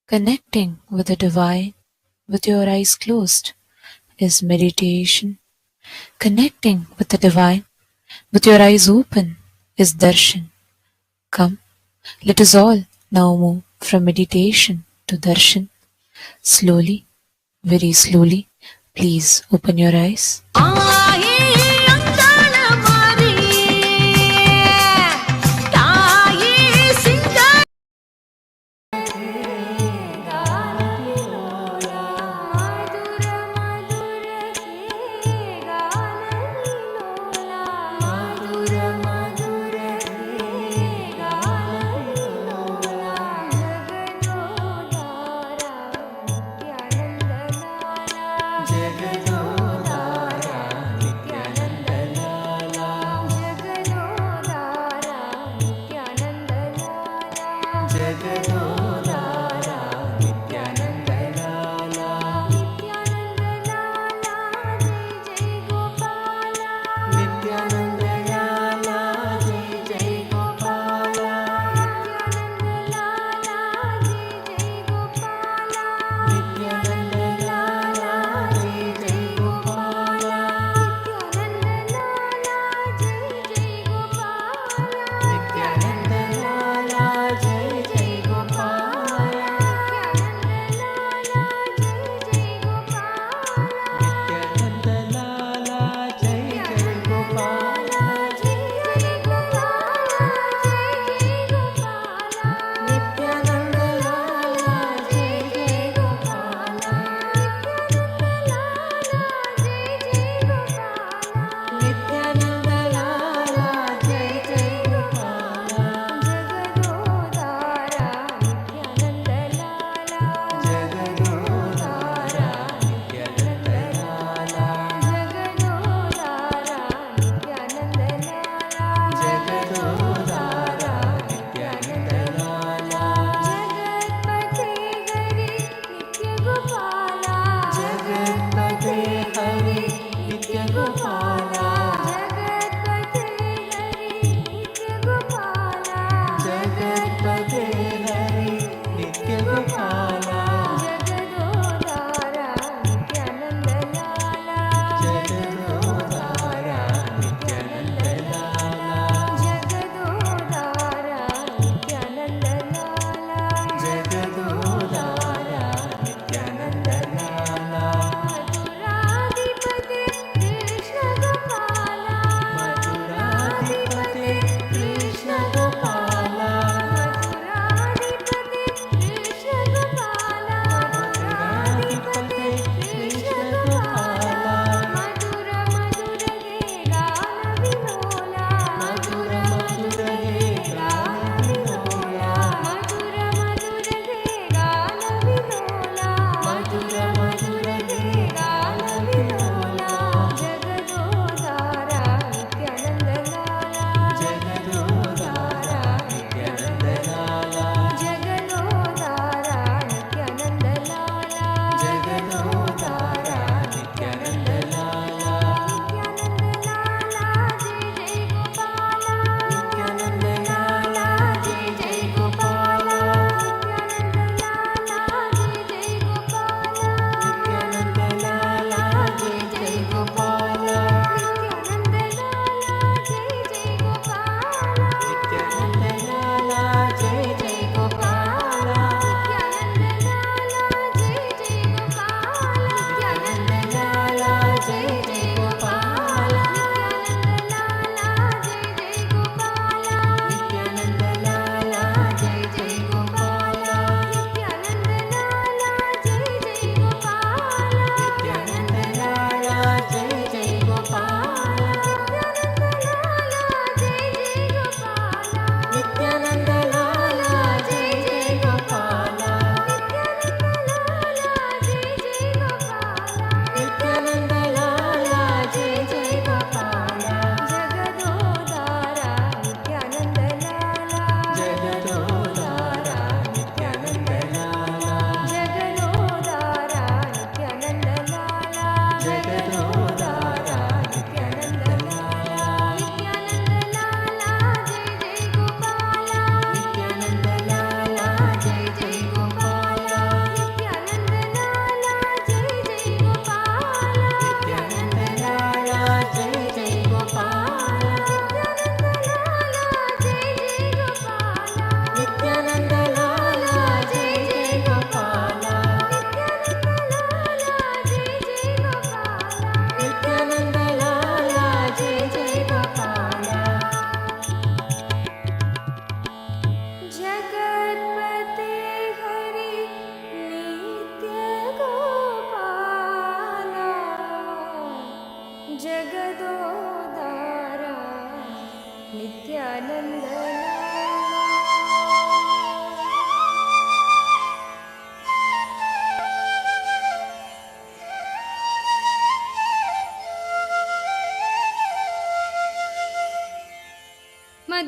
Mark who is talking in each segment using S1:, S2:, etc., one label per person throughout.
S1: Connecting with the divine with your eyes closed is meditation. Connecting with the divine with your eyes open is darshan. Come, let us all now move from meditation to darshan. Slowly, very slowly, please open your eyes.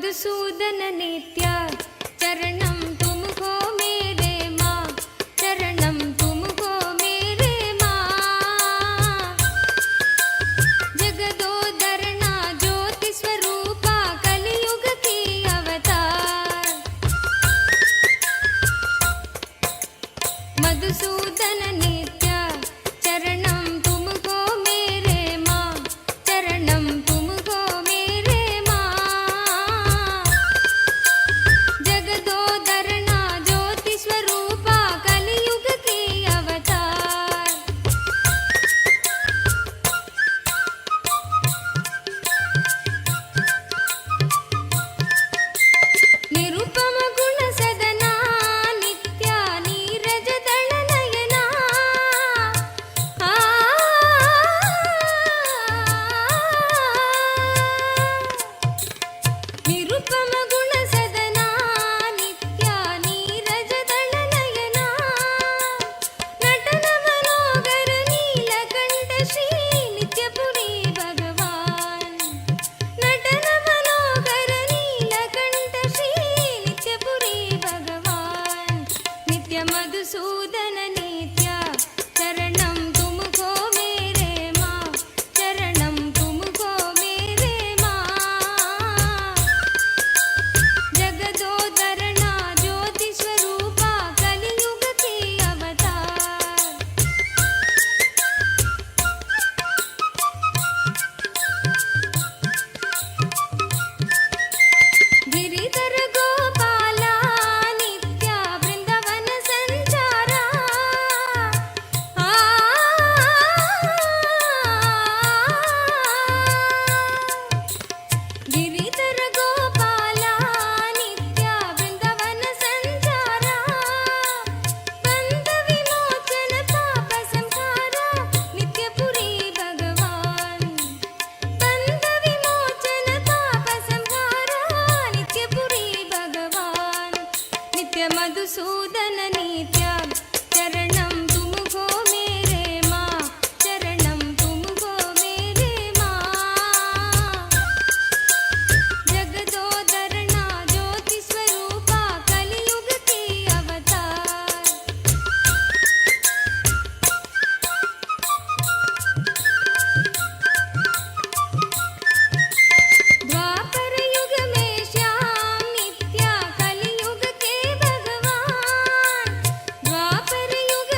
S2: Madhusudan नित्य चरणम तुमको मेरे माँ, चरणम तुमको मेरे माँ। जगदोदरना ज्योति स्वरूपा कलियुग की अवतार। मधुसूदन नित्य चरणम तुमको मेरे माँ, चरणम तुमको मेरे माँ। जगदोदरना ज्योति स्वरूपा कलियुग की अवतार। निरुपम गुण सदना नित्या नीरज दल नयना। आ निरुपम गुण सदना नित्या नीरज दल नयना। नटन मनोगर नीलकंठ श्री नित्यपुरी भगवान। नटन मनोगर नीलकंठ श्री नित्यपुरी भगवान। नित्य मधुसूदन नित्य चरणम तुमको मेरे माँ, चरणम तुमको मेरे माँ। जगदोदरना ज्योति स्वरूपा कलियुग की अवतार। गिरिधर गोपाला नित्या वृंदावन संचारा। आ गिरिधर गोपाला नित्या वृंदावन संचारा। बंध विमोचन पाप संहारा नित्यपुरी भगवान। बंध विमोचन पाप संहारा नित्यपुरी भगवान। नित्य मधुसूदन नित्य चरणम तुमको मेरे माँ, चरणम तुमको मेरे माँ। जगदोदरना ज्योति स्वरूपा कलियुग की अवतार। द्वापर युग में श्याम नित्या कलियुग के भगवान। द्वापर युग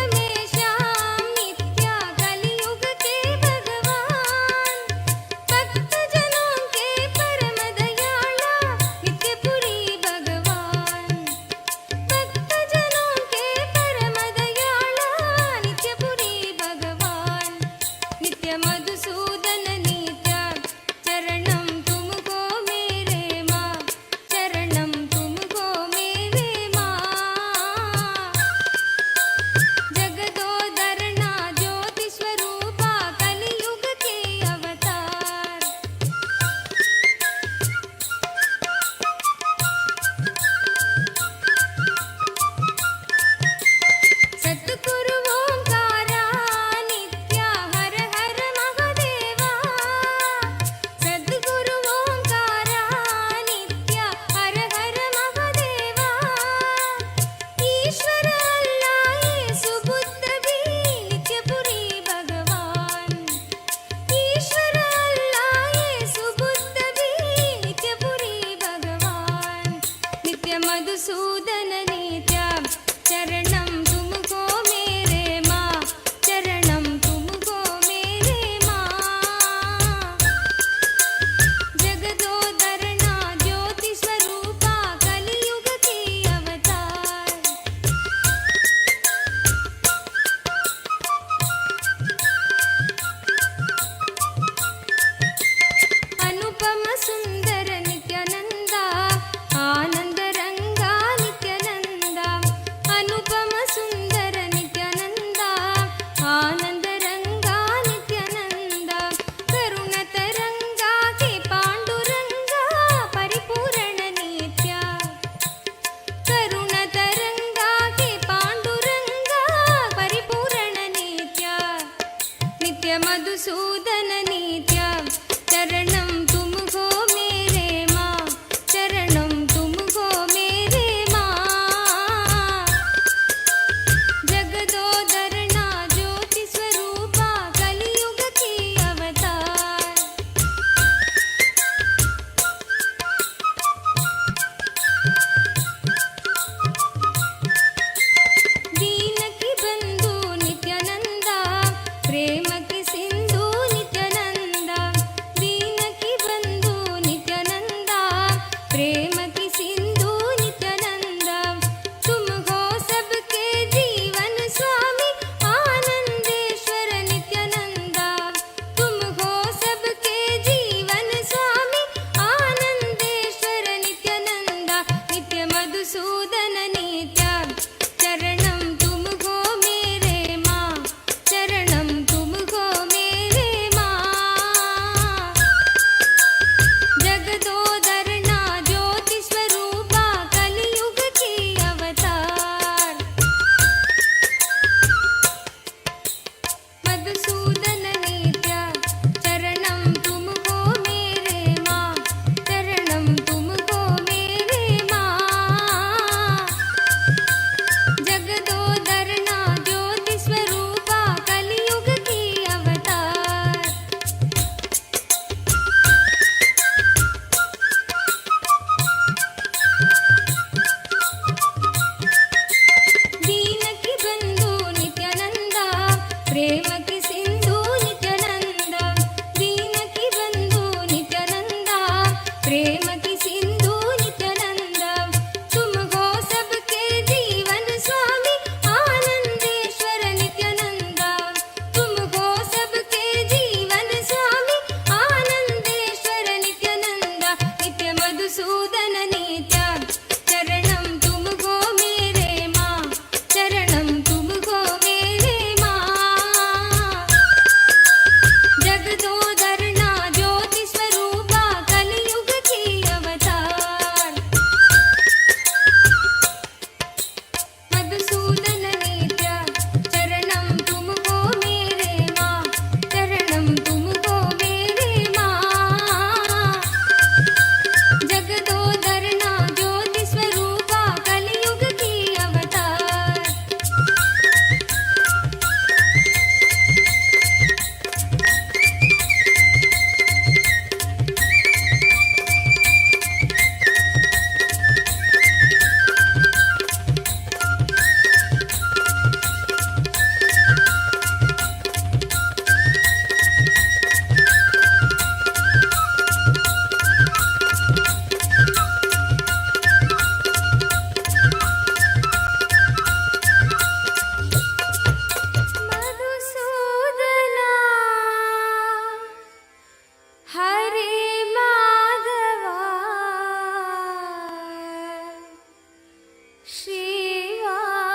S2: श्रीवासुदेवा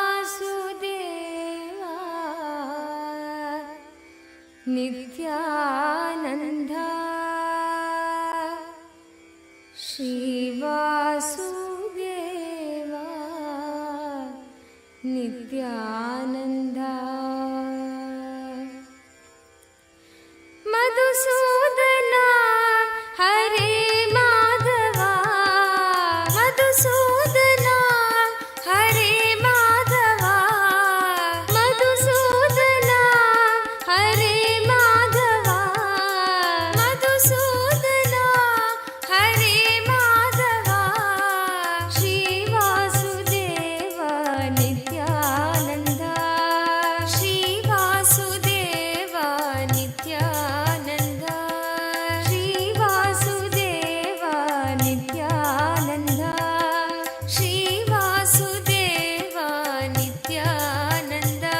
S2: नित्यानन्दा श्रीवासुदेवा नित्यानन्दा मधुसूदना हरे माधवा मधुसूदना हरे माधवा मधुसूदना हरे माधवा मधुसूदना हरे माधवा श्रीवासुदेवा नित्यानन्दा श्रीवासुदेवा नित्यानन्दा श्रीवासुदेवा नित्यानन्दा श्रीवासुदेवा नित्यानन्दा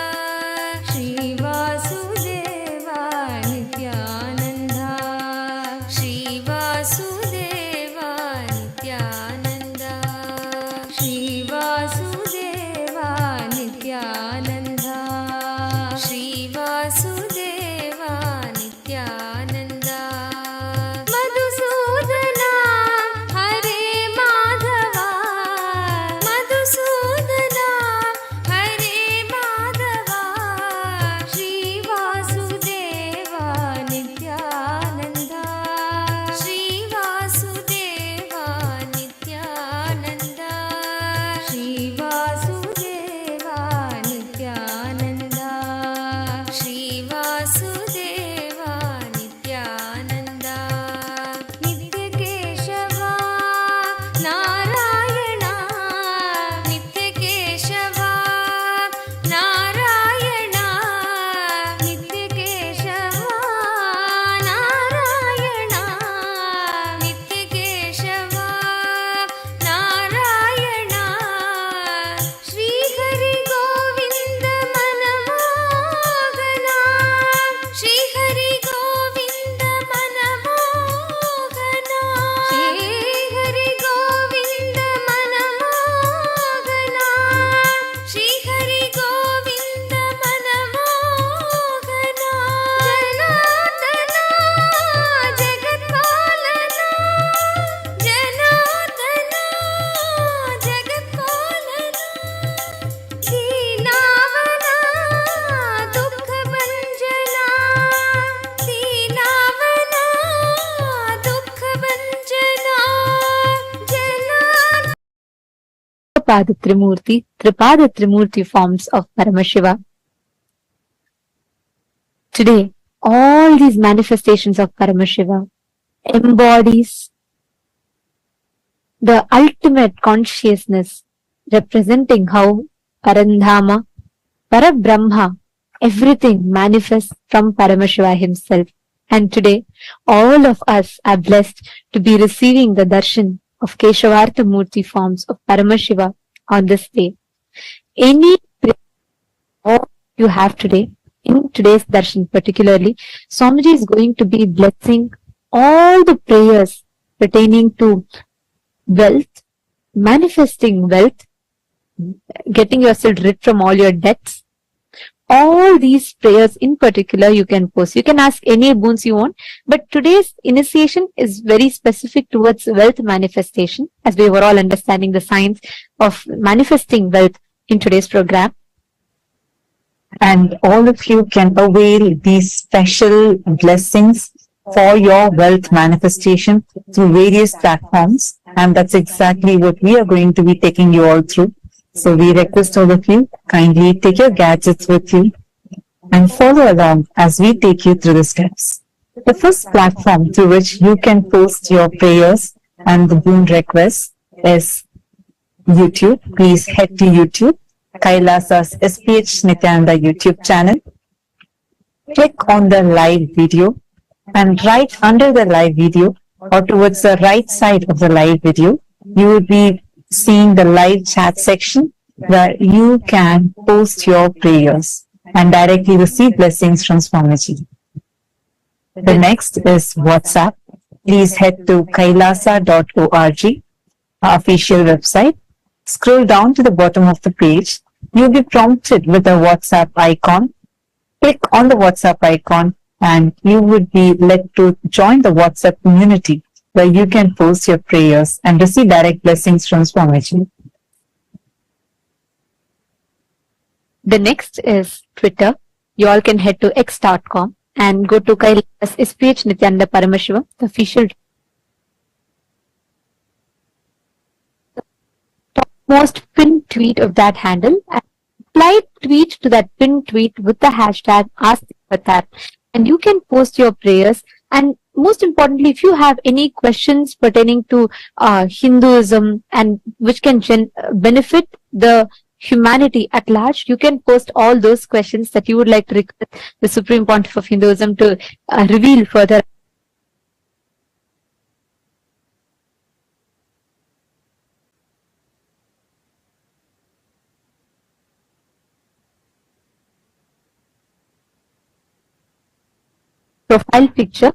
S2: श्रीवासुदेवा नित्यानन्दा श्रीवासुदेवा नित्यानन्दा श्रीवासुदेवा नित्यानन्दा श्रीवासुदेवा नित्यानन्दा मधुसूदना हरे माधवा मधुसूदना हरे माधवा श्रीवासुदेवा नित्यानन्दा श्रीवासुदेवा नित्यानन्दा श्रीवासुदेवा नित्यानन्दा श्रीवासुदेवा नित्यानन्दा नित्यकेशवा नारायण नित्यकेशवा नारायण नित्यकेशवा नारायण नित्यकेशवा नारायण श्रीहरि गोविन्द मनमोहना श्रीहरि गोविन्द मनमोहना श्रीहरि गोविन्द मनमोहना श्रीहरि गोविन्द मनमोहना जनार्दना जगत्पालना जनार्दना जगत्पालना दीनावना दुःखभञ्जना दीनावना दुःखभञ्जना जना
S1: Tripada Trimurti forms of Paramashiva. Today, all these manifestations of Paramashiva embodies the ultimate consciousness, representing how Parandhama, Parabrahma, everything manifests from Paramashiva himself. And today, all of us are blessed to be receiving the darshan of Keshavartha Murti forms of Paramashiva on this day. Any prayer you have today, in today's darshan particularly, Swamiji is going to be blessing all the prayers pertaining to wealth, manifesting wealth, getting yourself rid from all your debts. All these prayers in particular you can post. You can ask any boons you want, but today's initiation is very specific towards wealth manifestation, as we were all understanding the science of manifesting wealth in today's program.
S3: And all of you can avail these special blessings for your wealth manifestation through various platforms, and that's exactly what we are going to be taking you all through. So we request all of you, kindly take your gadgets with you and follow along as we take you through the steps. The first platform through which you can post your prayers and the boon requests is YouTube. Please head to YouTube, KAILASA's SPH Nityananda YouTube channel. Click on the live video, and right under the live video or towards the right side of the live video, you will be seeing the live chat section where you can post your prayers and directly receive blessings from Swamiji. The next is WhatsApp. Please head to kailasa.org, our official website, Scroll down to the bottom of the page. You'll be prompted with a WhatsApp icon. Click on the WhatsApp icon and you would be led to join the WhatsApp community where you can post your prayers and receive direct blessings from Swamiji.
S4: The next is Twitter. You all can head to x.com and go to KAILASA SPH Nityananda Paramashivam, the official most pinned tweet of that handle, and apply tweet to that pinned tweet with the hashtag AskTheAvatar, and you can post your prayers. And most importantly, if you have any questions pertaining to Hinduism and which can benefit the humanity at large, you can post all those questions that you would like to request the Supreme Pontiff of Hinduism to reveal further. Profile picture.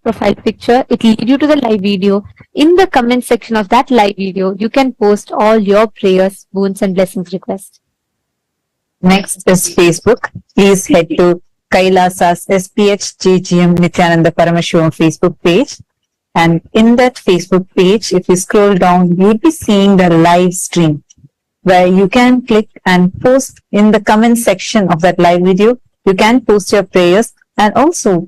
S4: Profile picture, it will lead you to the live video. In the comment section of that live video, you can post all your prayers, boons and blessings requests.
S3: Next is Facebook. Please head to KAILASA's SPH JGM Nityananda Paramashivam Facebook page. And in that Facebook page, if you scroll down, you'll be seeing the live stream where you can click and post in the comment section of that live video. You can post your prayers and also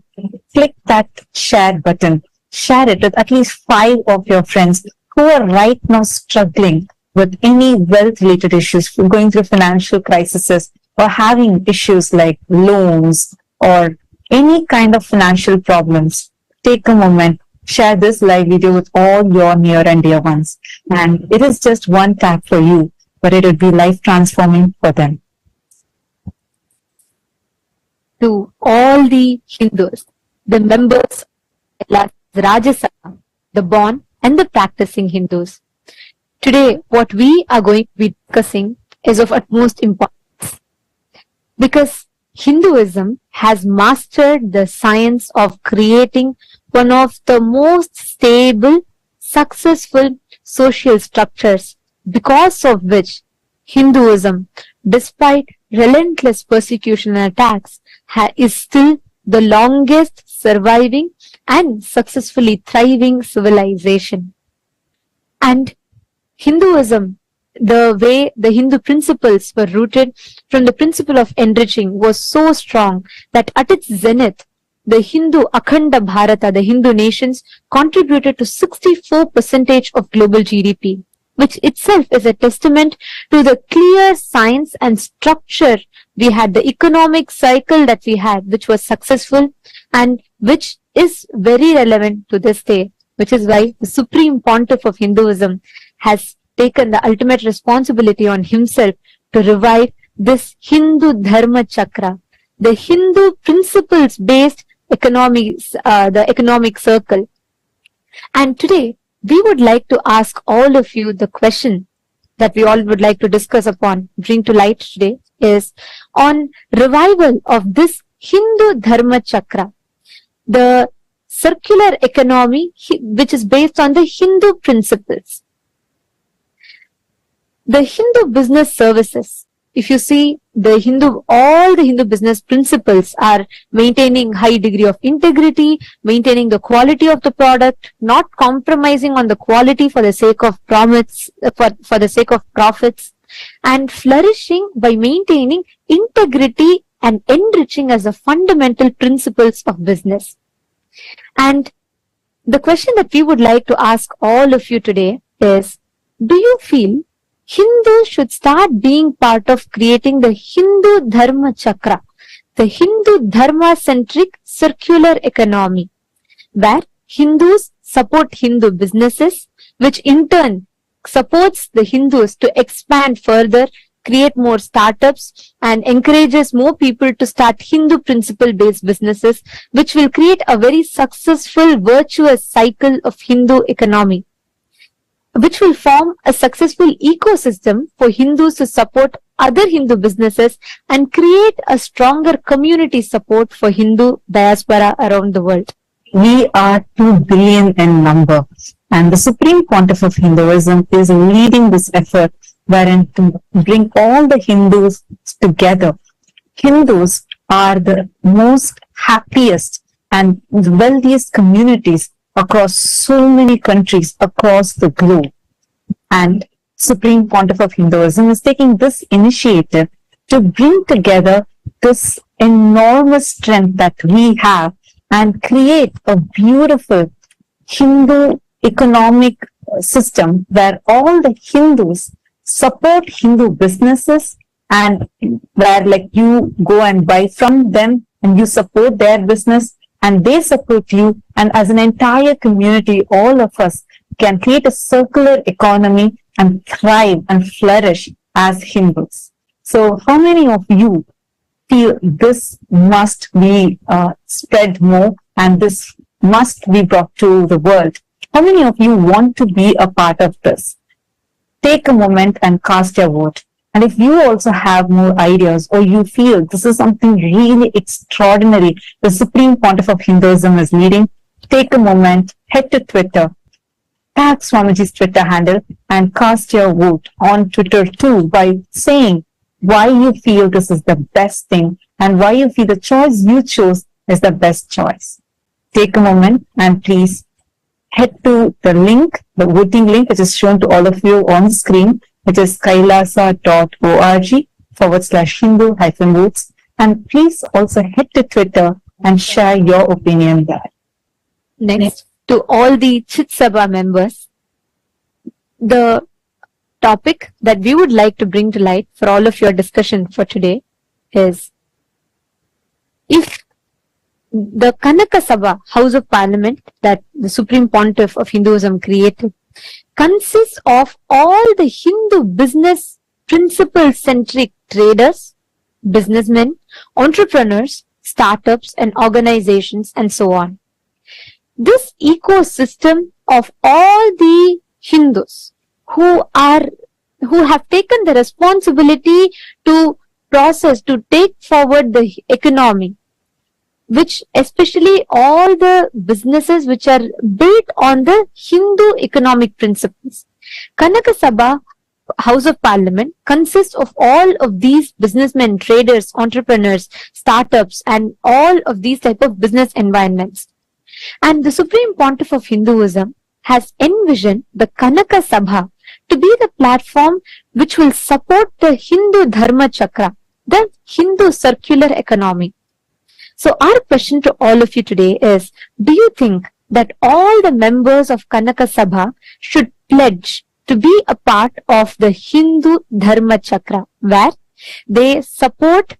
S3: click that share button. Share it with at least 5 of your friends who are right now struggling with any wealth related issues, going through financial crises or having issues like loans or any kind of financial problems. Take a moment, share this live video with all your near and dear ones. And it is just one tap for you, but it will be life transforming for them.
S4: To all the Hindus, the members of Rajya Sabha, the born and the practicing Hindus. Today, what we are going to be discussing is of utmost importance because Hinduism has mastered the science of creating one of the most stable, successful social structures, because of which Hinduism, despite relentless persecution and attacks, is still the longest surviving and successfully thriving civilization. And Hinduism, the way the Hindu principles were rooted from the principle of enriching, was so strong that at its zenith, the Hindu Akhanda Bharata, the Hindu nations, contributed to 64% of global GDP, which itself is a testament to the clear science and structure we had, the economic cycle that we had, which was successful and which is very relevant to this day, which is why the Supreme Pontiff of Hinduism has taken the ultimate responsibility on himself to revive this Hindu Dharma Chakra, the Hindu principles-based economics, the economic circle. And today, we would like to ask all of you the question that we all would like to discuss upon, bring to light today, is on revival of this Hindu Dharma Chakra, the circular economy which is based on the Hindu principles. The Hindu business services, if you see all the Hindu business principles are maintaining high degree of integrity, maintaining the quality of the product, not compromising on the quality for the sake of profits, for the sake of profits, and flourishing by maintaining integrity and enriching as the fundamental principles of business. And the question that we would like to ask all of you today is, do you feel Hindus should start being part of creating the Hindu Dharma Chakra, the Hindu Dharma-centric circular economy, where Hindus support Hindu businesses, which in turn supports the Hindus to expand further, create more startups, and encourages more people to start Hindu principle-based businesses, which will create a very successful, virtuous cycle of Hindu economy, which will form a successful ecosystem for Hindus to support other Hindu businesses and create a stronger community support for Hindu diaspora around the world.
S3: We are 2 billion in number, and the Supreme Pontiff of Hinduism is leading this effort wherein to bring all the Hindus together. Hindus are the most happiest and wealthiest communities across so many countries across the globe. And Supreme Pontiff of Hinduism is taking this initiative to bring together this enormous strength that we have and create a beautiful Hindu economic system where all the Hindus support Hindu businesses, and where like you go and buy from them and you support their business and they support you, and as an entire community all of us can create a circular economy and thrive and flourish as Hindus. So how many of you feel this must be spread more and this must be brought to the world? How many of you want to be a part of this? Take a moment and cast your vote. And if you also have more ideas or you feel this is something really extraordinary the Supreme Pontiff of Hinduism is leading, take a moment, head to Twitter, tag Swamiji's Twitter handle and cast your vote on Twitter too by saying why you feel this is the best thing and why you feel the choice you chose is the best choice. Take a moment and please head to the link, the voting link, which is shown to all of you on the screen, which is kailasa.org/Hindu-votes. And please also head to Twitter and share your opinion there.
S4: Next, to all the Chit Sabha members, the topic that we would like to bring to light for all of your discussion for today is, if the Kanaka Sabha, House of Parliament, that the Supreme Pontiff of Hinduism created, consists of all the Hindu business principle-centric traders, businessmen, entrepreneurs, startups and organizations and so on. This ecosystem of all the Hindus who have taken the responsibility to process, to take forward the economy, which especially all the businesses which are built on the Hindu economic principles. Kanaka Sabha, House of Parliament, consists of all of these businessmen, traders, entrepreneurs, startups, and all of these type of business environments. And the Supreme Pontiff of Hinduism has envisioned the Kanaka Sabha to be the platform which will support the Hindu Dharma Chakra, the Hindu circular economy. So our question to all of you today is, do you think that all the members of Kanaka Sabha should pledge to be a part of the Hindu Dharma Chakra, where they support,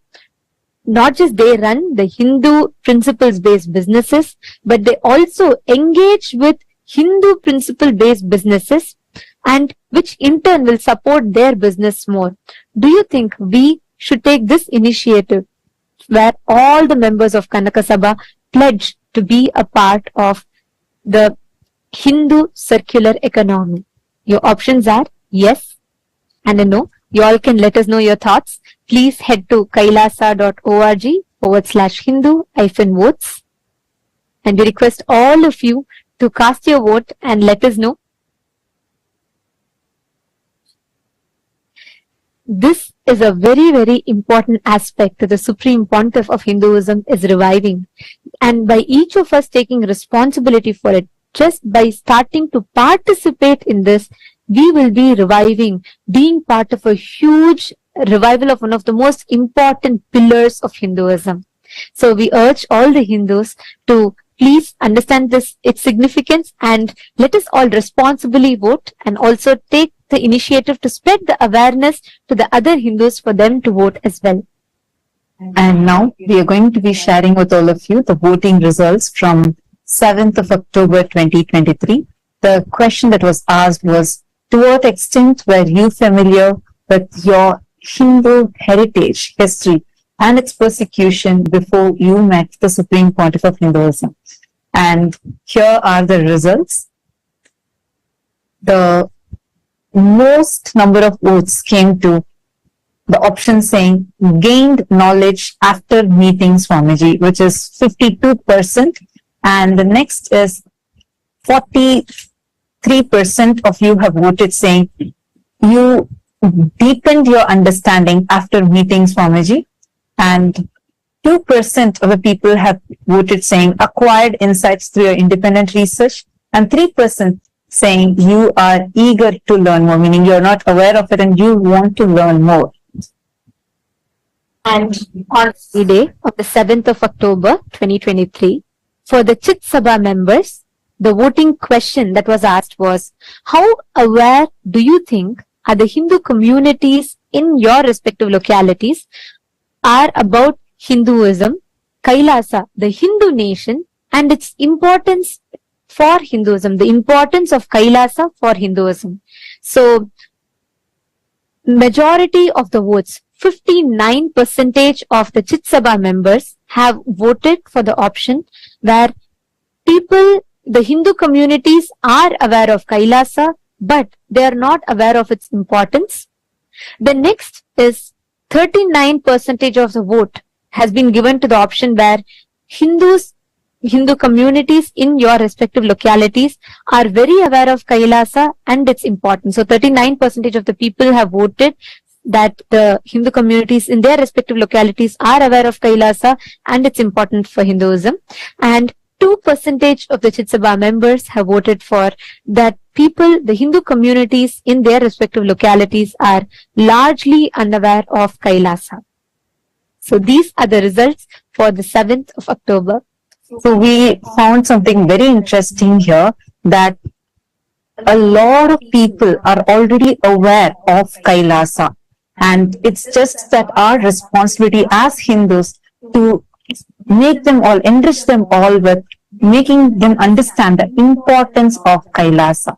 S4: not just they run the Hindu principles-based businesses, but they also engage with Hindu principle-based businesses, and which in turn will support their business more? Do you think we should take this initiative where all the members of Kanaka Sabha pledge to be a part of the Hindu circular economy? Your options are yes and a no. You all can let us know your thoughts. Please head to kailasa.org/Hindu-votes. And we request all of you to cast your vote and let us know. This is a very, very important aspect that the Supreme Pontiff of Hinduism is reviving. And by each of us taking responsibility for it, just by starting to participate in this, we will be reviving, being part of a huge revival of one of the most important pillars of Hinduism. So we urge all the Hindus to please understand this, its significance, and let us all responsibly vote and also take the initiative to spread the awareness to the other Hindus for them to vote as well.
S3: And now we are going to be sharing with all of you the voting results from 7th of October 2023. The question that was asked was, to what extent were you familiar with your Hindu heritage, history, and its persecution before you met the Supreme Pontiff of Hinduism? And here are the results. The most number of votes came to the option saying gained knowledge after meeting Swamiji, which is 52%. And the next is 43% of you have voted saying you deepened your understanding after meeting Swamiji, and 2% of the people have voted saying acquired insights through your independent research, and 3% saying you are eager to learn more, meaning you're not aware of it and you want to learn more.
S4: And on the day of the 7th of October 2023, for the Chit Sabha members, the voting question that was asked was, how aware do you think are the Hindu communities in your respective localities are about Hinduism, Kailasa, the Hindu nation, and its importance for Hinduism, the importance of Kailasa for Hinduism. So, majority of the votes, 59% of the Chit Sabha members have voted for the option where people, the Hindu communities are aware of Kailasa, but they are not aware of its importance. The next is 39% of the vote has been given to the option where Hindu communities in your respective localities are very aware of Kailasa and its importance. So 39% of the people have voted that the Hindu communities in their respective localities are aware of Kailasa and its importance for Hinduism. And 2% of the Chit Sabha members have voted for that people, the Hindu communities in their respective localities are largely unaware of Kailasa. So these are the results for the 7th of October.
S3: So we found something very interesting here, that a lot of people are already aware of Kailasa, and it's just that our responsibility as Hindus to make them all, enrich them all with making them understand the importance of Kailasa.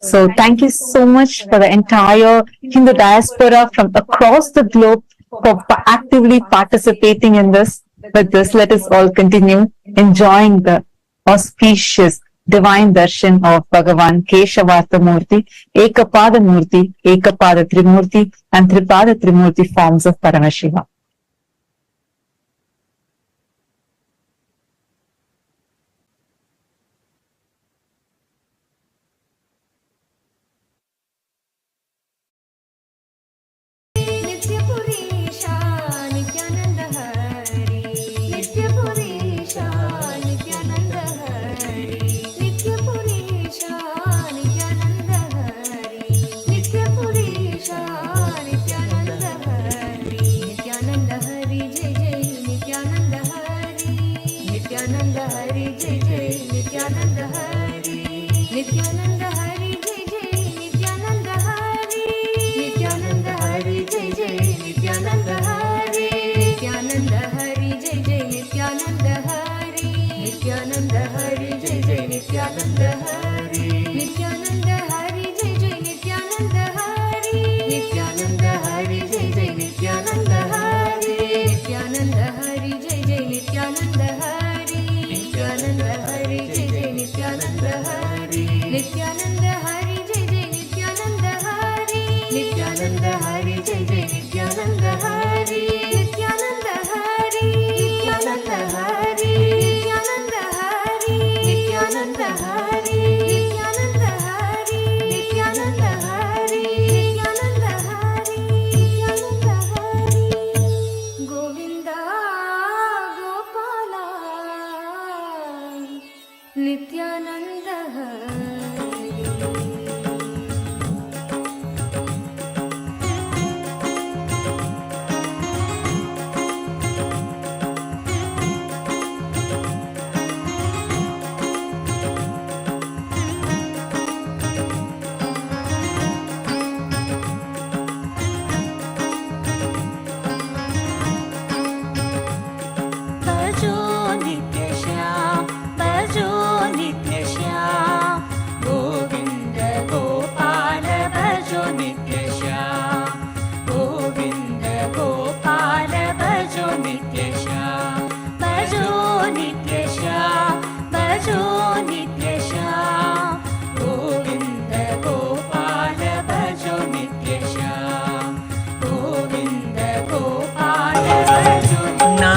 S3: So thank you so much for the entire Hindu diaspora from across the globe for actively participating in this. With this, let us all continue enjoying the auspicious divine darshan of Bhagavan Keshavartha Murti, Ekapada Murti, Ekapada Trimurti, and Tripada Trimurti forms of Paramashiva.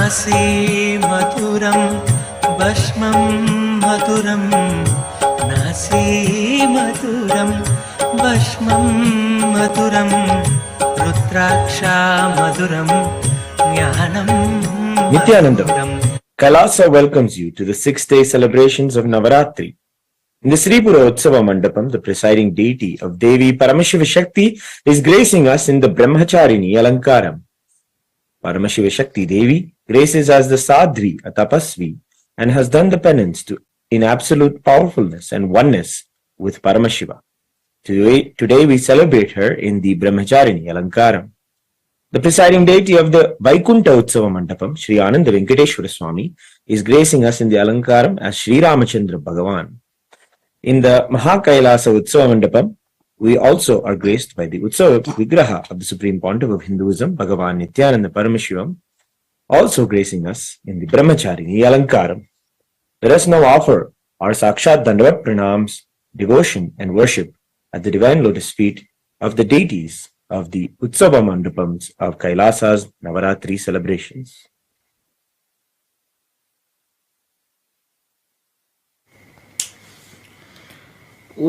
S5: नासी मधुरं भस्मं मधुरं नासी मधुरं भस्मं मधुरं रुद्राक्षा मधुरं ज्ञानं
S6: Nityanandam, Kailasa welcomes you to the 6-day celebrations of Navaratri. In the Sripura Utsava Mandapam, the presiding deity of Devi Paramashiva Shakti is gracing us in the Brahmacharini Alankaram. Paramashiva Shakti Devi graces as the Sadhvi, a tapasvi, and has done the penance in absolute powerfulness and oneness with Paramashiva. Today we celebrate her in the Brahmacharini Alankaram. The presiding deity of the Vaikunta Utsava Mandapam, Sri Ananda Venkateshwara Swami, is gracing us in the Alankaram as Sri Ramachandra Bhagavan. In the Mahakailasa Utsava Mandapam, we also are graced by the Utsava Vigraha of the Supreme Pontiff of Hinduism, Bhagavan Nityananda Paramashivam, also gracing us in the Brahmacharini Alankaram. Let us now offer our Sakshat Dandavat Pranams, devotion and worship at the divine lotus feet of the deities of the Utsava Mandapams of Kailasa's Navaratri celebrations.
S7: ॐ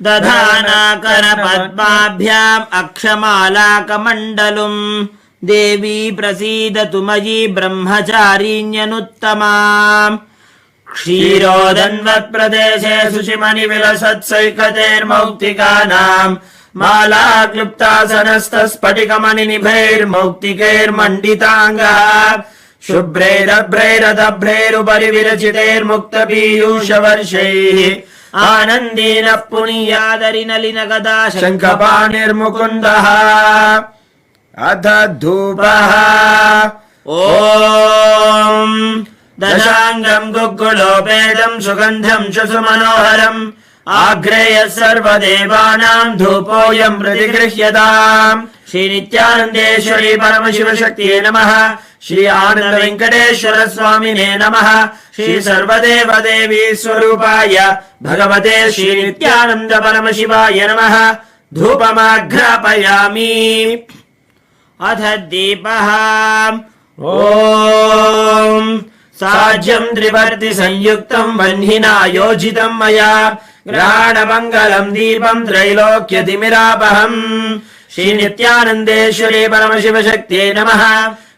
S7: दधानाकरपद्माभ्याम् अक्षमालाकमण्डलुम् देवी प्रसीदतु मयि ब्रह्मचारिण्यनुत्तमाम् क्षीरोदन्वत्प्रदेशे शुचिमणिविलसत्सैकतेर्मौक्तिकानाम् माला क्लुप्तासनस्तस्फटिकमणिनिभैर्मौक्तिकैर्मण्डिताङ्गः शुभ्रैरभ्रैरदभ्रैरुपरि विरचितैर्मुक्तपीयूषवर्षैः आनन्दीनः पुनीयादरिनलिनगदा शङ्खपाणिर्मुकुन्दः अथ धूपः ॐ दशाङ्गम् गुग्गुलोपेदम् सुगन्धम् सुमनोहरम् आग्रेयः सर्वदेवानाम् धूपोऽयम् प्रतिगृह्यताम् श्रीनित्यानन्देश्वरी परमशिवशक्तिये नमः श्री आनन्द वेङ्कटेश्वर स्वामिने नमः श्री सर्वदेवदेवी स्वरूपाय भगवते श्री नित्यानन्द परमशिवाय नमः धूपमाघ्रापयामि अथ दीपः ॐ साज्यं त्रिवर्ति संयुक्तं वह्निना योजितं मया ग्रहाणमङ्गलं दीपं त्रैलोक्यतिमिरापहम् श्री नित्यानन्देश्वरी परमशिवशक्त्यै नमः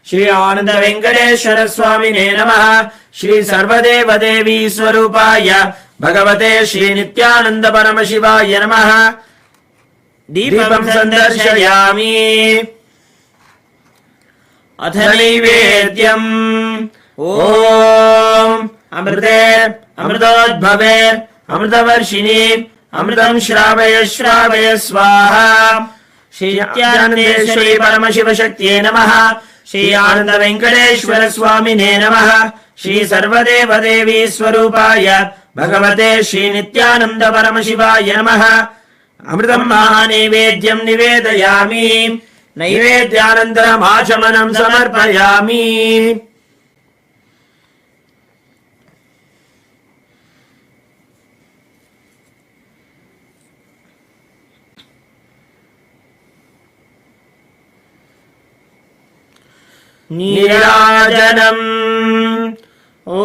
S7: श्री आनन्द वेङ्कटेश्वर स्वामिने नमः श्री सर्वदेवदेवी स्वरूपाय भगवते श्री नित्यानन्द परमशिवाय नमः दीपं सन्दर्शयामि अथ नैवेद्यम् ॐ अमृते अमृतोद्भवे अमृतवर्षिणि अमृतं श्रावय श्रावय स्वाहा श्री नित्यानन्देश्वरी परमशिवशक्त्यै नमः श्री आनन्द वेङ्कटेश्वर स्वामिने नमः श्री सर्वदेवदेवी स्वरूपाय भगवते श्री नित्यानन्द परमशिवाय नमः अमृतं महानैवेद्यं निवेदयामि नैवेद्यानन्तरमाचमनं समर्पयामि नीराजनम् ॐ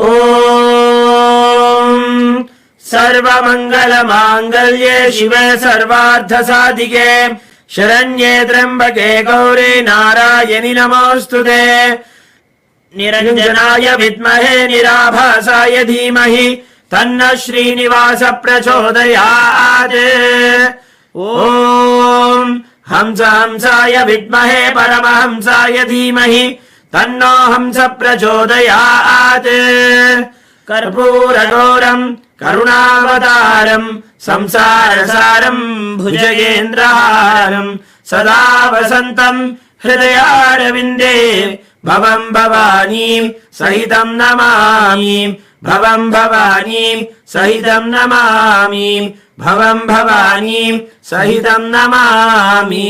S7: सर्वमङ्गलमाङ्गल्ये शिवे सर्वार्थसाधिके शरण्ये त्र्यम्बके गौरी नारायणि नमोऽस्तुते निरञ्जनाय विद्महे निराभासाय धीमहि तन्नः श्रीनिवास प्रचोदयात् ॐ हंसाय विद्महे परमहंसाय धीमहि तन्नो हंस प्रचोदयात् कर्पूरगौरम् करुणावतारम् संसारसारम् भुजगेन्द्रहारम् सदा वसन्तम् हृदयारविन्दे भवम् भवानीम् सहितम् नमामि भवम् भवानीम् सहितम् नमामि भवम् भवानीम् सहितम् नमामि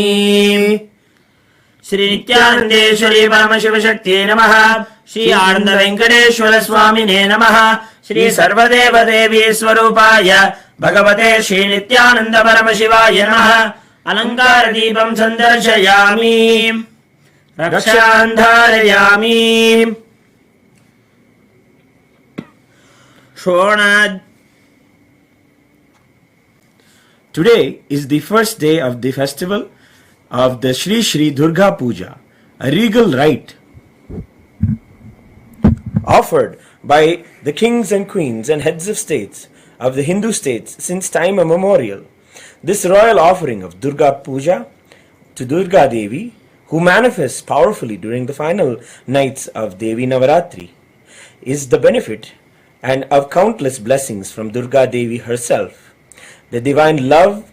S7: श्री नित्यानन्देश्वरी परमशिवशक्त्यै नमः श्री आनन्द वेङ्कटेश्वर स्वामिने नमः श्री सर्वदेवदेवी स्वरूपाय भगवते श्री नित्यानन्द परमशिवाय नमः अलङ्कार दीपं सन्दर्शयामि रक्षान् धारयामि Today is the first day of the festival of the Shri Shri Durga Puja, a regal rite offered by the kings and queens and heads of states of the Hindu states since time immemorial. This royal offering of Durga Puja to Durga Devi, who manifests powerfully during the final nights of Devi Navaratri, is the benefit and of countless blessings from Durga Devi herself. The divine love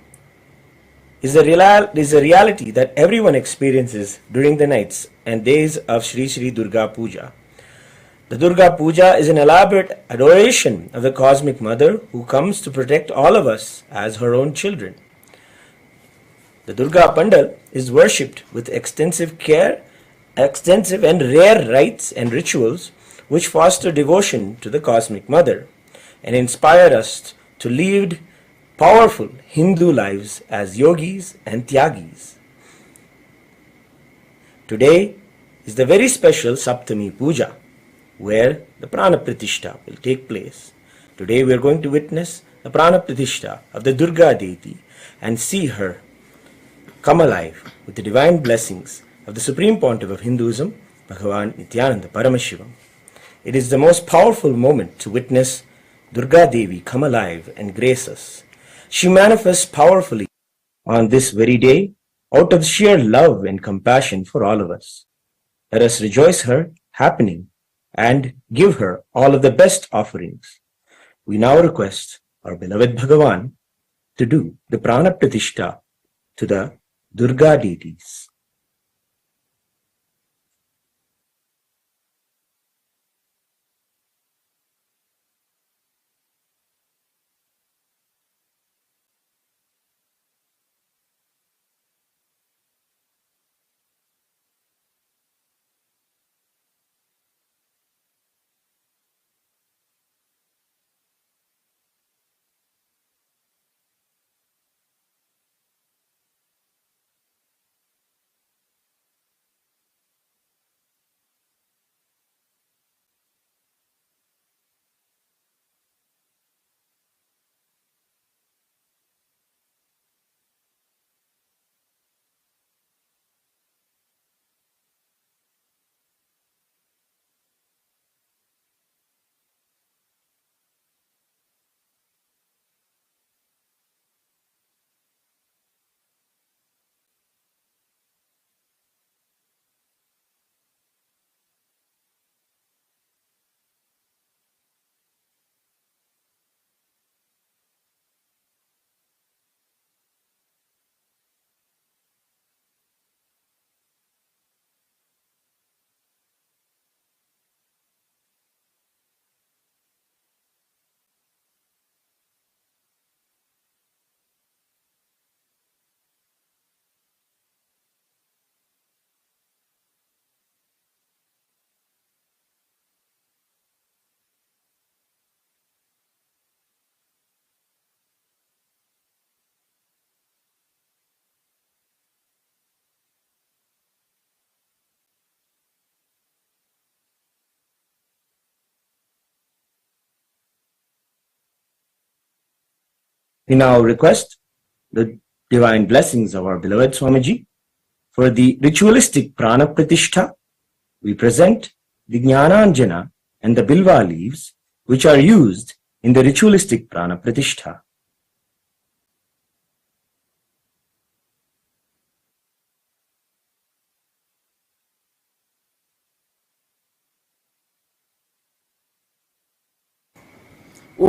S7: is a reality that everyone experiences during the nights and days of Shri Shri Durga Puja. The Durga Puja is an elaborate adoration of the Cosmic Mother who comes to protect all of us as her own children. The Durga Pandal is worshipped with extensive and rare rites and rituals which foster devotion to the Cosmic Mother and inspire us to lead powerful Hindu lives as yogis and tyagis. Today is the very special Saptami Puja, where the Prana Pratishta will take place. Today we are going to witness the Prana Pratishta of the Durga deity and see her come alive with the divine blessings of the Supreme Pontiff of Hinduism, Bhagavan Nityananda Paramashivam. It is the most powerful moment to witness Durga Devi come alive and grace us. She manifests powerfully on this very day out of sheer love and compassion for all of us. Let us rejoice her happening and give her all of the best offerings. We now request our beloved Bhagavan to do the Prana Pratishta to the Durga deities. We now request the divine blessings of our beloved Swamiji. For the ritualistic Prana Pratishtha, we present the Jnananjana and the Bilva leaves, which are used in the ritualistic Prana Pratishtha. ॐ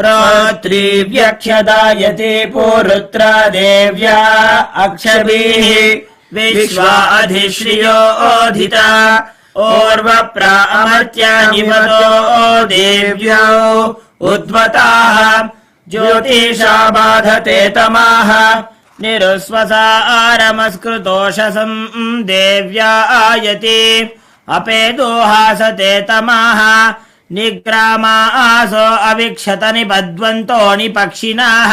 S7: रात्रिव्यख्यदायते पूरुत्रा देव्या अक्षभिः विश्वा अधिश्रियो ओधिता ओर्वप्रा अमर्त्या निपतो देव्यो उद्वताः ज्योतिषा बाधते तमाः निरुस्वसारमस्कृतोषसं देव्या Ayati अपेदोहासते तमाः निग्रामासो अविक्षत निबध्वन्तो निपक्षिणाः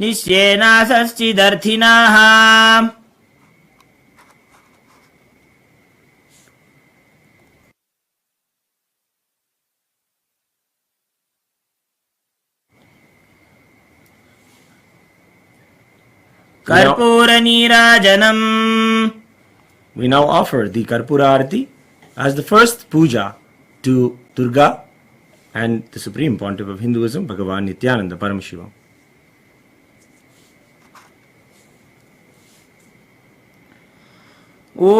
S7: निश्येनासश्चिदर्थिनाः. Karpura Neerajanam. We now offer the Karpura Arati as the first puja to Durga and the Supreme Pontiff of Hinduism, Bhagavan Nityananda Paramashiva. Om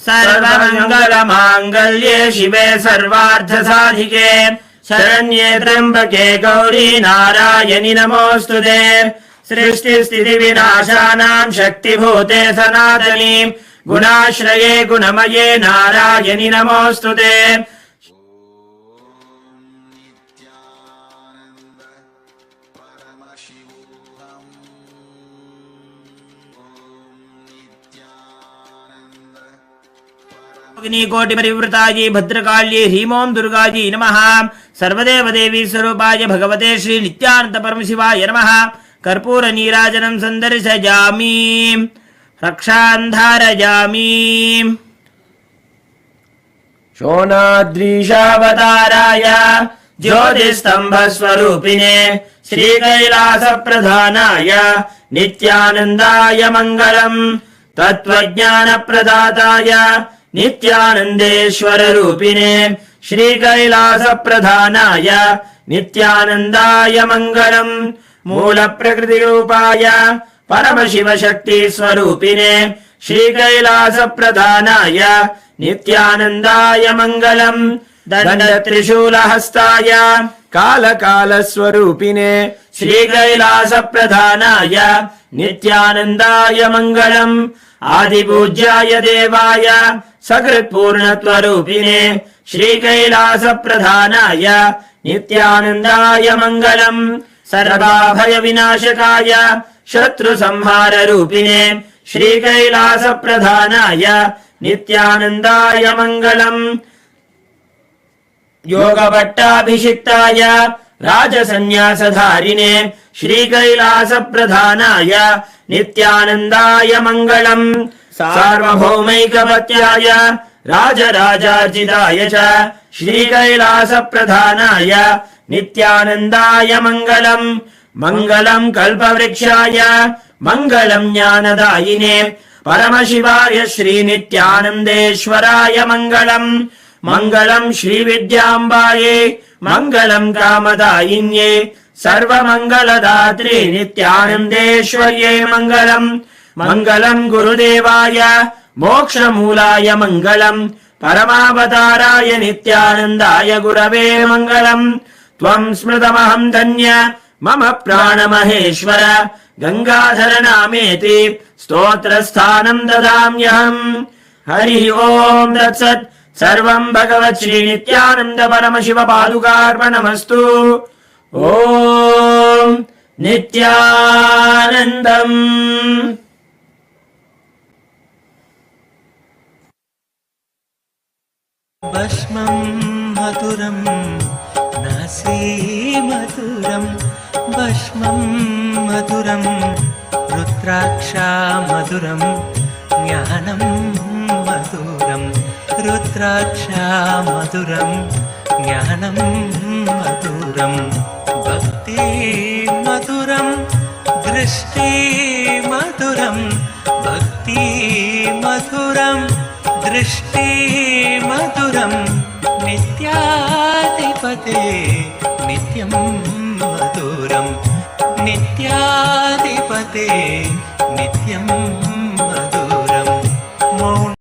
S7: Sarvamangalamangallye Shive Sarvarthasadhike Sharanye Trambake Gauri Narayani Namostute Srishti Sthiti Vinashanam Shakti Bhute Sanatani Gunashraye Gunamaye Narayani Namostute. कोटि परिवृतायै भद्रकाल्ये ह्रीमों दुर्गायै नमः। सर्वदेव देवी स्वरूपाय भगवते श्री नित्यानंद परमशिवाय नमः। कर्पूर नीराजनं सन्दर्शयामि रक्षान्धारयामि। शोणाद्रीशावताराय ज्योतिस्तम्भस्वरूपिणे श्रीकैलासप्रधानाय नित्यानन्दाय मङ्गलम्। तत्त्वज्ञानप्रदाताय नित्यानन्देश्वर रूपिणे श्रीकैलासप्रधानाय नित्यानन्दाय मङ्गलम्। मूलप्रकृतिरूपाय परमशिवशक्तिस्वरूपिणे श्रीकैलासप्रधानाय नित्यानन्दाय मङ्गलम्। दण्डत्रिशूलहस्ताय कालकालस्वरूपिणे श्रीकैलासप्रधानाय नित्यानन्दाय मङ्गलम्। आदिपूज्याय देवाय सकृत्पूर्णत्वरूपिणे श्रीकैलासप्रधानाय नित्यानन्दाय मङ्गलम्। सर्वाभयविनाशकाय शत्रुसंहाररूपिणे श्रीकैलासप्रधानाय नित्यानन्दाय मङ्गलम्। योगभट्टाभिषिक्ताय राजसन्न्यासधारिणे श्रीकैलासप्रधानाय नित्यानन्दाय मङ्गलम्। सार्वभौमैकपत्याय राजराजार्जिताय च श्रीकैलासप्रधानाय नित्यानन्दाय मङ्गलम्। मङ्गलम् कल्पवृक्षाय मङ्गलम् ज्ञानदायिने परमशिवाय श्रीनित्यानन्देश्वराय मङ्गलम्। मङ्गलम् श्रीविद्याम्बायै मङ्गलम् कामदायिन्ये सर्वमङ्गलदात्रे नित्यानन्देश्वर्यै मङ्गलम्। मङ्गलम् गुरुदेवाय मोक्षमूलाय मङ्गलम्। परमावताराय नित्यानन्दाय गुरवे मङ्गलम्। त्वम् स्मृतमहम् धन्य मम प्राणमहेश्वर गङ्गाधर नामेति स्तोत्रस्थानम् ददाम्यहम्। हरिः ओम् तत्सत्। सर्वम् भगवत् श्री नित्यानन्द परमशिव पादुकार्पणमस्तु। ओम् नित्यानन्दम्।
S5: भस्मं मधुरं नासी मधुरं भस्मं मधुरं रुद्राक्षा मधुरं ज्ञानं मधुरं रुद्राक्षा मधुरं ज्ञानं मधुरं भक्ति मधुरं दृष्टि मधुरं भक्ति मधुरं दृष्टि मधुरं नित्याधिपते नित्यं मधुरं नित्याधिपते नित्यं मधुरं मौन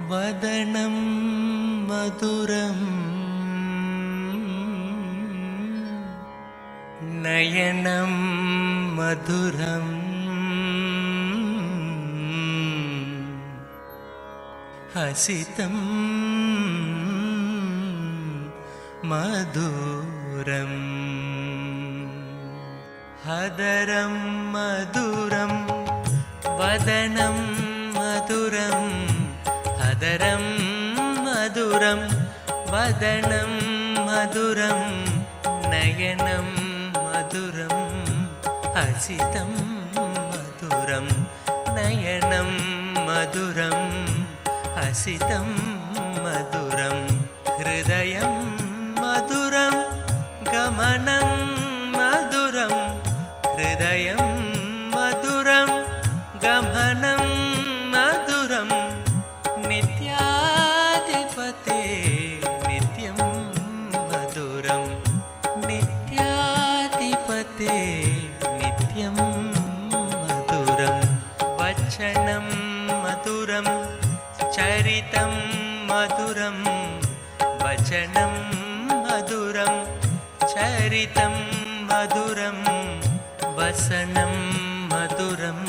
S5: వదనం మధురం నయనం మధురం हसितं मधुरम् हदरं मधुरं वदनं मधुरं हदरं मधुरं वदनं मधुरं नयनं मधुरं हसितं मधुरं नयनं मधुरं हसितं मधुरं हृदयं मधुरं गमनं मधुरं हृदयं मधुरं गमनं मधुरं नित्याधिपते नित्यं मधुरं नित्याधिपते नित्यं मधुरं वचनं मधुरं चरितं मधुरं वचनं मधुरं चरितं मधुरं वसनं मधुरं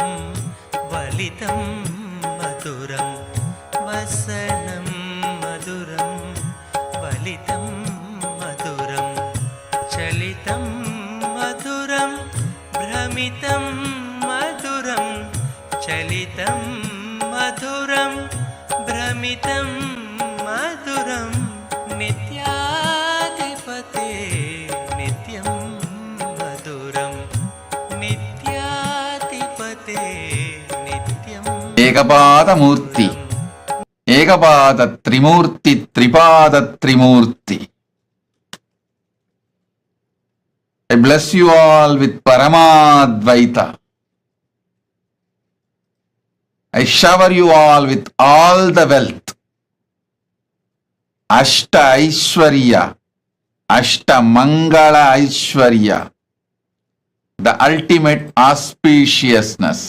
S5: वलितं मधुरं वसनं मधुरं वलितं मधुरं चलितं मधुरं भ्रमितं मधुरं चलितं मधुरं भ्रमितं मधुरं नित्याधिपते नित्यं मधुरं नित्याधिपते नित्यं
S8: ఏకపాదమూర్తి ఏకపాద త్రిమూర్తి త్రిపాద త్రిమూర్తి. I bless you all with Paramadvaita. I shower you all with all the wealth. Ashta Aishwarya, Ashta Mangala Aishwarya, the ultimate auspiciousness.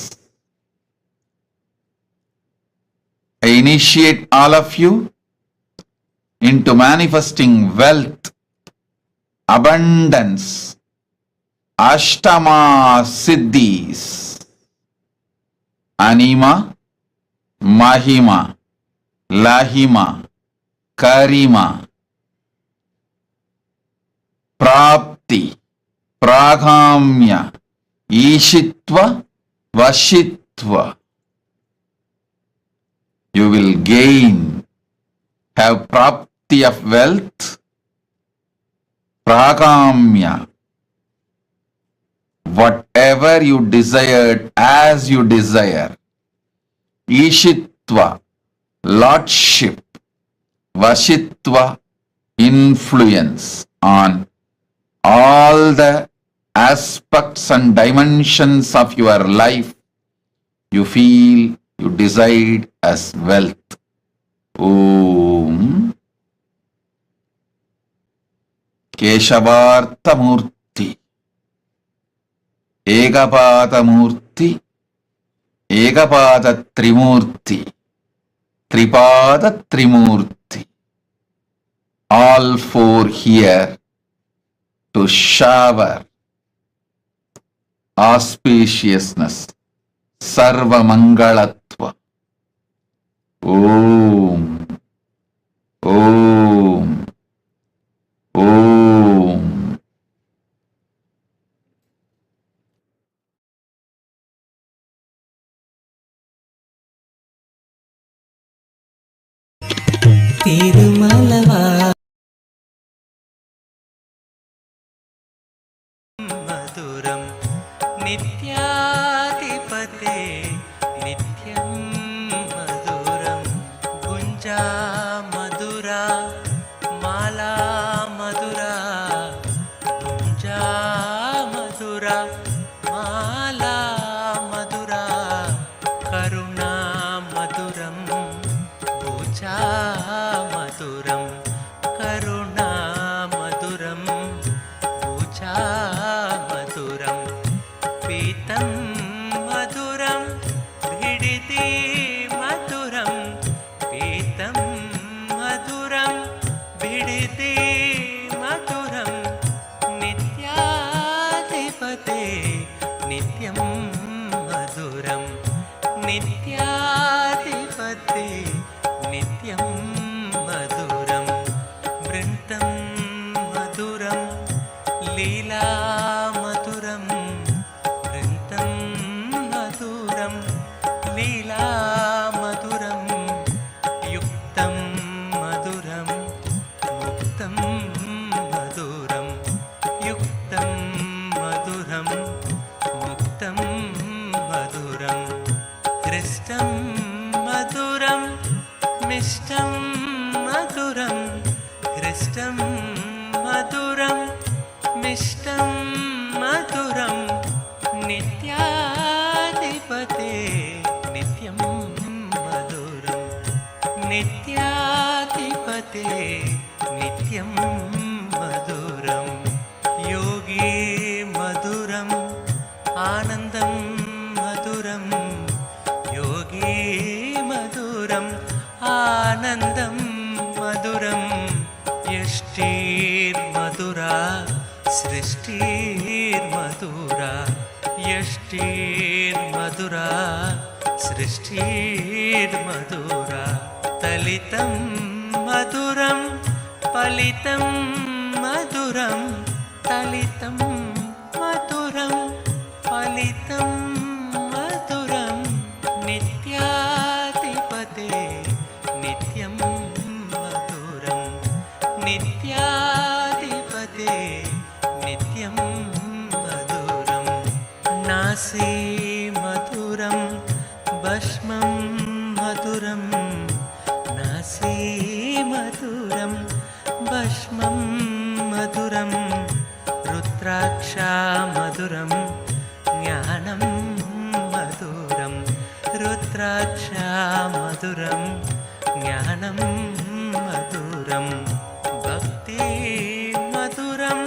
S8: I initiate all of you into manifesting wealth, abundance, Ashtama Siddhis, Anima, Mahima, Lahima, Karima, Prapti, Pragamya, Ishitva, Vashitva. You will gain, have prapti of wealth, pragamya, whatever you desired as you desire, ishitva, lordship, vashitva, influence on all the aspects and dimensions of your life you feel you decide as wealth. Om Keshavartha Murti, Ekapada Murti, Ekapada Trimurti, Tripada Trimurti. All four here to shower auspiciousness, Sarva Mangalatva. Om, Om, Om.
S5: तिरुमलवा मधुरं नित्याधिपते नित्यं मधुरं गुञ्जा मधुरा माला मधुरा गुञ्जा मधुरा माला मधुरा करुणा मधुरं पूजा मधुरं करुणा मधुरं पूजा मधुरं पीतं मधुरं भिडिति मधुरं पीतं मधुरं भिडिति मधुरं नित्याधिपते नित्यं मधुरं नित्याधिपते नित्य क्लिष्टं मधुरं मिष्टं मधुरं नित्याधिपते नित्यं मधुरं नित्याधिपते नित्यं मधुरं योगी मधुरम् आनन्दं मधुरं योगी मधुरम् आनन्दं मधुरं यष्टिर्मधुरा सृष्टिर्मधुरा यष्टिर्मधुरा सृष्टिर्मधुरा तलितं मधुरं फलितं मधुरं तलितं मधुरं फलितं मधुरं नित्याधिपते नित्यं मधुरं नित्याधिपते नित्यं मधुरं नासी मधुरं भस्मं मधुरं नासी मधुरं भस्मं मधुरं रुद्राक्षा मधुरं ज्ञानं मधुरं रुद्राक्षा मधुरं ज्ञानं मधुरं भक्ति मधुरं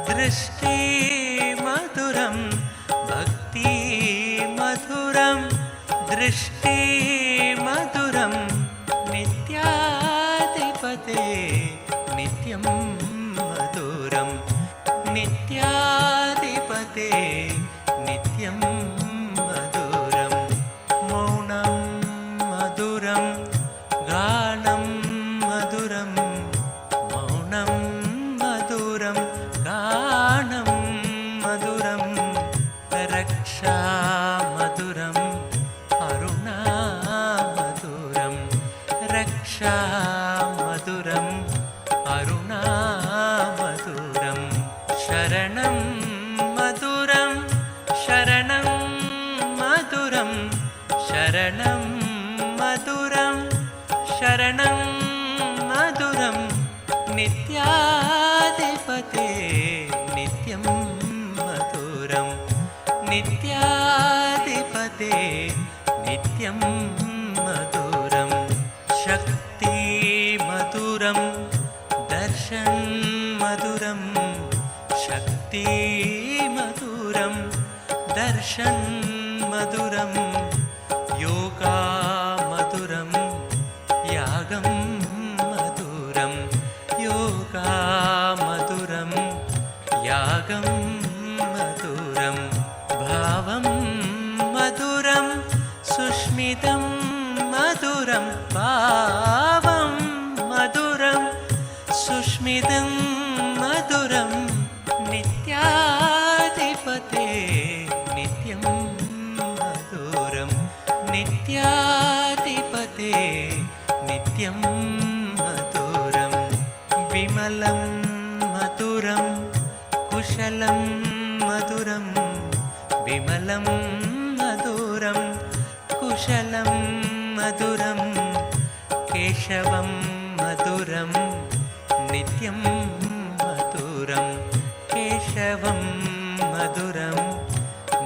S5: दृष्टि मधुरं भक्ति मधुरं दृष्टि मधुरं नित्याधिपते नित्यं मधुरं नित्याधिपते नित्यं मधुरं मौनं मधुरं गानं मधुरं मौनं मधुरं गानं मधुरं रक्षा मधुरम् अरुणा मधुरं रक्षा मधुरम् अरुणा मधुरं शरणं मधुरं शरणं मधुरं शरणं मधुरं शरणं मधुरं नित्याधिपते नित्यं मधुरं नित्याधिपते नित्यं मधुरं शक्ति मधुरं दर्शन मधुरं शक्ति मधुरं दर्शन मधुरं योगा मधुरं यागं मधुरं योगा मधुरं यागं मधुरं भावं मधुरं सुष्मितं मधुरं भावं मधुरं सुष्मितं मधुरं नित्याधिपते नित्यं मधुरं नित्याधिपते नित्यं मधुरं विमलं मधुरं कुशलं मधुरं विमलं मधुरं कुशलं मधुरं केशवं मधुरं नित्यं मधुरं केशवं मधुरं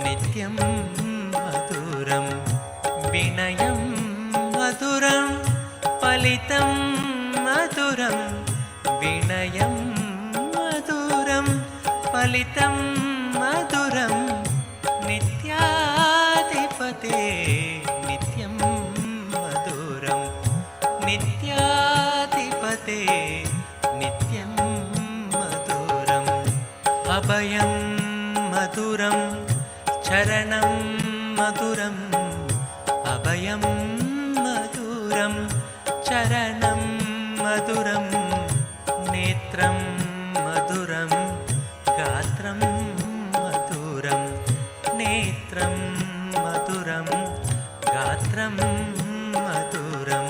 S5: नित्यं मधुरं विनयं मधुरं फलितं मधुरं विनयं मधुरं फलितं मधुरं नित्याधिपते नित्यं मधुरं नित्याधिपते नित्यं मधुरम् अभयं मधुरं चरणं मधुरम् अभयं मधुरं चरणं मधुरं नेत्रं मधुरं गात्रं मधुरं नेत्रं मधुरं गात्रं मधुरं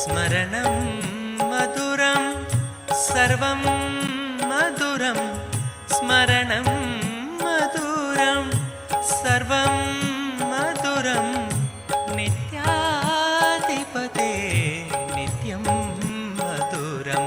S5: स्मरणं मधुरं सर्वं मधुरं स्मरणं मधुरं सर्वं मधुरं नित्याधिपते नित्यं मधुरं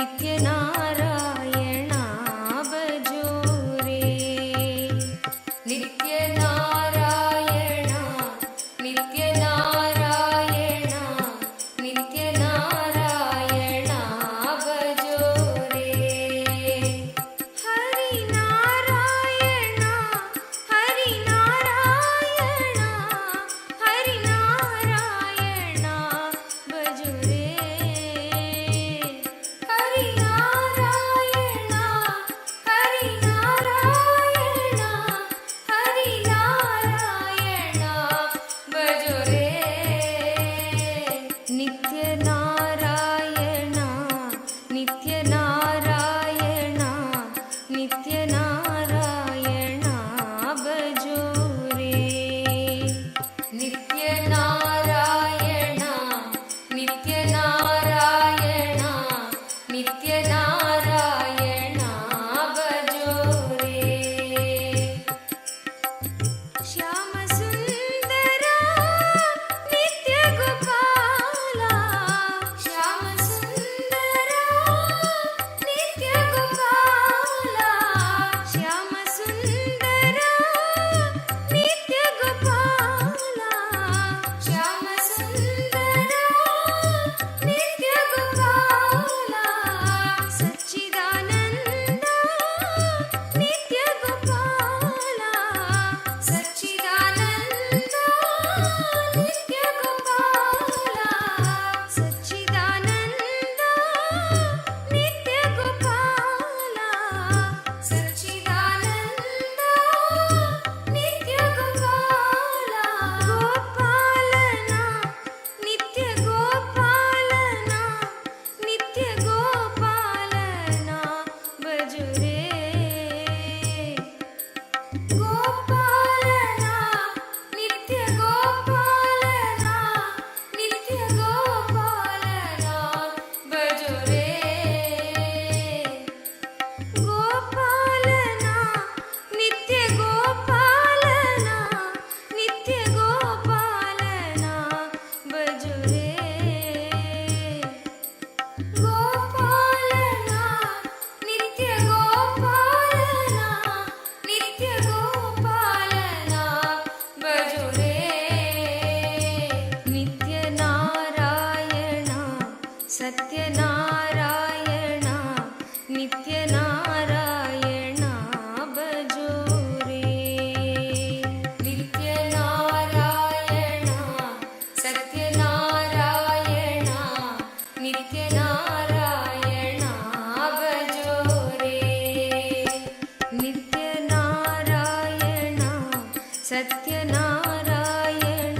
S2: नित्यनारायण भजो रे नित्यनारायण नित्यनारायण नित्यनारायण भजो रे हरिनारायण हरिनारायण हरिनारायण भजो रे हरिनारायण हरिनारायण हरिनारायण भजो रे नित्यनारायण नित्यनारायण नित्यनारायण भजो रे नित्यनारायण नित्यनारायण नित्यनारायण भजो रे श्याम सुंदर नित्य गोपाला श्याम सुंदर नित्य गोपाला श्याम सुंदर नित्य गोपाला श्याम सुंदर नित्य गोपाला सच्चिदानंद नित्य गोपाला सच्चिदानंद नित्य गोपाला सच्चिदानंद नित्य गोपाला सच्चिदानंद नित्य गोपाला गोपालना नित्य गोपालना नित्य गोपालना भजो रे गोपालना नित्य गोपालना नित्य गोपालना भजो रे गोपालना नित्य गोपालना नित्य गोपालना भजो रे गोपालना नित्य गोपालना नित्य गोपालना भजो रे नित्यनारायण सत्यनारायण नित्यनारायण भजो रे नित्यनारायण सत्यनारायण नित्यनारायण भजो रे नित्यनारायण सत्यनारायण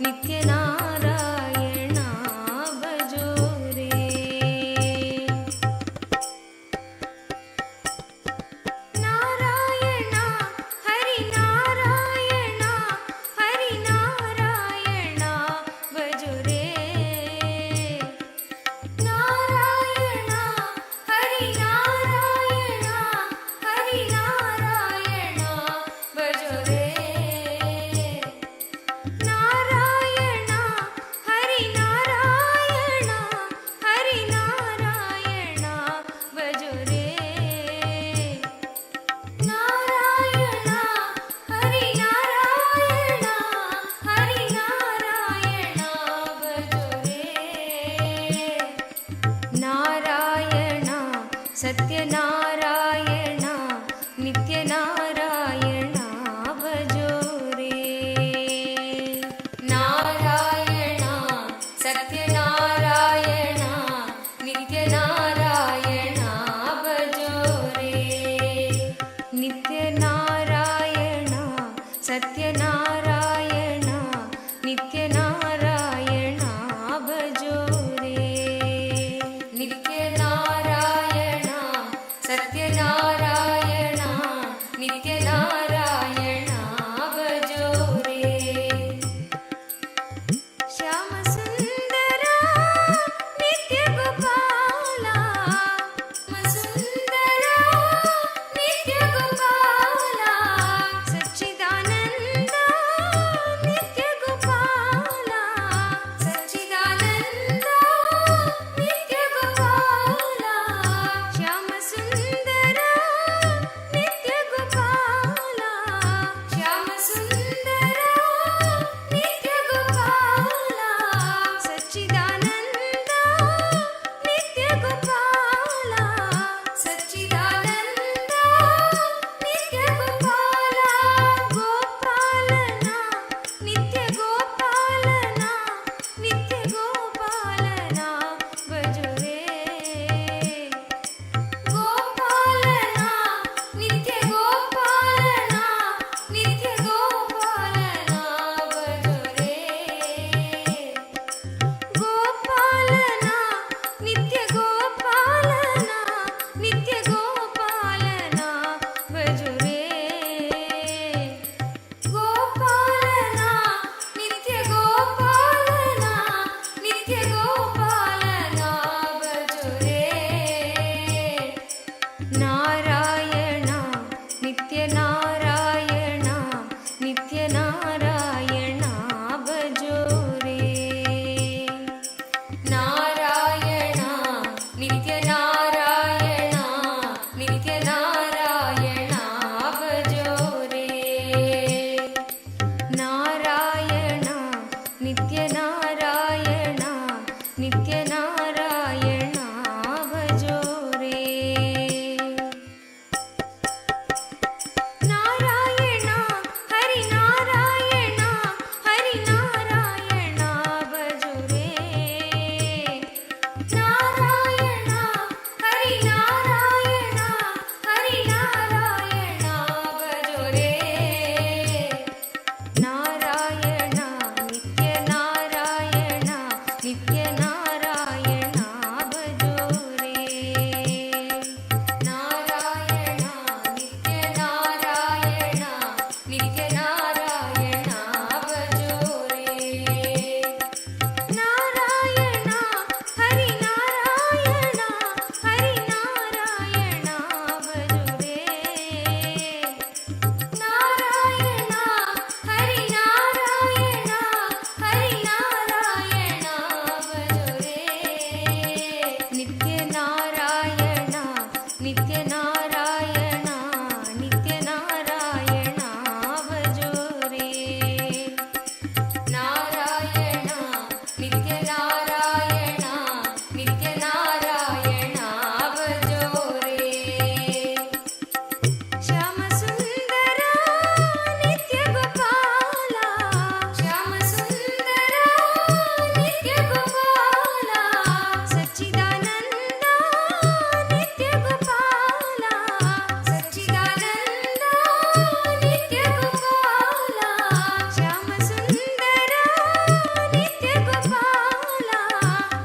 S2: नित्यनारायण भजो रे नारायण हरिनारायण हरिनारायण भजो रे नारायण हरिनारायण हरिनारायण भजो रे नारायण हरिनारायण हरिनारायण भजो रे नारायण हरिनारायण हरिनारायण भजो रे नारायण सत्यनारायण नित्यनारायण भजो रे नारायण सत्यनारायण नित्यनारायण भजो रे नित्यनारायण सत्यनारायण नित्यनारायण भजो रे नित्यनारायण ನಾರಾಯಣ ಹರಿ ನಾರಾಯಣ ಭಜೋ ರೇ ನಾರಾಯಣ ನಿತ್ಯ ನಾರಾಯಣ ನಿತ್ಯ ನಾರಾಯಣ ಭಜೋ ರೇ ನಾರಾಯಣ ನಿತ್ಯ ನಾರಾಯಣ ನಿತ್ಯ ನಾರಾಯಣ ಭಜೋ ರೇ ನಾರಾಯಣ ಹರಿ ನಾರಾಯಣ ಹರಿ ನಾರಾಯಣ ಭಜೋ ರೇ ನಾರಾಯಣ ಹರಿ ನಾರಾಯಣ ಹರಿ ನಾರಾಯಣ ಭಜೋ ರೇ ನಿತ್ಯ ನಾರಾಯಣ ನಿತ್ಯ ನಾರಾಯಣ ನಿತ್ಯ ನಾರಾಯಣ ಭಜೋ ರೇ ನಾರಾಯಣ ನಿತ್ಯ ನಾರಾಯಣ ನಿತ್ಯ ನಾರಾಯಣ ಭಜೋ ರೇ ಶ್ಯಾಮ ಸುಂದರ ನಿತ್ಯ ಗೋಪಾಲ ಶ್ಯಾಮ ಸುಂದರ ನಿತ್ಯ ಗೋಪಾಲ ಸಚ್ಚಿದಾನಂದ ನಿತ್ಯ ಗೋಪಾಲ ಸಚ್ಚಿದಾನಂದ ನಿತ್ಯ ಗೋಪಾಲ ಶ್ಯಾಮ ಸುಂದರ ನಿತ್ಯ ಗೋಪಾಲ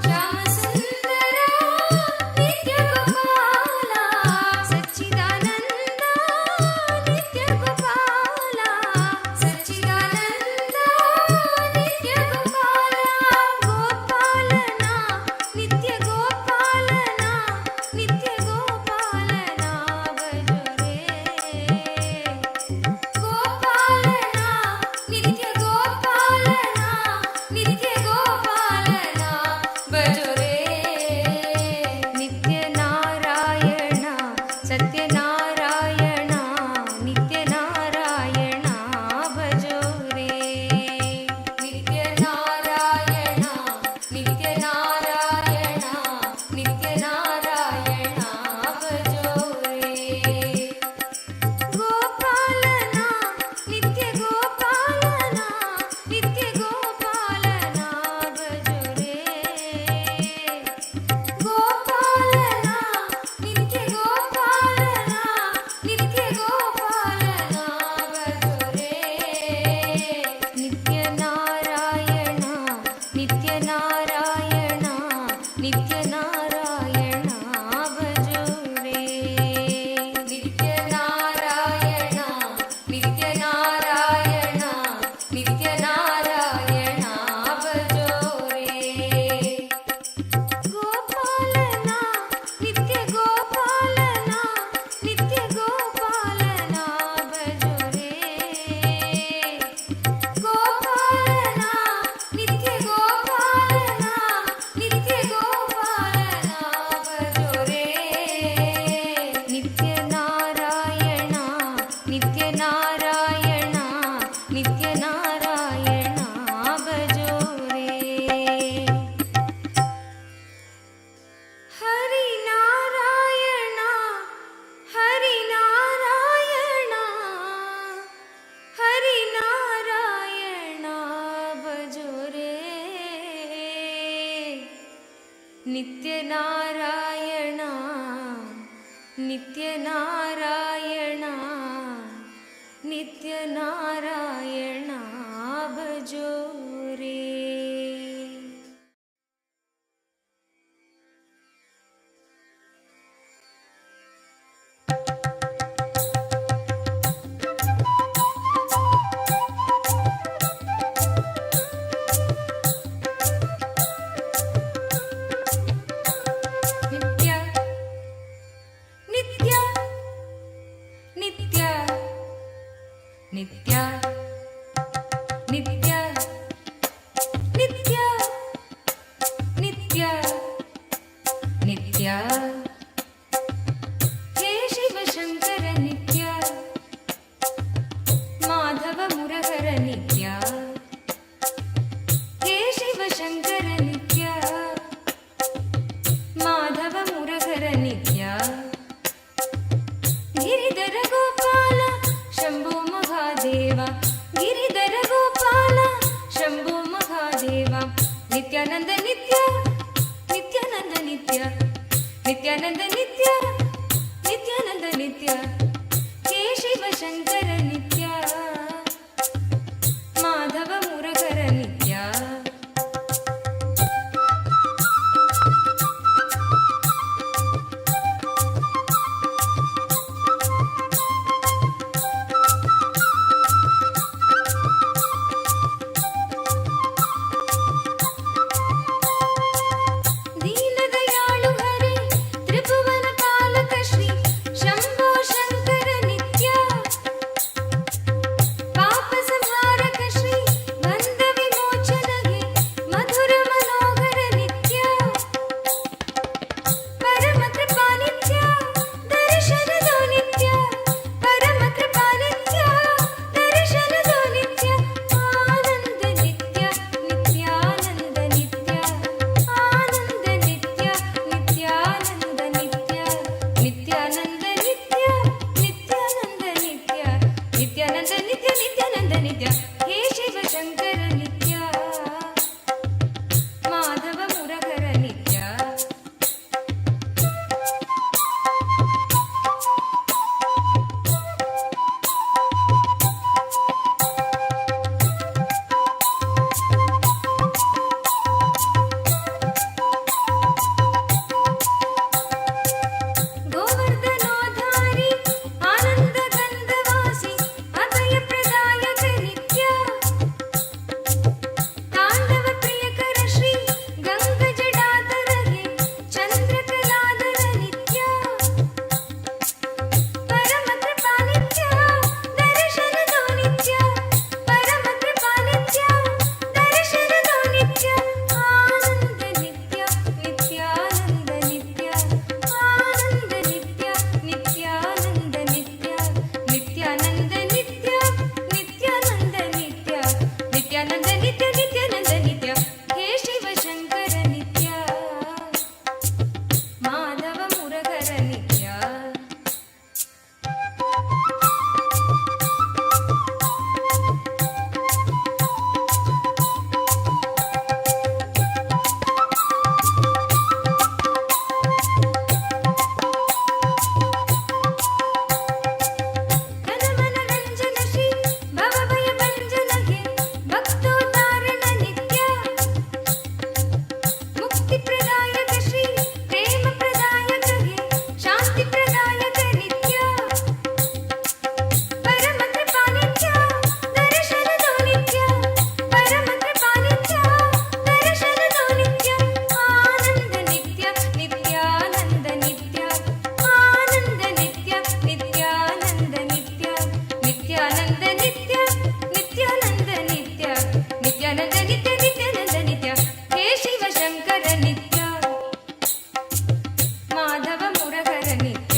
S2: ಶ್ಯಾಮ ಸುಂದರ ನಿತ್ಯ ಗೋಪಾಲ ಸಚ್ಚಿದಾನಂದ ನಿತ್ಯ ಗೋಪಾಲ ಸಚ್ಚಿದಾನಂದ ನಿತ್ಯ ಗೋಪಾಲ ಗೋಪಾಲನ ನಿತ್ಯ ಗೋಪಾಲನ ನಿತ್ಯ ಗೋಪಾಲನ ಭಜೋ ರೇ ಗೋಪಾಲನ ನಿತ್ಯ ಗೋಪಾಲನ ನಿತ್ಯ ಗೋಪಾಲನ ಭಜೋ ರೇ ನಿತ್ಯ ನಾರಾಯಣ ಸತ್ಯನಾರಾಯಣ ನಿತ್ಯ ನಾರಾಯಣ ಭಜೋ ರೇ ನಿತ್ಯ ನಾರಾಯಣ ನಿತ್ಯ ನಾರಾಯಣ ನಿತ್ಯ ನಾರಾಯಣ ಭಜೋ ರೇ ಗೋಪಾಲನ ನಿತ್ಯ ಗೋಪಾಲನ ನಿತ್ಯ ಗೋಪಾಲನ ಭಜೋ ರೇ ಗೋಪಾಲನ ನಿತ್ಯ ಗೋಪಾಲನ ನಿತ್ಯ ಗೋಪಾಲನ ಭಜೋ ರೇ ನಿತ್ಯ ನಾರಾಯಣ ನಿತ್ಯ ನಾರಾಯಣ ನಿತ್ಯ ನಾರಾಯಣ ಭಜೋ ರೇ ನಿತ್ಯ ನಾರಾಯಣ ನಿತ್ಯ ನಾರಾಯಣ ನಿತ್ಯ ನಾರಾಯಣ ಭಜೋ ರೇ ಗೋಪಾಲನ ನಿತ್ಯ ಗೋಪಾಲನ ನಿತ್ಯ ಗೋಪಾಲನ ಭಜೋ ರೇ ಗೋಪಾಲನ ನಿತ್ಯ ಗೋಪಾಲನ ನಿತ್ಯ ಗೋಪಾಲನ ಭಜೋ ರೇ ನಿತ್ಯ ನಾರಾಯಣ ನಿತ್ಯ ನಾರಾಯಣ ನಿತ್ಯ ನಾರಾಯಣ ಭಜೋ ರೇ ಹರಿ ನಾರಾಯಣ ಹರಿ ನಾರಾಯಣ ಹರಿ ನಾರಾಯಣ ಭಜೋ ರೇ ನಿತ್ಯ ನಾರಾಯಣ ನಿತ್ಯ ನಾರಾಯಣ ನಿತ್ಯ ನಾರಾಯಣ ಭಜೋ ರೇ ನಿತ್ಯ ನಿತ್ಯ ನಿತ್ಯ ನಿತ್ಯ ನಿತ್ಯ ನಿತ್ಯ ನಿತ್ಯ ನಿತ್ಯ ಹೇ ಶಿವಶಂಕರ ನಿತ್ಯ ಮಾಧವ ಮುರಹರ ನಿತ್ಯ ಹೇ ಶಿವಶಂಕರ ನಿತ್ಯ ಮಾಧವ ಮುರಹರ ನಿತ್ಯ ಗಿರಿಧರ ಗೋಪಾಲ ಶಂಭೋ ಮಹಾದೇವ ಗಿರಿಧರ ಗೋಪಾಲ ಶಂಭೋ ಮಹಾದೇವ ನಿತ್ಯಾನಂದ ನಿತ್ಯ ನಿತ್ಯಾನಂದ ನಿತ್ಯ ನಿತ್ಯಾನಂದ ನಿತ್ಯ ಮುರಹರ ನಿತ್ಯ.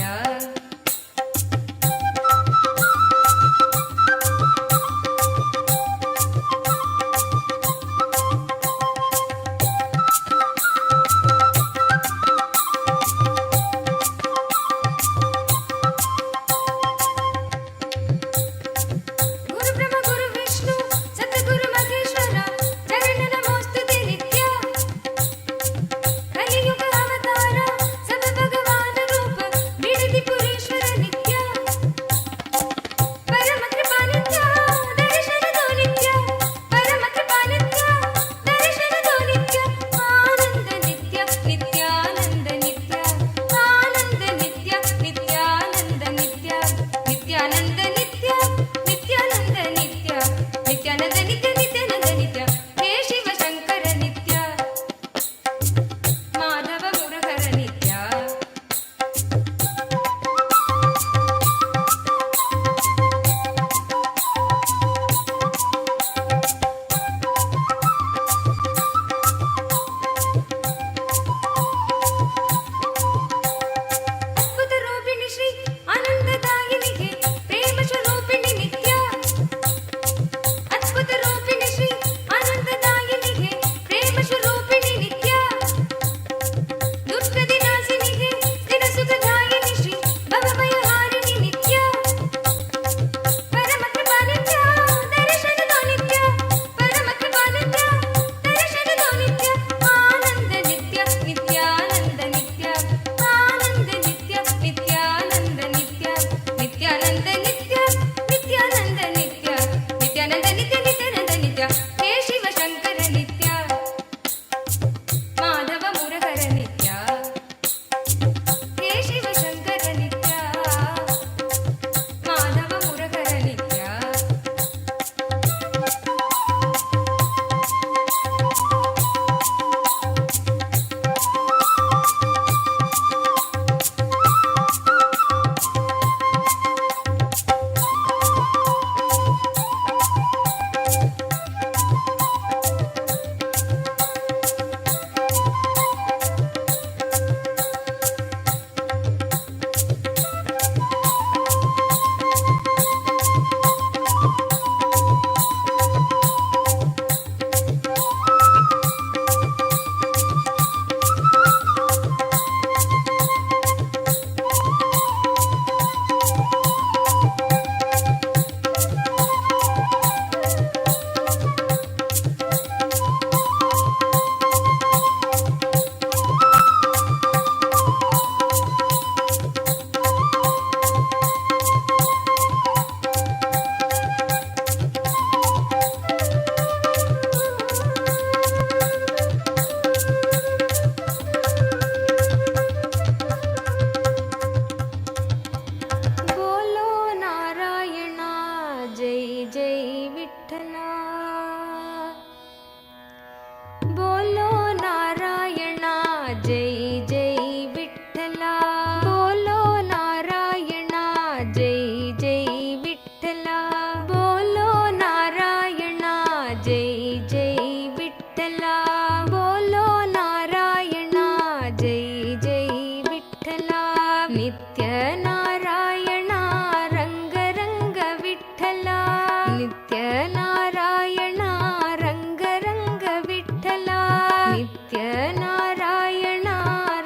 S2: ನಿತ್ಯ ನಾರಾಯಣ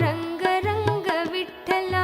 S2: ರಂಗ ರಂಗ Vittala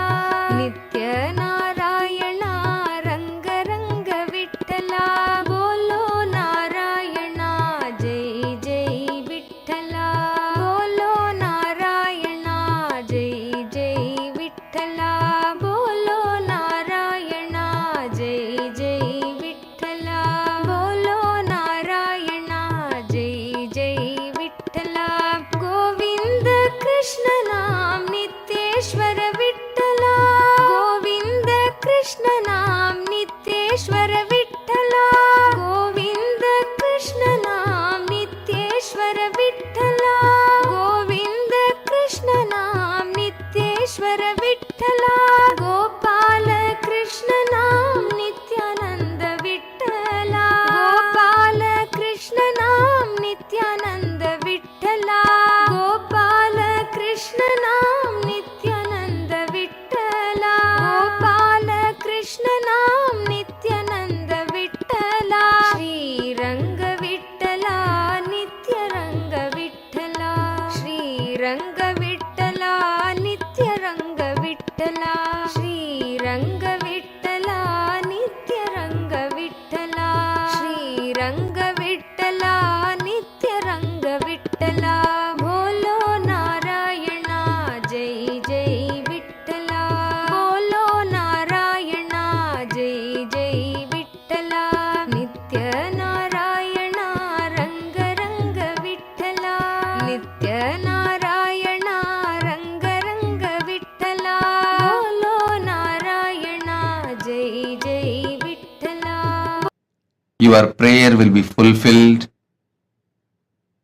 S8: Your prayer will be fulfilled.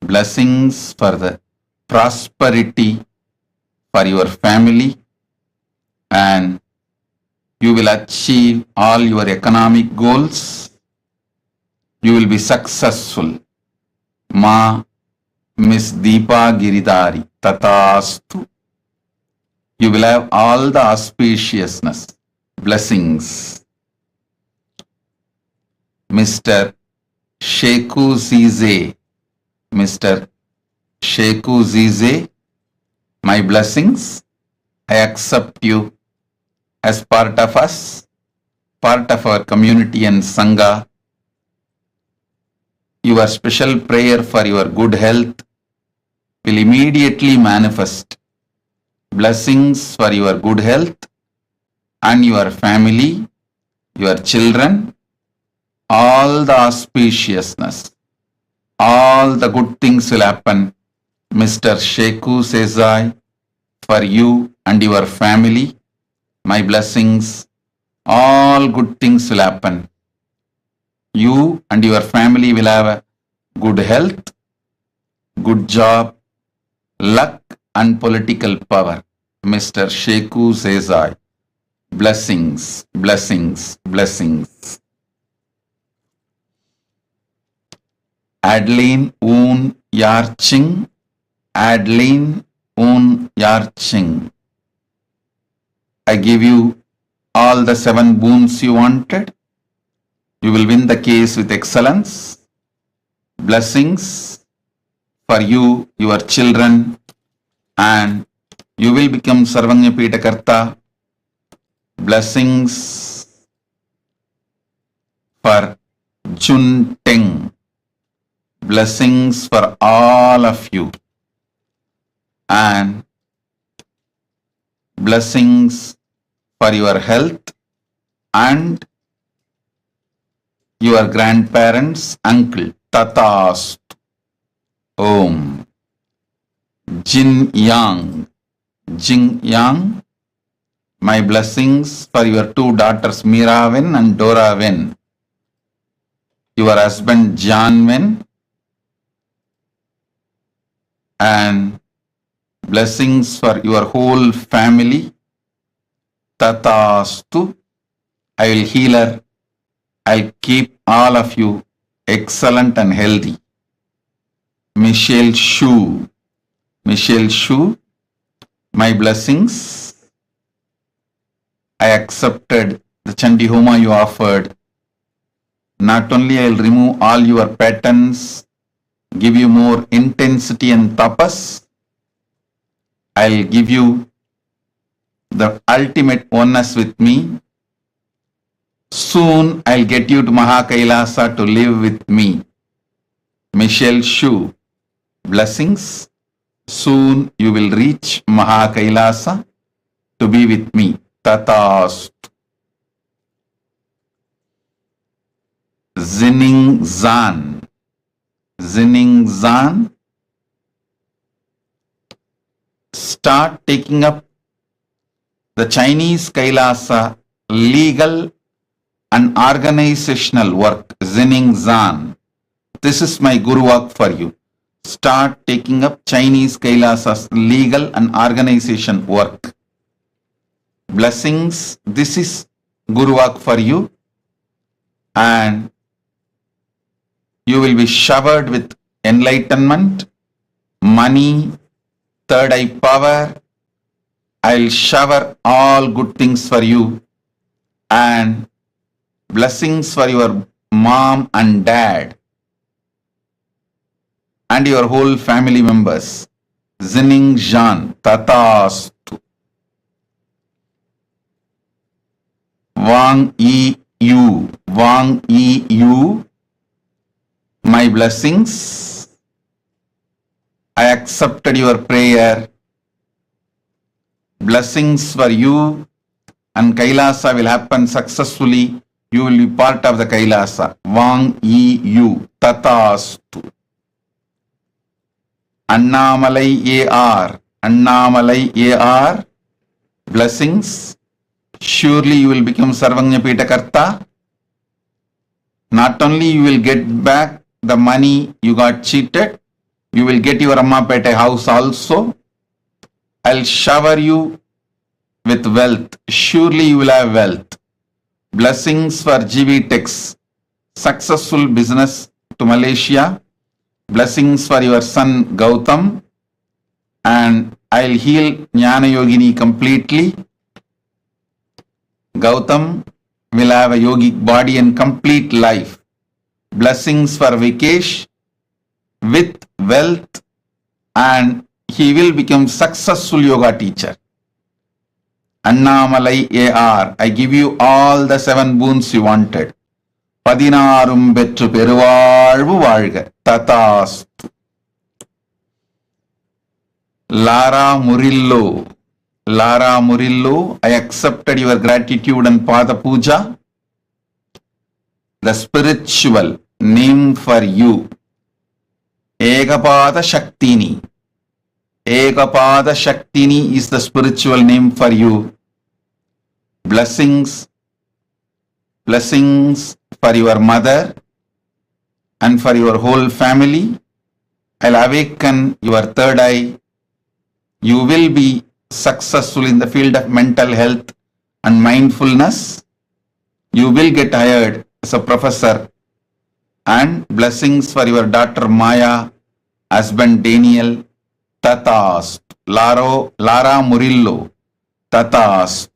S8: Blessings for the prosperity for your family, and you will achieve all your economic goals. You will be successful. Ma Miss Deepa Giridhari Tatastu. You will have all the auspiciousness, blessings. Mr. Sheku Zize, Mr. Sheku Zize, my blessings. I accept you as part of us, part of our community and Sangha. Your special prayer for your good health will immediately manifest. Blessings for your good health and your family, your children, all the auspiciousness, all the good things will happen. Mr. Sheku Sezai, for you and your family, my blessings, all good things will happen. You and your family will have a good health, good job, luck and political power. Mr. Sheku Sezai, blessings, blessings, blessings. Adeline Un Yarching, Adeline Un Yarching. I give you all the 7 boons you wanted. You will win the case with excellence. Blessings for you, your children, and you will become Sarvanya Pitakarta. Blessings for Jun Teng. Blessings for all of you. And blessings for your health and your grandparents, uncle, tatas. Om. Jin Yang, Jing Yang, my blessings for your 2 daughters, Meera Wen and Dora Wen, your husband, John Wen, and blessings for your whole family, Tatastu. I will heal her. I'll keep all of you excellent and healthy. Michelle Shu, Michelle Shu, my blessings. I accepted the Chandi Homa you offered. Not only I'll remove all your patterns, give you more intensity and tapas, I'll give you the ultimate oneness with me. Soon I'll get you to Kailasa to live with me. Michelle Shu, blessings. Soon you will reach Kailasa to be with me. Tatast. Zining Zan, Zining Zan, start taking up the Chinese Kailasa legal and organizational work. Zining Zan, this is my Guru work for you. Start taking up Chinese Kailasa's legal and organization work. Blessings, this is Guru work for you, and you will be showered with enlightenment, money, third eye power. I'll shower all good things for you, and blessings for your mom and dad and your whole family members. Zining Jan, Tatastu. Wang Yi Yu, Wang Yi Yu, my blessings. I accepted your prayer. Blessings for you, and Kailasa will happen successfully. You will be part of the Kailasa. Wang Yi Yu, Tatastu. Annamalai AR, Annamalai AR, blessings. Surely you will become Sarvanya Pitakarta. Not only you will get back the money you got cheated, you will get your Ammapete house also. I'll shower you with wealth. Surely you will have wealth. Blessings for GV Techs. Successful business to Malaysia. Blessings for your son Gautam. And I'll heal Jnana Yogini completely. Gautam will have a yogic body and complete life. Blessings for Vikesh with wealth, and he will become successful yoga teacher. Annamalai AR, I give you all the 7 boons you wanted. Padinarum betru peruvalvu valga. Tatastu. Lara Murillo. Lara Murillo, I accepted your gratitude and Pada Puja. The spiritual name for you. Ekapada Shaktini. Ekapada Shaktini is the spiritual name for you. Blessings. Blessings for your mother and for your whole family. I'll awaken your third eye. You will be successful in the field of mental health and mindfulness. You will get hired as a professor. And blessings for your daughter Maya, husband Daniel. Tatast. Lara Murillo. Tatast.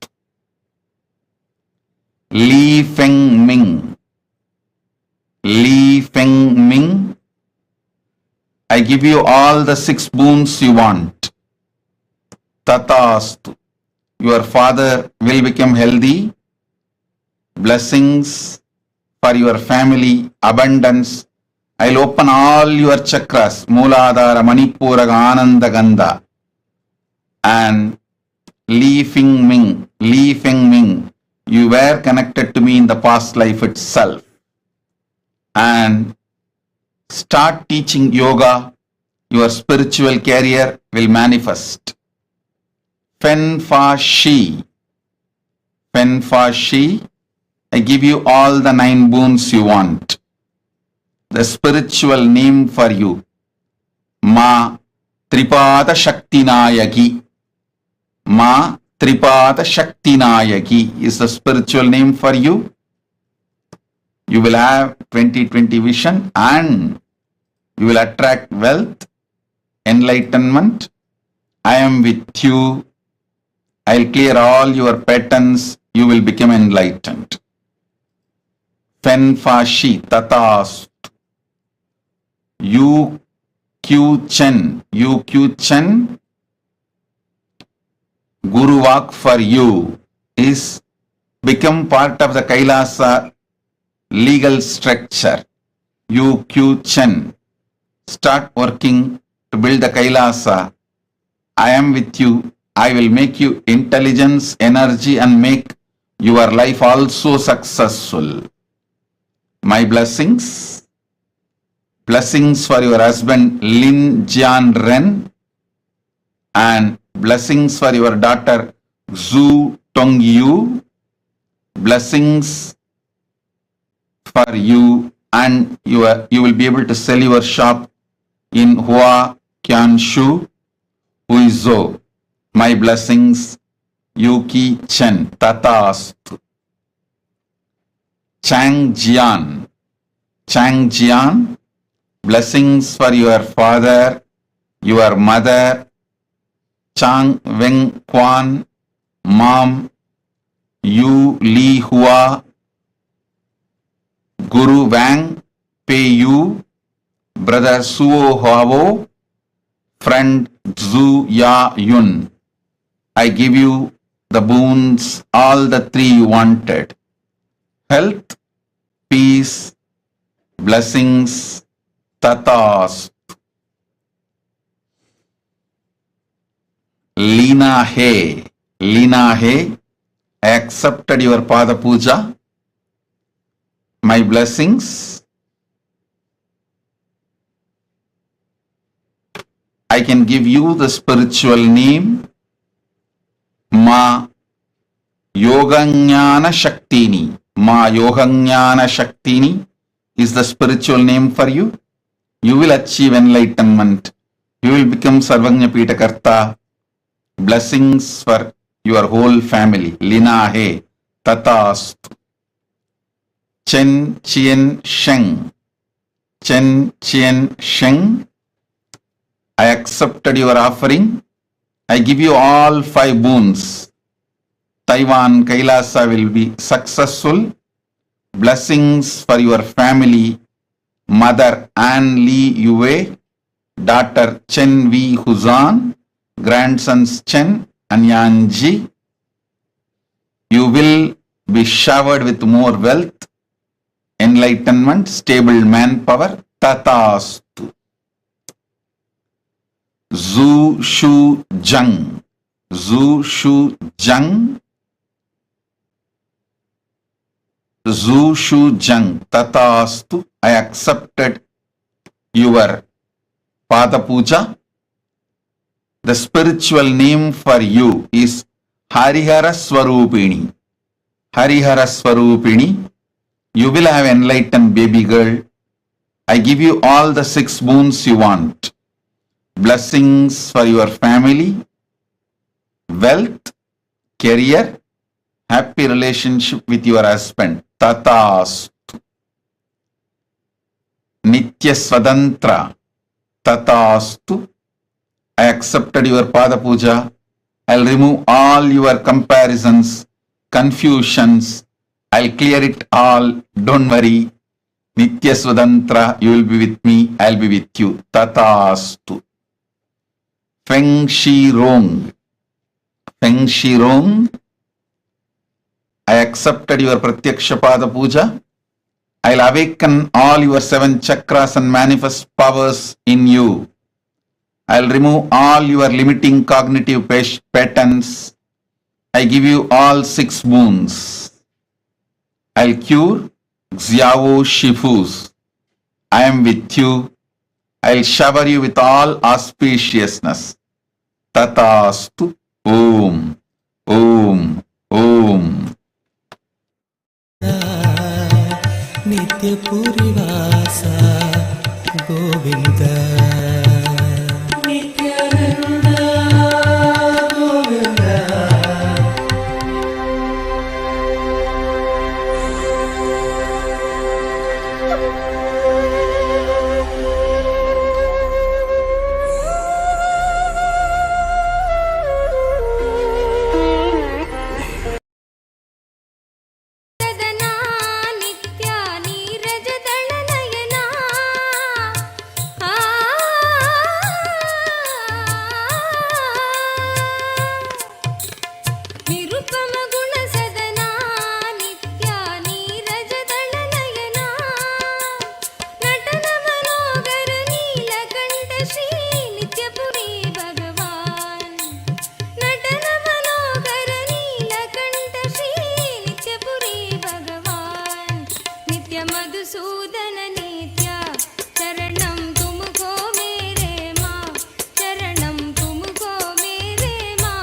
S8: Li Feng Ming. Li Feng Ming. I give you all the 6 boons you want. Tatastu. Your father will become healthy. Blessings for your family, abundance. I'll open all your chakras, Mooladhara, Manipuraga, Ananda, Gandha. And Li Feng Ming, you were connected to me in the past life itself. And start teaching yoga, your spiritual career will manifest. Fen Fa Shi. Fen Fa Shi. I give you all the 9 boons you want. The spiritual name for you. Ma Tripada Shaktinayaki. Ma Tripada Shaktinayaki is the spiritual name for you. You will have 20/20 vision and you will attract wealth, enlightenment. I am with you. I'll clear all your patterns. You will become enlightened. Fen Fa Shi Tatas. Yu Q Chen. Guru Walk for you is become part of the Kailasa legal structure. Yu Q Chen. Start working to build the Kailasa. I am with you. I will make you intelligence, energy, and make your life also successful. My blessings. Blessings for your husband Lin Jian Ren. And blessings for your daughter Zhu Tong Yu. Blessings for you, and you will be able to sell your shop in Hua Qianshu, Huizhou. My blessings, Yuki Chen, Tatastu. Chang Jian. Blessings for your father, your mother, Chang Weng Quan, Mom, Yu Li Hua, Guru Wang Pei Yu, Brother Suo Huavo, Friend Zhu Ya Yun. I give you the boons, all the 3 you wanted. Health, peace, blessings, tatas. Lina Hay, I accepted your Pada Puja. My blessings. I can give you the spiritual name. Ma Yoganyana Shaktini. Ma Yoganyana Shaktini. is the spiritual name for you. You will achieve enlightenment. You will become Sarvagnya Pitakarta. Blessings for your whole family. Lina he tatastu. Chen Chien Sheng. Chen Chien Sheng. I accepted your offering. I give you all 5 boons. Taiwan Kailasa will be successful. Blessings for your family. Mother Anne Lee Yue, daughter Chen V. Huzan, grandsons Chen and Yanji. You will be showered with more wealth, enlightenment, stable manpower. Tatastu. Zhu Shu Zhang. Zhu Shu Zhang. Zhu Shu Zhang. Tatastu. I accepted your Pada Puja. The spiritual name for you is Harihara Swarupini. Harihara Swarupini. You will have enlightened baby girl. I give you all the 6 boons you want. Blessings for your family, wealth, career, happy relationship with your husband. Tatastu. Nitya Swatantra. Tatastu. I accepted your Pada Puja. I'll remove all your comparisons, confusions. I'll clear it all. Don't worry. Nitya Swatantra. You will be with me. I'll be with you. Tatastu. Feng Shi Rong. Feng Shi Rong. I accepted your Pratyaksha Pada Puja. I'll awaken all your 7 chakras and manifest powers in you. I'll remove all your limiting cognitive patterns. I give you all 6 boons. I'll cure Xiao Shifus. I am with you. I'll shower you with all auspiciousness. Tatastu. Om. Om. Om.
S5: Nityapurivasa Govinda Nityananda Govinda.
S2: Sadana ನಿತ್ಯ ನೀರಜದಳ ನಯನ ನಿರುಪಮ ಗುಣ ಸದನಾ ನಿತ್ಯ ನೀರಜದಳ ನಯನ ನಟನ ಮನೋಗರ ನೀಲಕಂಠ ಶ್ರೀ ನಿತ್ಯಪುರಿ ಭಗವಾನ್ ನಟನ ಮನೋಗರ ನೀಲಕಂಠ ಶ್ರೀ ನಿತ್ಯಪುರಿ ಭಗವಾನ್ ನಿತ್ಯ ಮಧುಸೂದನ ನಿತ್ಯ ಚರಣಂ ತುಮಕೋ ಮೇರೆ ಮಾ ಚರಣಂ ತುಮಕೋ ಮೇರೆ ಮಾ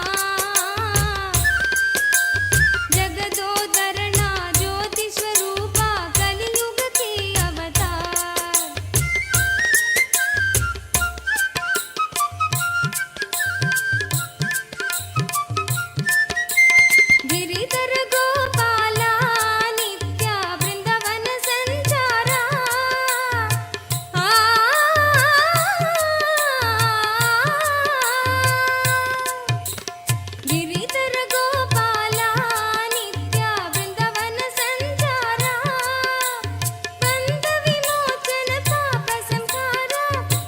S2: ಜಗದೋದರಣ ಜ್ಯೋತಿ ಸ್ವರೂಪ ಕಲಿಯುಗ ಕಿ ಅವತಾರ್ ಗಿರಿಧರ ಗೋಪಾಲ ನಿತ್ಯ ಬೃಂದಾವನ ಸಂಚಾರ ಗಿರಿಧರ ಗೋಪಾಲ ನಿತ್ಯ ಬೃಂದಾವನ ಸಂಚಾರ ಬಂಧ ವಿಮೋಚನ ಪಾಪ ಸಂಹಾರ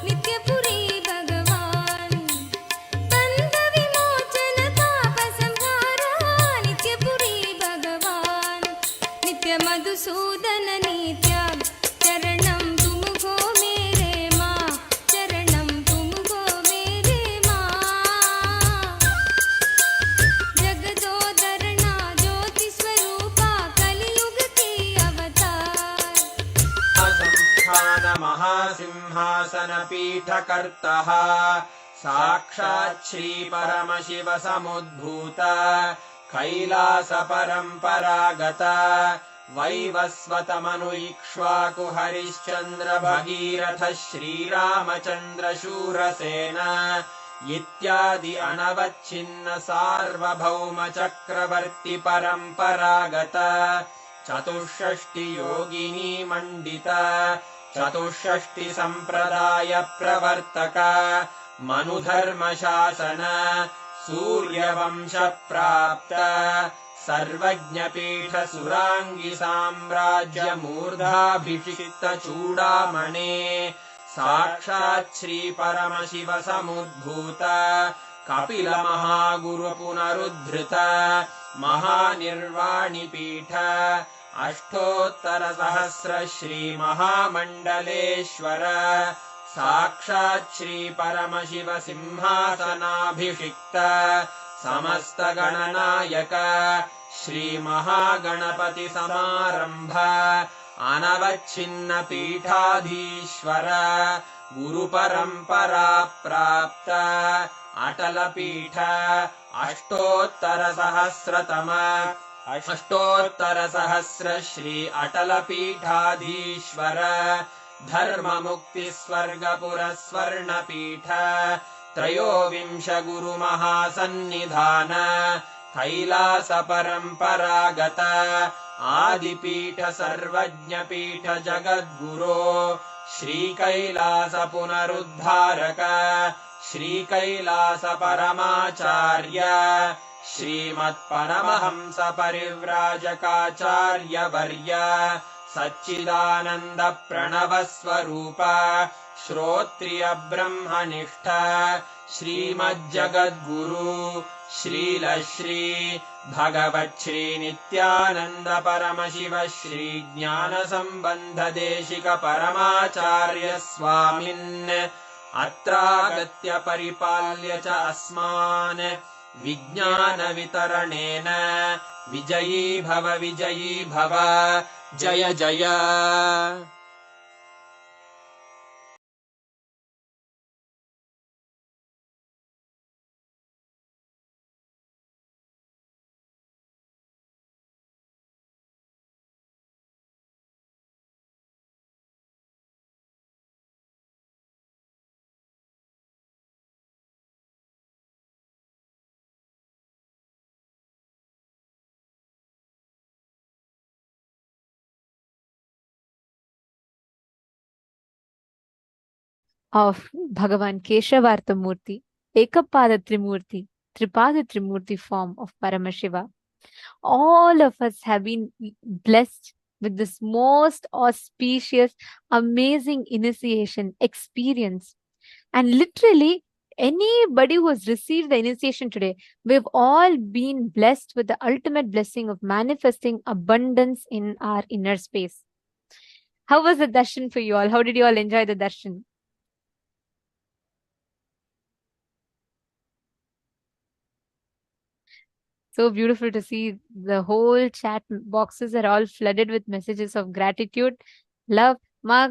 S2: ನಿತ್ಯಪುರಿ ಭಗವಾನ್ ಬಂಧ ವಿಮೋಚನ ಪಾಪ ಸಂಹಾರ ನಿತ್ಯಪುರಿ ಭಗವಾನ್ ನಿತ್ಯ ಮಧುಸೂದನ ನಿತ್ಯ ಚರಣಂ ತುಮಕೋ ಮೇರೆ ಮಾ ಚರಣಂ ತುಮಕೋ ಮೇರೆ ಮಾ ಜಗದೋದರಣ ಜ್ಯೋತಿ ಸ್ವರೂಪ ಕಲಿಯುಗ ಕಿ ಅವತಾರ್
S9: ಸಂಸ್ಥಾನ ಮಹಾಸಿಂಹಾಸನ ಪೀಠಕರ್ತಃ ಸಾಕ್ಷಾತ್ ಶ್ರೀ ಪರಮಶಿವ ಸಮುದ್ಭೂತ ಕೈಲಾಸ ಪರಂಪರಾಗತ वैवस्वतमनु इक्ष्वाकु हरिश्चन्द्र भगीरथ श्रीरामचन्द्र शूरसेन इत्यादि अनवच्छिन्न सार्वभौम चक्रवर्ति परम्परागत चतुष्षष्टि योगिनी मण्डित चतुष्षष्टि सम्प्रदाय प्रवर्तक मनुधर्मशासन सूर्यवंश प्राप्त सर्वज्ञपीठ सुराङ्गि साम्राज्य मूर्धाभिषिक्त चूडामणे साक्षात् श्री परमशिव समुद्भूत कपिल महागुरु पुनरुद्धृत महानिर्वाणिपीठ अष्टोत्तर सहस्र श्री महामण्डलेश्वर साक्षात् श्री परमशिव सिंहासनाभिषिक्त समस्त गणनायक श्री महागणपति समारंभ अनवच्छिन्न पीठाधीश्वर गुरु परंपरा प्राप्त अटल पीठ अष्टोत्तर सहस्र श्री अटल पीठाधीश्वर धर्म मुक्ति स्वर्गपुर स्वर्ण पीठ त्रयोविंश गुरु महासन्निधान कैलास परंपरागत आदिपीठ सर्वज्ञ पीठ जगद्गुरो श्री कैलास पुनरुद्धारक श्री कैलास परमाचार्य श्रीमत्परमहंस परिव्राजकाचार्य वर्य सच्चिदानंद प्रणव स्वरूप श्रोत्रिय ब्रह्मनिष्ठ श्रीमज्जगद्गुरु श्रील श्री भगवत् श्री नित्यानंद परमशिव श्री ज्ञान संबंध देशिक परमाचार्य स्वामिन् अत्रागत्य परिपाल्य च अस्मान् विज्ञान वितरणेन विजयी भव जय जय।
S4: Of Bhagavan Keshavartha Murti, Ekapada Trimurti, Tripada Trimurti form of Paramashiva. All of us have been blessed with this most auspicious, amazing initiation experience. And literally, anybody who has received the initiation today, we've all been blessed with the ultimate blessing of manifesting abundance in our inner space. How was the darshan for you all? How did you all enjoy the darshan? So beautiful to see the whole chat boxes are all flooded with messages of gratitude, love. Ma,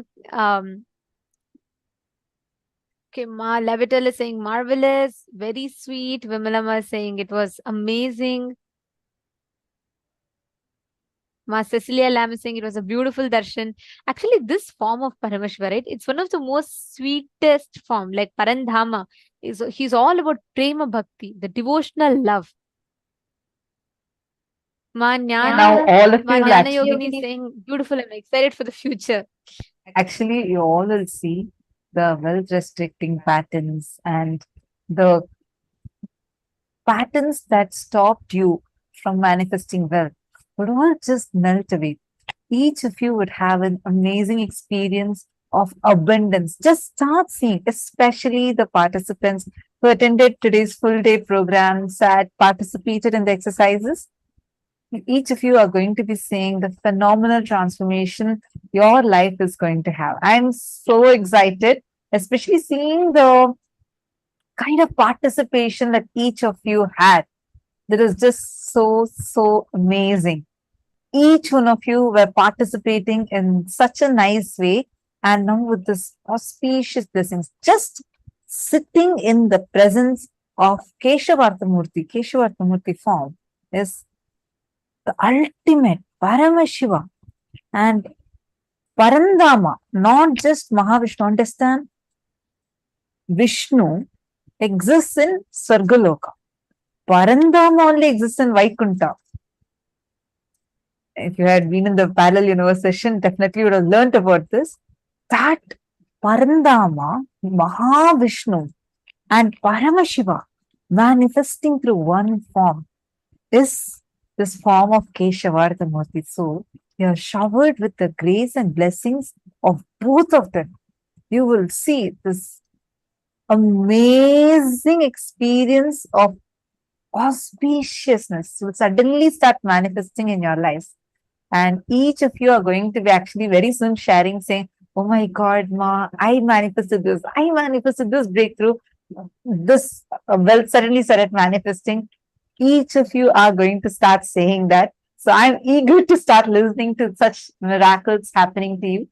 S4: okay, Ma Levital is saying marvelous, very sweet. Vimalama is saying it was amazing. Ma Cecilia Lam is saying it was a beautiful darshan. Actually, this form of Parameshwar, right? It's one of the most sweetest form, like Parandhama. He's all about prema bhakti, the devotional love.
S3: Now all of you will
S4: Jnana Yogini
S3: actually,
S4: is saying beautiful. I'm excited for the future.
S3: actually you all will see the wealth restricting patterns and the patterns that stopped you from manifesting wealth would all just melt away. Each of you would have an amazing experience of abundance. Just start seeing, especially the participants who attended today's full day program, sat, participated in the exercises. Each of you are going to be seeing the phenomenal transformation your life is going to have. I'm so excited, especially seeing the kind of participation that each of you had. That is just so amazing. Each one of you were participating in such a nice way, and now with this auspicious blessings, just sitting in the presence of Keshavartha Murti form is the ultimate Paramashiva and Parandama, not just Mahavishnu. Understand? Vishnu exists in Sargaloka. Parandama only exists in Vaikunta. If you had been in the parallel universe session, definitely you would have learnt about this. That Parandama, Mahavishnu, and Paramashiva manifesting through one form is this form of Keshavartha Murti. So you are showered with the grace and blessings of both of them. You will see this amazing experience of auspiciousness will suddenly start manifesting in your lives. And each of you are going to be actually very soon sharing, saying, "Oh my God, Ma, I manifested this breakthrough. This wealth suddenly started manifesting." Each of you are going to start saying that. So I'm eager to start listening to such miracles happening to you.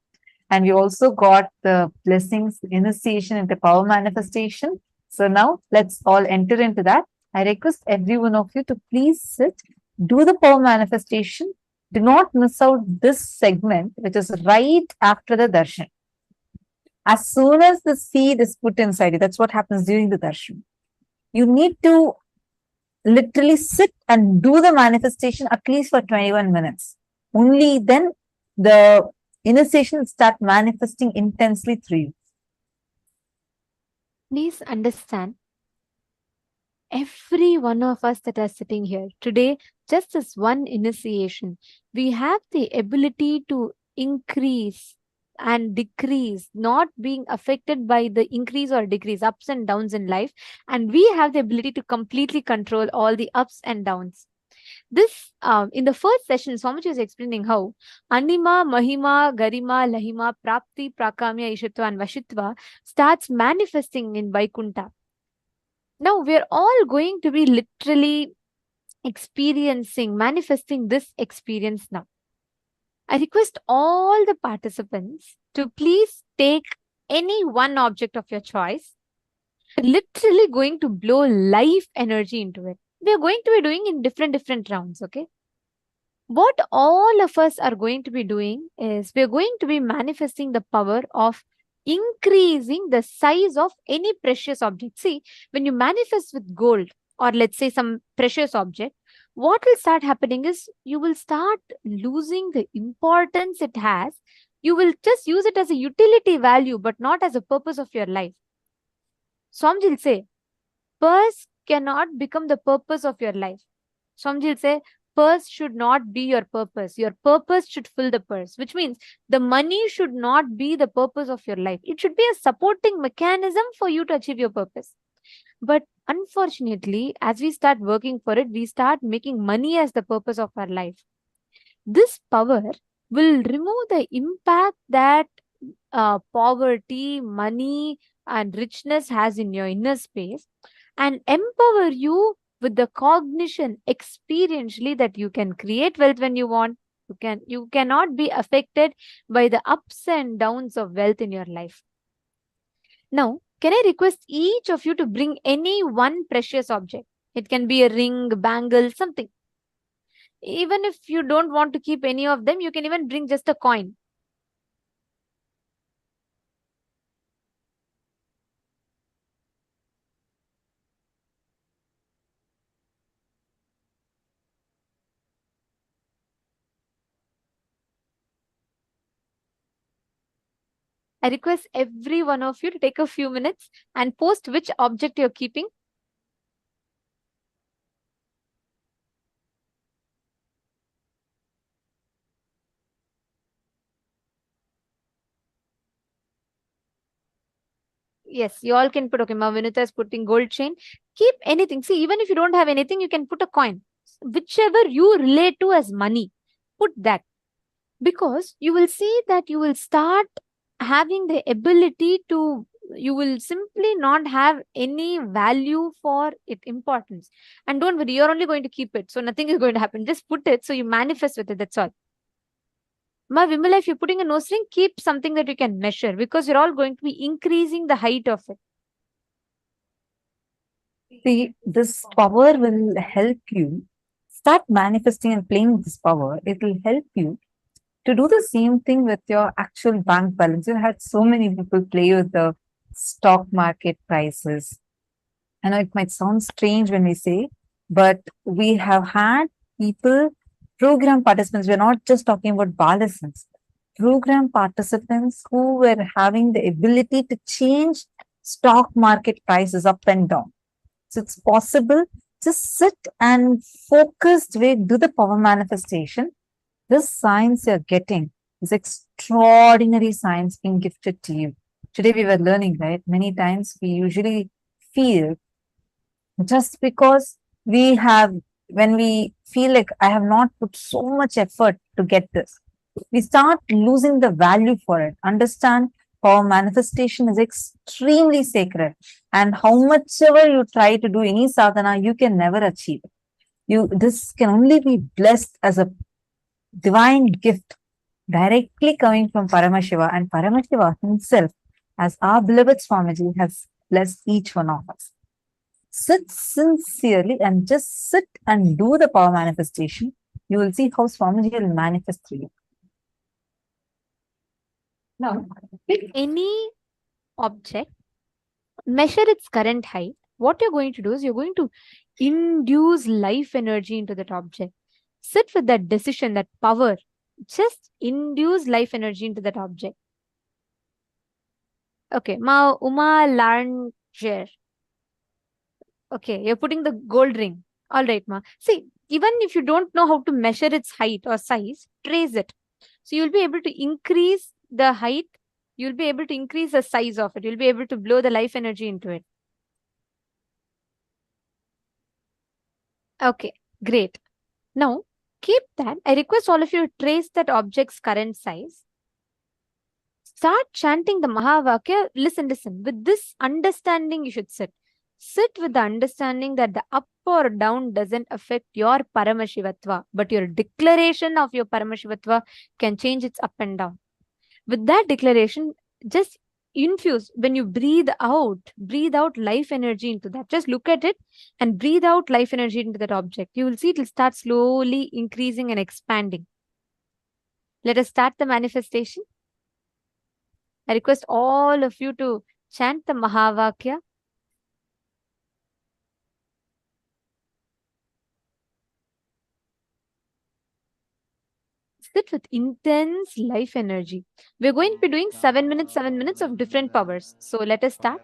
S3: And we also got the blessings, initiation into power manifestation. So now let's all enter into that. I request every one of you to please sit, do the power manifestation. Do not miss out this segment, which is right after the darshan. As soon as the seed is put inside you, that's what happens during the darshan. You need to literally sit and do the manifestation at least for 21 minutes. Only then the initiation will start manifesting intensely through you.
S4: Please understand, every one of us that are sitting here today, just as one initiation, we have the ability to increase and decrease, not being affected by the increase or decrease, ups and downs in life. And we have the ability to completely control all the ups and downs. This, in the first session, Swamiji is explaining how Anima, Mahima, Garima, Lahima, Prapti, Prakamya, Ishitva, and Vashitva starts manifesting in Vaikunta. Now we're all going to be literally experiencing, manifesting this experience now. I request all the participants to please take any one object of your choice. Literally going to blow life energy into it. We are going to be doing in different rounds, okay? What all of us are going to be doing is we're going to be manifesting the power of increasing the size of any precious object. See, when you manifest with gold or let's say some precious object, what will start happening is you will start losing the importance it has. You will just use it as a utility value, but not as a purpose of your life. Swamiji will say, purse cannot become the purpose of your life. Swamiji will say, purse should not be your purpose. Your purpose should fill the purse, which means the money should not be the purpose of your life. It should be a supporting mechanism for you to achieve your purpose. But unfortunately, as we start working for it, we start making money as the purpose of our life. This power will remove the impact that poverty, money, and richness has in your inner space and empower you with the cognition experientially that you can create wealth when you want. You cannot be affected by the ups and downs of wealth in your life. Now, can I request each of you to bring any one precious object? It can be a ring, bangle, something. Even if you don't want to keep any of them, you can even bring just a coin. I request every one of you to take a few minutes and post which object you're keeping. Yes, you all can put, okay, Vinita is putting gold chain. Keep anything. See, even if you don't have anything, you can put a coin. Whichever you relate to as money, put that. Because you will see that you will start having the ability to, you will simply not have any value for it, importance. And don't worry, you're only going to keep it. So nothing is going to happen. Just put it so you manifest with it. That's all. Ma Vimala, if you're putting a nose ring, keep something that you can measure because you're all going to be increasing the height of it.
S3: See, this power will help you start manifesting and playing this power, it will help you to do the same thing with your actual bank balance. You had so many people play with the stock market prices. I know it might sound strange when we say, but we have had people, program participants, we're not just talking about balance, program participants who were having the ability to change stock market prices up and down. So it's possible. Just sit and focused way, do the power manifestation. This science you're getting is extraordinary science being gifted to you. Today we were learning, right? Many times we usually feel just because we have, when we feel like I have not put so much effort to get this, we start losing the value for it. Understand power manifestation is extremely sacred, and how much ever you try to do any sadhana, you can never achieve it. This can only be blessed as a divine gift directly coming from Paramashiva, and Paramashiva himself, as our beloved Swamiji, has blessed each one of us. Sit sincerely and just sit and do the power manifestation. You will see how Swamiji will manifest through you. Now,
S4: Pick any object, measure its current height. What you're going to do is you're going to induce life energy into that object. Sit with that decision, that power. Just induce life energy into that object. Okay, Ma Uma Larnger. Okay, you're putting the gold ring. All right, Ma. See, even if you don't know how to measure its height or size, trace it. So you'll be able to increase the height. You'll be able to increase the size of it. You'll be able to blow the life energy into it. Okay, great. Now, keep that. I request all of you to trace that object's current size. Start chanting the Mahavakya. Listen. With this understanding, you should sit. Sit with the understanding that the up or down doesn't affect your Paramashivatva, but your declaration of your Paramashivatva can change its up and down. With that declaration, just infuse, when you breathe out life energy into that. Just look at it and breathe out life energy into that object. You will see it will start slowly increasing and expanding. Let us start the manifestation. I request all of you to chant the Mahavakya. Sit with intense life energy. We're going to be doing 7 minutes of different powers. So let us start.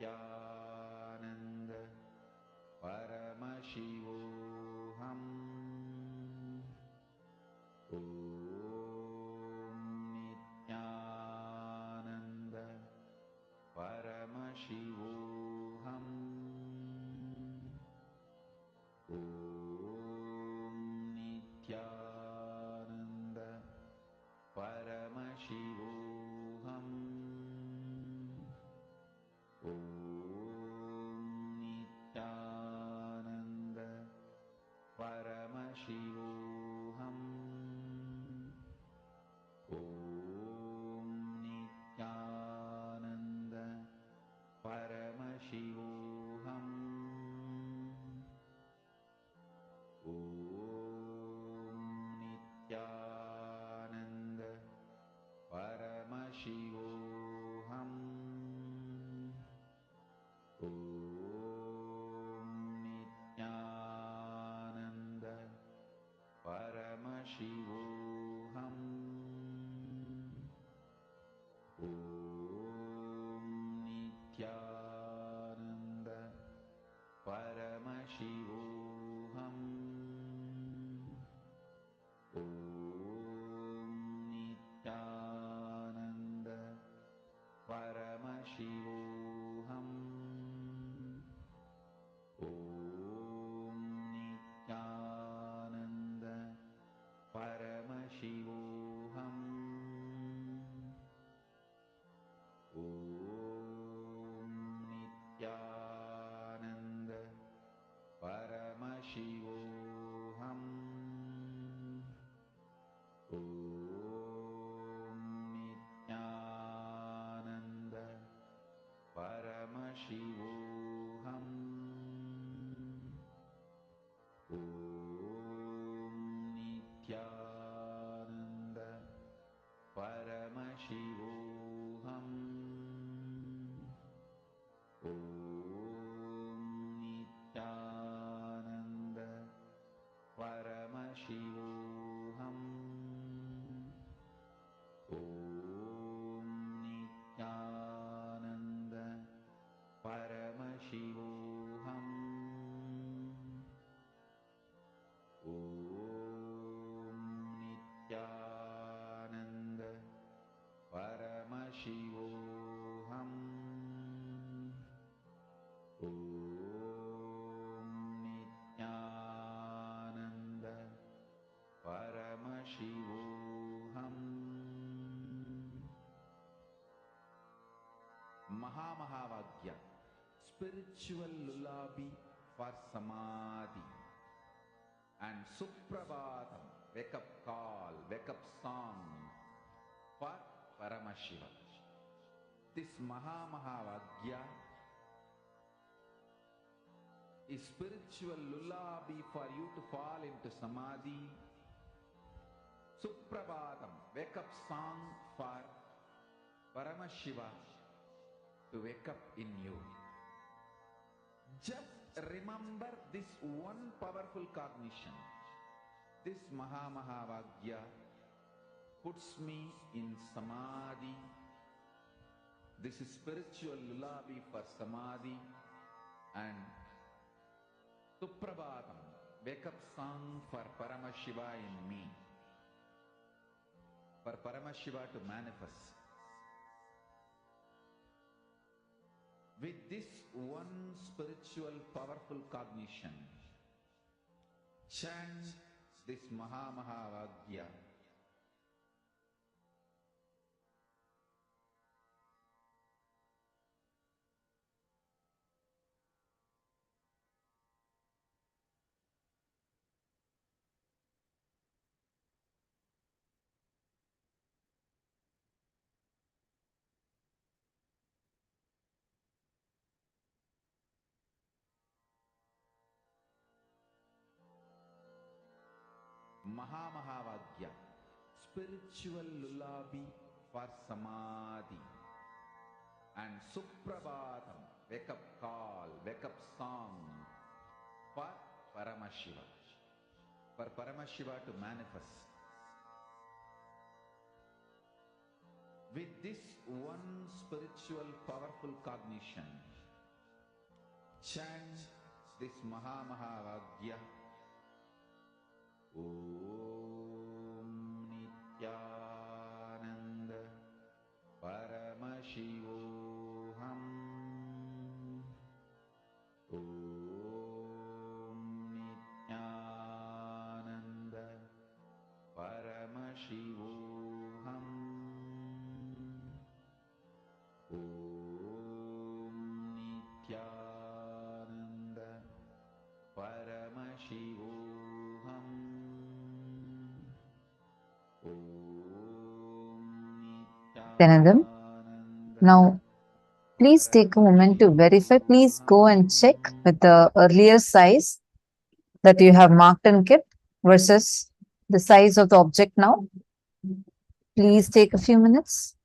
S8: Nityanand परमशिवोऽहम् ॐ नित्यानन्द परमशिवोऽहम् ॐ नित्यानन्द परमशिवोऽहम् ॐ नित्यानन्द परमशिवोऽहम् ॐ नित्यानन्द परमशिवोऽहम् ॐ नित्यानन्द परमशिवोऽहम् ॐ नित्यानन्द परमशिवोऽहम् ॐ नित्यानन्द परमशिवोऽहम् ॐ नित्यानन्द परमशिवोऽहम् ॐ नित्यानन्द परमशिवोऽहम् ॐ नित्यानन्द परमशिवोऽहम् ॐ नित्यानन्द परमशिवोऽहम् ॐ नित्यानन्द परमशिवोऽहम् ॐ नित्यानन्द परमशिवोऽहम् ॐ नित्यानन्द परमशिवोऽहम् ॐ नित्यानन्द परमशिवोऽहम् ॐ नित्यानन्द परमशिवोऽहम् Mahamahavaagya, spiritual lullaby for Samadhi, and Suprabhatam, wake up call, wake up song for Paramashiva. This Mahamahavaagya is spiritual lullaby for you to fall into Samadhi. Suprabhatam, wake up song for Paramashiva to wake up in you. Just remember this one powerful cognition. This Mahamahavaagya puts me in Samadhi. This is spiritual lullaby for Samadhi, and Suprabhatam, wake up song for Paramashiva in me. For Paramashiva to manifest. With this one spiritual powerful cognition, chant this Mahamahavaagya. Mahamahavaagya, spiritual lullaby for Samadhi, and Suprabhatam, wake up call, wake up song for Paramashiva. For Paramashiva to manifest. With this one spiritual powerful cognition, chant this Mahavagya. Om Nityananda Paramashivoham. Om Nityananda Paramashivoham. Om Nityananda Paramashivoham.
S3: Dhananjam. Now, please take a moment to verify. Please go and check with the earlier size that you have marked and kept versus the size of the object now. Please take a few minutes.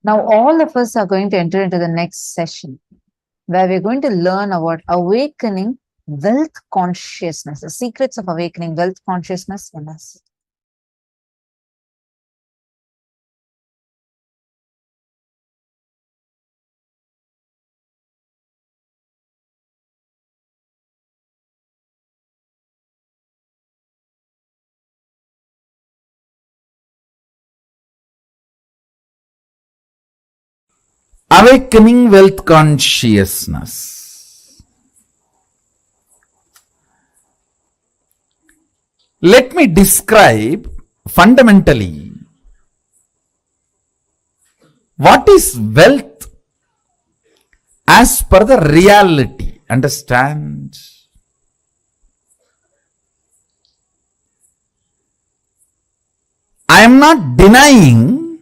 S3: Now, all of us are going to enter into the next session where we're going to learn about awakening wealth consciousness, the secrets of awakening wealth consciousness in us.
S8: Awakening wealth consciousness. Let me describe fundamentally what is wealth as per the reality. Understand? I am not denying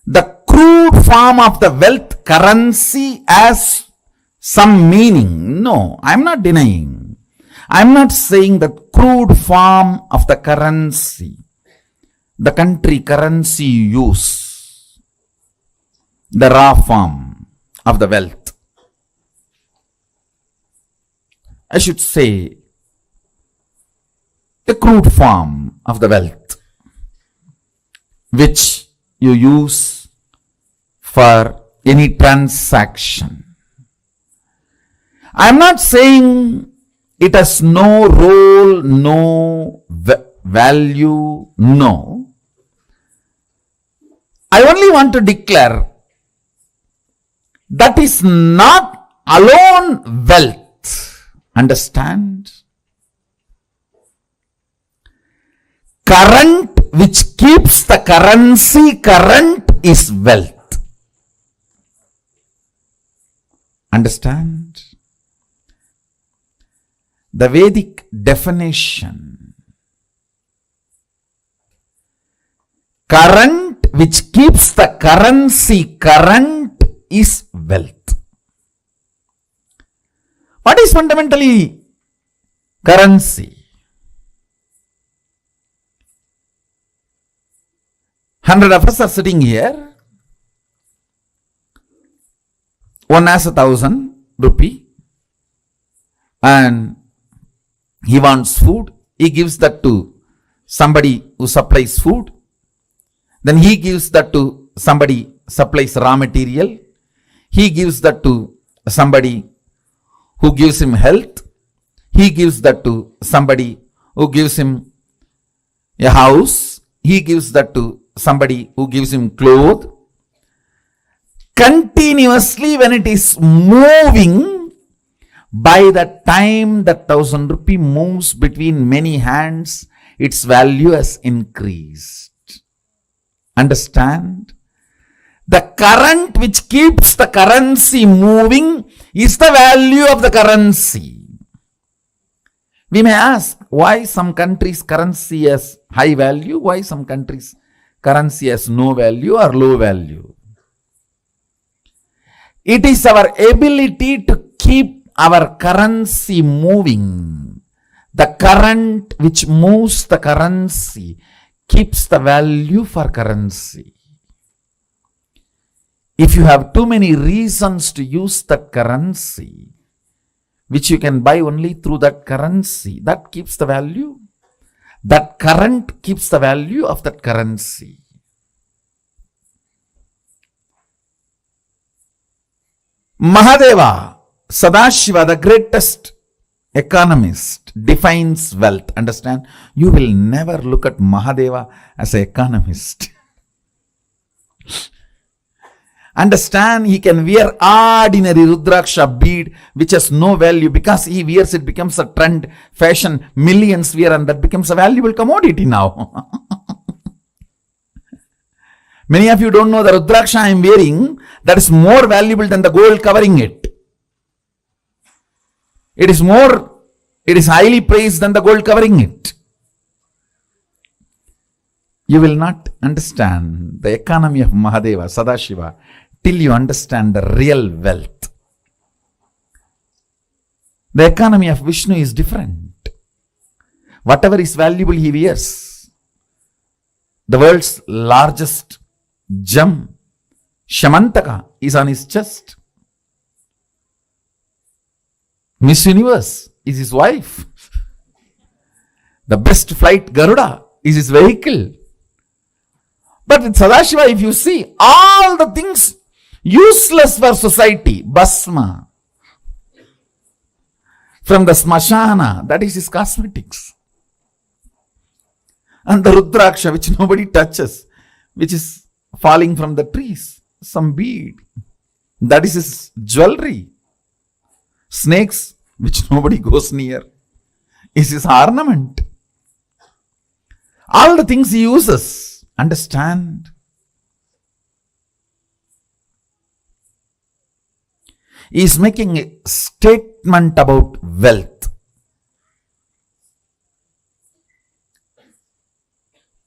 S8: the crude form of the wealth currency as some meaning. No, I am not denying. I am not saying the crude form of the currency, the country currency use, the raw form of the wealth. I should say the crude form of the wealth which you use for any transaction. I am not saying it has no role, no value, no. I only want to declare that is not alone wealth. Understand? Current which keeps the currency current is wealth. Understand? The Vedic definition, current which keeps the currency current is wealth. What is fundamentally currency? 100 of us are sitting here. One has 1,000 rupee and he wants food. He gives that to somebody who supplies food. Then he gives that to somebody supplies raw material. He gives that to somebody who gives him health. He gives that to somebody who gives him a house. He gives that to somebody who gives him clothes. Continuously when it is moving, by the time that 1,000 rupee moves between many hands, its value has increased. Understand? The current which keeps the currency moving is the value of the currency. We may ask why some countries' currency has high value, why some countries' currency has no value or low value. It is our ability to keep our currency moving
S10: The current which moves the currency keeps the value for currency. If you have too many reasons to use that currency, which you can buy only through that currency, that keeps the value. That current keeps the value of that currency. Mahadeva, Sadashiva, the greatest economist, defines wealth. Understand? You will never look at Mahadeva as an economist. Understand, he can wear ordinary Rudraksha bead which has no value. Because he wears it, becomes a trend, fashion, millions wear, and that becomes a valuable commodity now. Many of you don't know the Rudraksha I am wearing, that is more valuable than the gold covering it. It is highly praised than the gold covering it. You will not understand the economy of Mahadeva, Sadashiva, till you understand the real wealth. The economy of Vishnu is different. Whatever is valuable he wears. The world's largest gem, Shamantaka, is on his chest. Miss Universe is his wife. The best flight, Garuda, is his vehicle. But with Sadashiva, if you see, all the things useless for society, Basma, from the Smashana, that is his cosmetics. And the Rudraksha, which nobody touches, which is falling from the trees, some bead, that is his jewelry. Snakes, which nobody goes near, is his ornament. All the things he uses, understand. He is making a statement about wealth.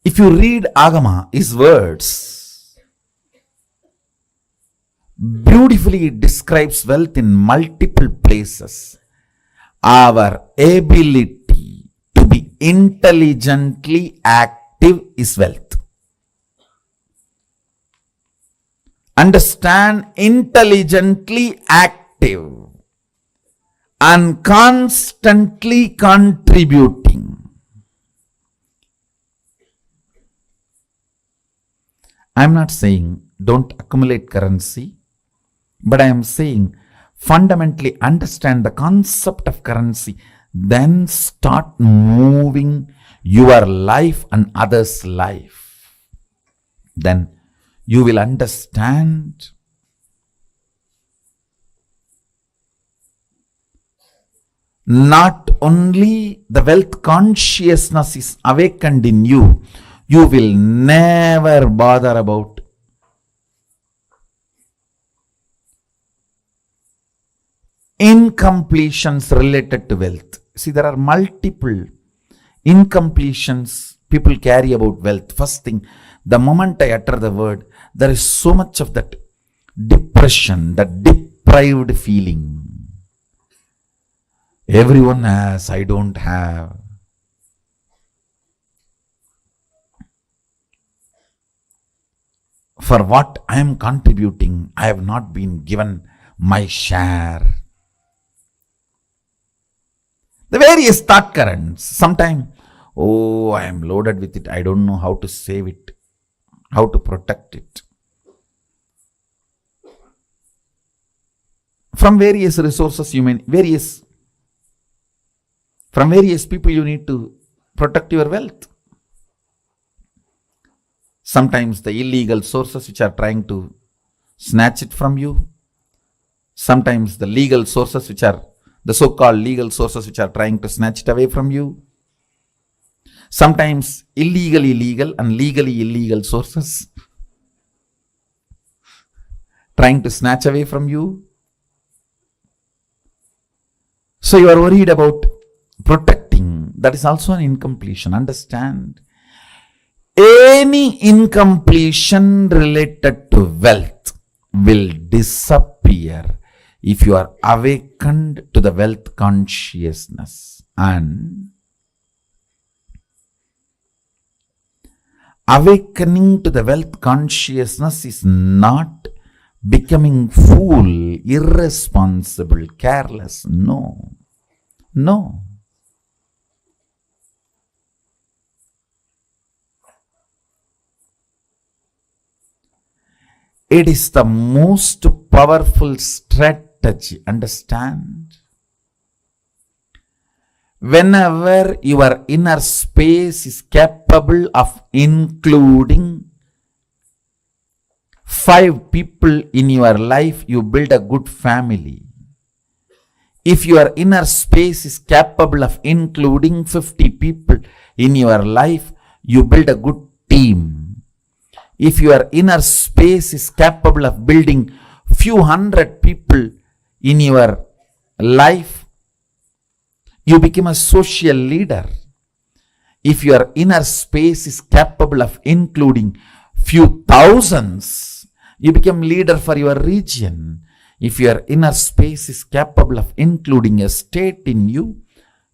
S10: If you read Agama, his words, beautifully it describes wealth in multiple places. Our ability to be intelligently active is wealth. Understand, intelligently active and constantly contributing. I am not saying don't accumulate currency, but I am saying fundamentally understand the concept of currency, then start moving your life and others' life. Then you will understand. Not only the wealth consciousness is awakened in you, you will never bother about incompletions related to wealth. See, there are multiple incompletions people carry about wealth. First thing, the moment I utter the word, there is so much of that depression, that deprived feeling. Everyone has, I don't have. For what I am contributing, I have not been given my share. The various thought currents. Sometimes, oh, I am loaded with it. I don't know how to save it, how to protect it. From various resources, from various people, you need to protect your wealth. Sometimes the illegal sources which are trying to snatch it from you. Sometimes the legal sources which are the so-called legal sources which are trying to snatch it away from you. Sometimes illegally legal and legally illegal sources trying to snatch away from you. So you are worried about protecting. That is also an incompletion. Understand? Any incompletion related to wealth will disappear if you are awakened to the wealth consciousness. And Awakening to the wealth consciousness is not becoming fool, irresponsible, careless. No. No. It is the most powerful strategy. Understand? Whenever your inner space is capable of including 5 people in your life, you build a good family. If your inner space is capable of including 50 people in your life, you build a good team. If your inner space is capable of building few hundred people in your life, you become a social leader. If your inner space is capable of including few thousands, you become leader for your region. If your inner space is capable of including a state in you,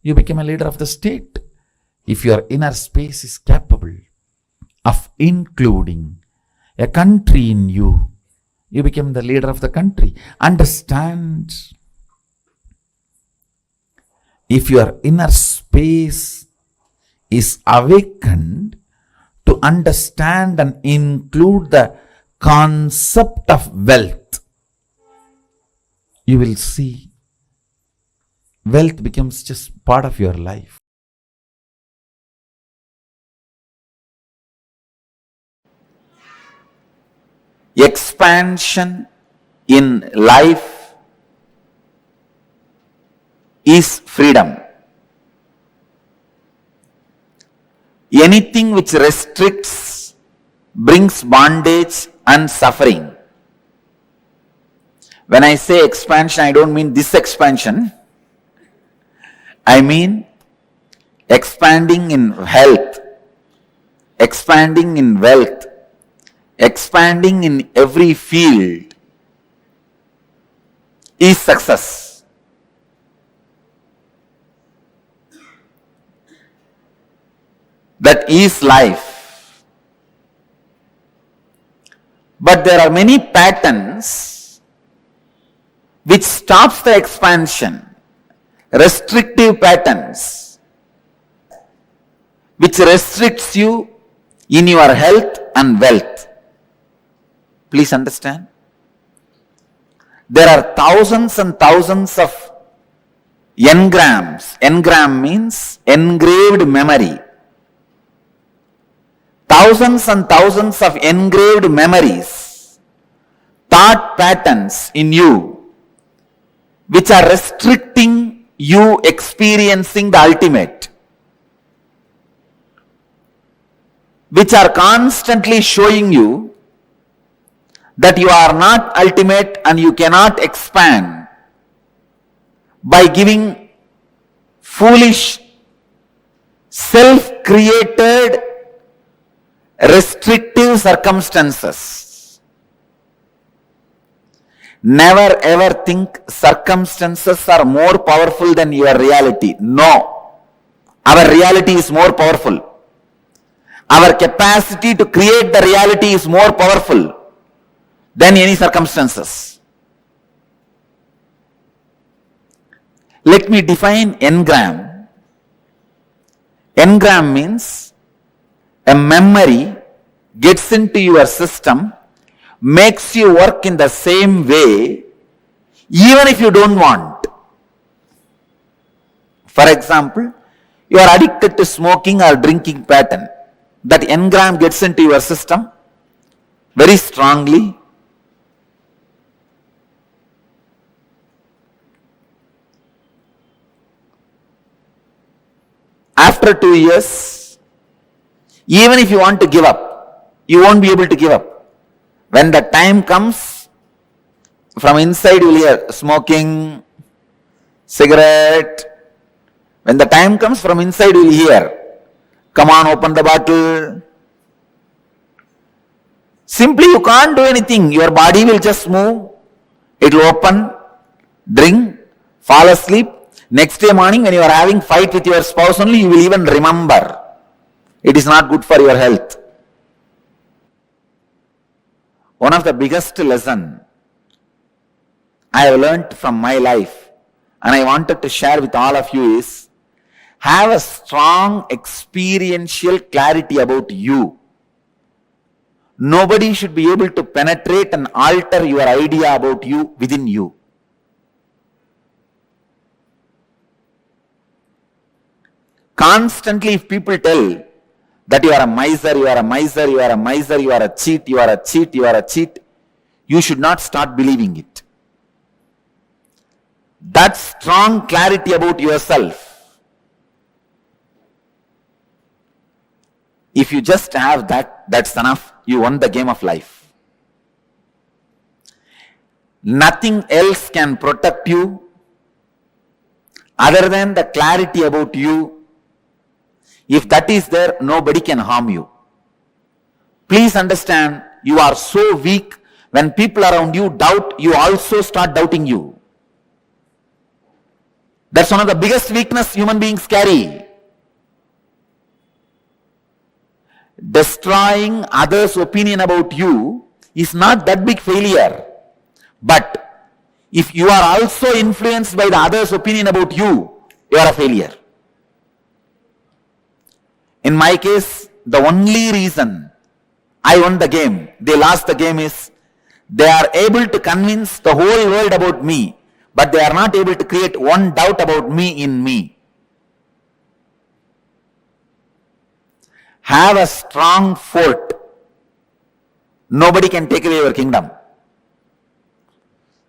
S10: you become a leader of the state. If your inner space is capable of including a country in you, you become the leader of the country. Understand? If your inner space is awakened to understand and include the concept of wealth, you will see wealth becomes just part of your life. Expansion in life is freedom. Anything which restricts brings bondage and suffering. When I say expansion, I don't mean this expansion. I mean expanding in health, expanding in wealth, expanding in every field is success. That is life. But there are many patterns which stops the expansion, restrictive patterns, which restricts you in your health and wealth. Please understand. There are thousands and thousands of engrams. Engram means engraved memory. Thousands and thousands of engraved memories, thought patterns in you, which are restricting you experiencing the ultimate, which are constantly showing you that you are not ultimate and you cannot expand by giving foolish, self-created, restrictive circumstances. Never ever think circumstances are more powerful than your reality. No. Our reality is more powerful. Our capacity to create the reality is more powerful than any circumstances. Let me define engram. Engram means a memory gets into your system, makes you work in the same way, even if you don't want. For example, you are addicted to smoking or drinking pattern. That engram gets into your system very strongly. After 2 years, even if you want to give up, you won't be able to give up. When the time comes, from inside you will hear smoking, cigarette. When the time comes, from inside you will hear, come on, open the bottle. Simply you can't do anything. Your body will just move. It will open, drink, fall asleep. Next day morning when you are having fight with your spouse only, you will even remember. It is not good for your health. One of the biggest lesson I have learnt from my life and I wanted to share with all of you is have a strong experiential clarity about you. Nobody should be able to penetrate and alter your idea about you within you. Constantly, if people tell that you are a miser, you are a miser, you are a miser, you are a cheat, you are a cheat, you are a cheat, you should not start believing it. That strong clarity about yourself, if you just have that, that's enough. You won the game of life. Nothing else can protect you other than the clarity about you. If that is there, nobody can harm you. Please understand, you are so weak. When people around you doubt, you also start doubting you. That's one of the biggest weakness human beings carry. Destroying others' opinion about you is not that big failure. But if you are also influenced by the others' opinion about you, you are a failure. In my case, the only reason I won the game, they lost the game, is they are able to convince the whole world about me, but they are not able to create one doubt about me in me. Have a strong fort. Nobody can take away your kingdom.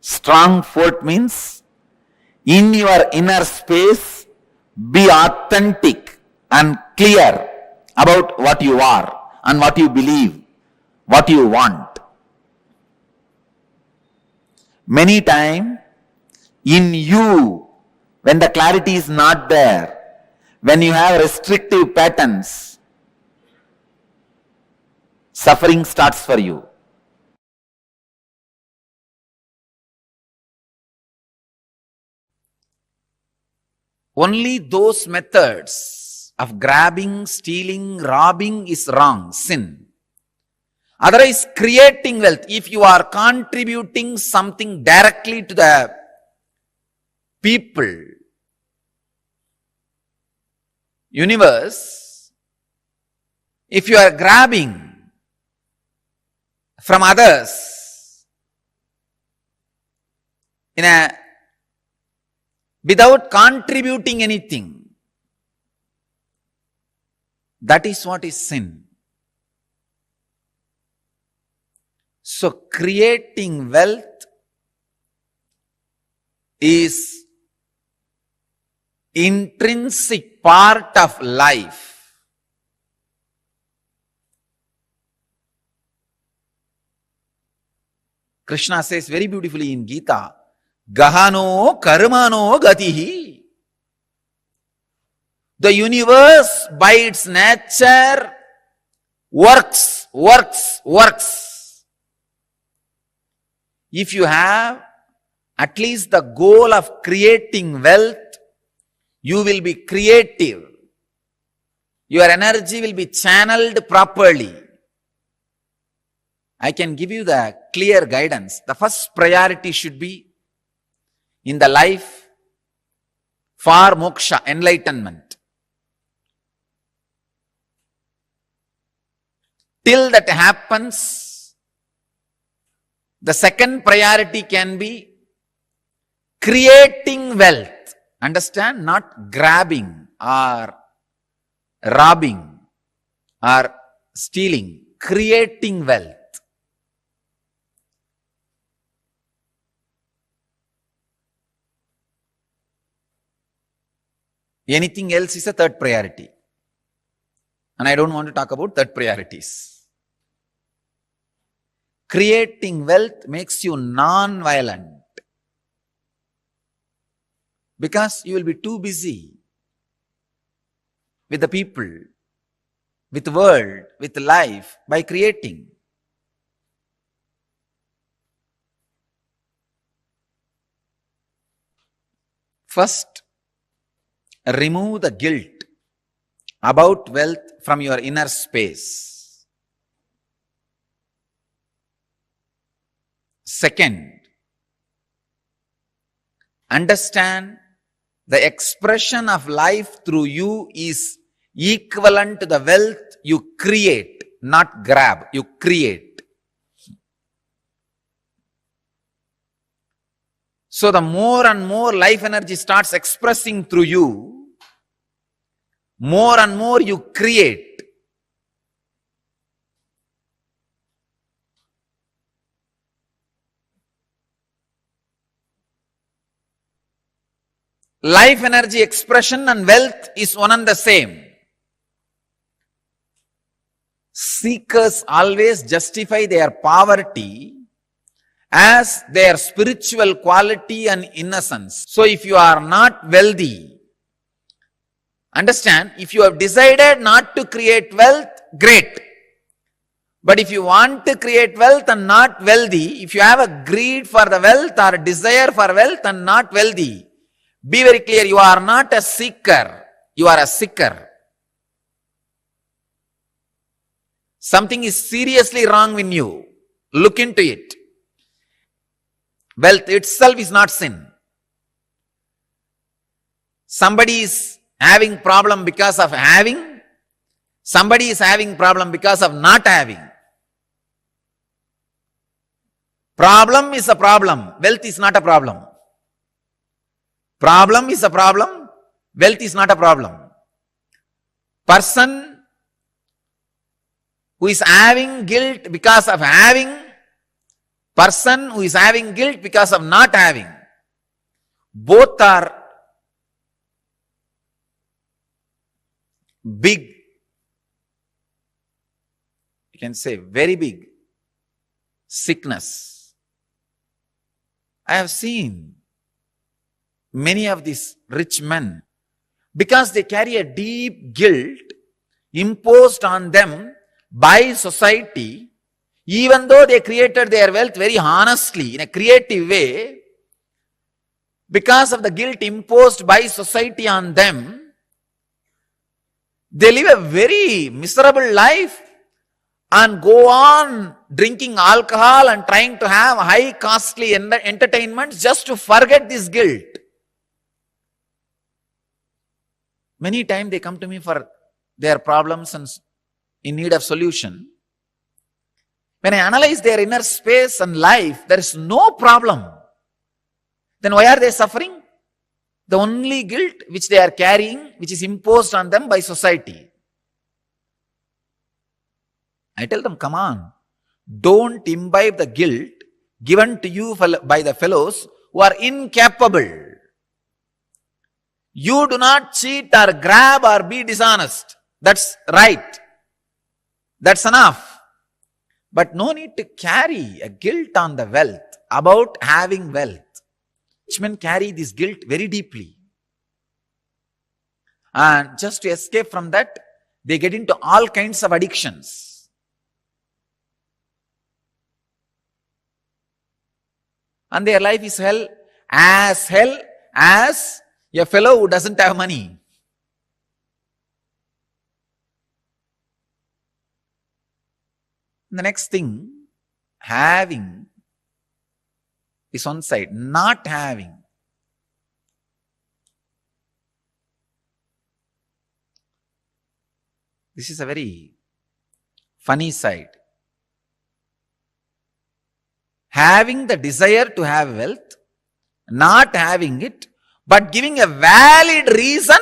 S10: Strong fort means in your inner space, be authentic and clear about what you are and what you believe, what you want. Many times, in you, when the clarity is not there, when you have restrictive patterns, suffering starts for you. Only those methods of grabbing, stealing, robbing is wrong, sin. Otherwise, creating wealth, if you are contributing something directly to the people, universe, if you are grabbing from others without contributing anything, that is what is sin. So creating wealth is intrinsic part of life. Krishna says very beautifully in Gita, Gahano karmano gatihi. The universe by its nature works. If you have at least the goal of creating wealth, you will be creative. Your energy will be channeled properly. I can give you the clear guidance. The first priority should be in the life for moksha, enlightenment. Till that happens, the second priority can be creating wealth. Understand? Not grabbing or robbing or stealing. Creating wealth. Anything else is a third priority. And I don't want to talk about third priorities. Creating wealth makes you non-violent. Because you will be too busy with the people, with the world, with life, by creating. First, remove the guilt about wealth from your inner space. Second, understand the expression of life through you is equivalent to the wealth you create, not grab, you create. So the more and more life energy starts expressing through you, more and more you create. Life energy expression and wealth is one and the same. Seekers always justify their poverty as their spiritual quality and innocence. So if you are not wealthy, understand, if you have decided not to create wealth, great. But if you want to create wealth and not wealthy, if you have a greed for the wealth or a desire for wealth and not wealthy, be very clear, you are not a seeker, you are a seeker. Something is seriously wrong with you. Look into it. Wealth itself is not sin. Somebody is having problem because of having. Somebody is having problem because of not having. Problem is a problem. Wealth is not a problem. Problem is a problem. Wealth is not a problem. Person who is having guilt because of having, person who is having guilt because of not having, both are big, you can say very big sickness. I have seen many of these rich men, because they carry a deep guilt imposed on them by society, even though they created their wealth very honestly, in a creative way, because of the guilt imposed by society on them, they live a very miserable life and go on drinking alcohol and trying to have high costly entertainments just to forget this guilt. Many times they come to me for their problems and in need of solution. When I analyze their inner space and life, there is no problem. Then why are they suffering? The only guilt which they are carrying, which is imposed on them by society. I tell them, come on, don't imbibe the guilt given to you by the fellows who are incapable. You do not cheat or grab or be dishonest. That's right. That's enough. But no need to carry a guilt on the wealth, about having wealth. Rich men carry this guilt very deeply. And just to escape from that, they get into all kinds of addictions. And their life is hell as a fellow who doesn't have money. The next thing, having is one side, not having. This is a very funny side. Having the desire to have wealth, not having it, but giving a valid reason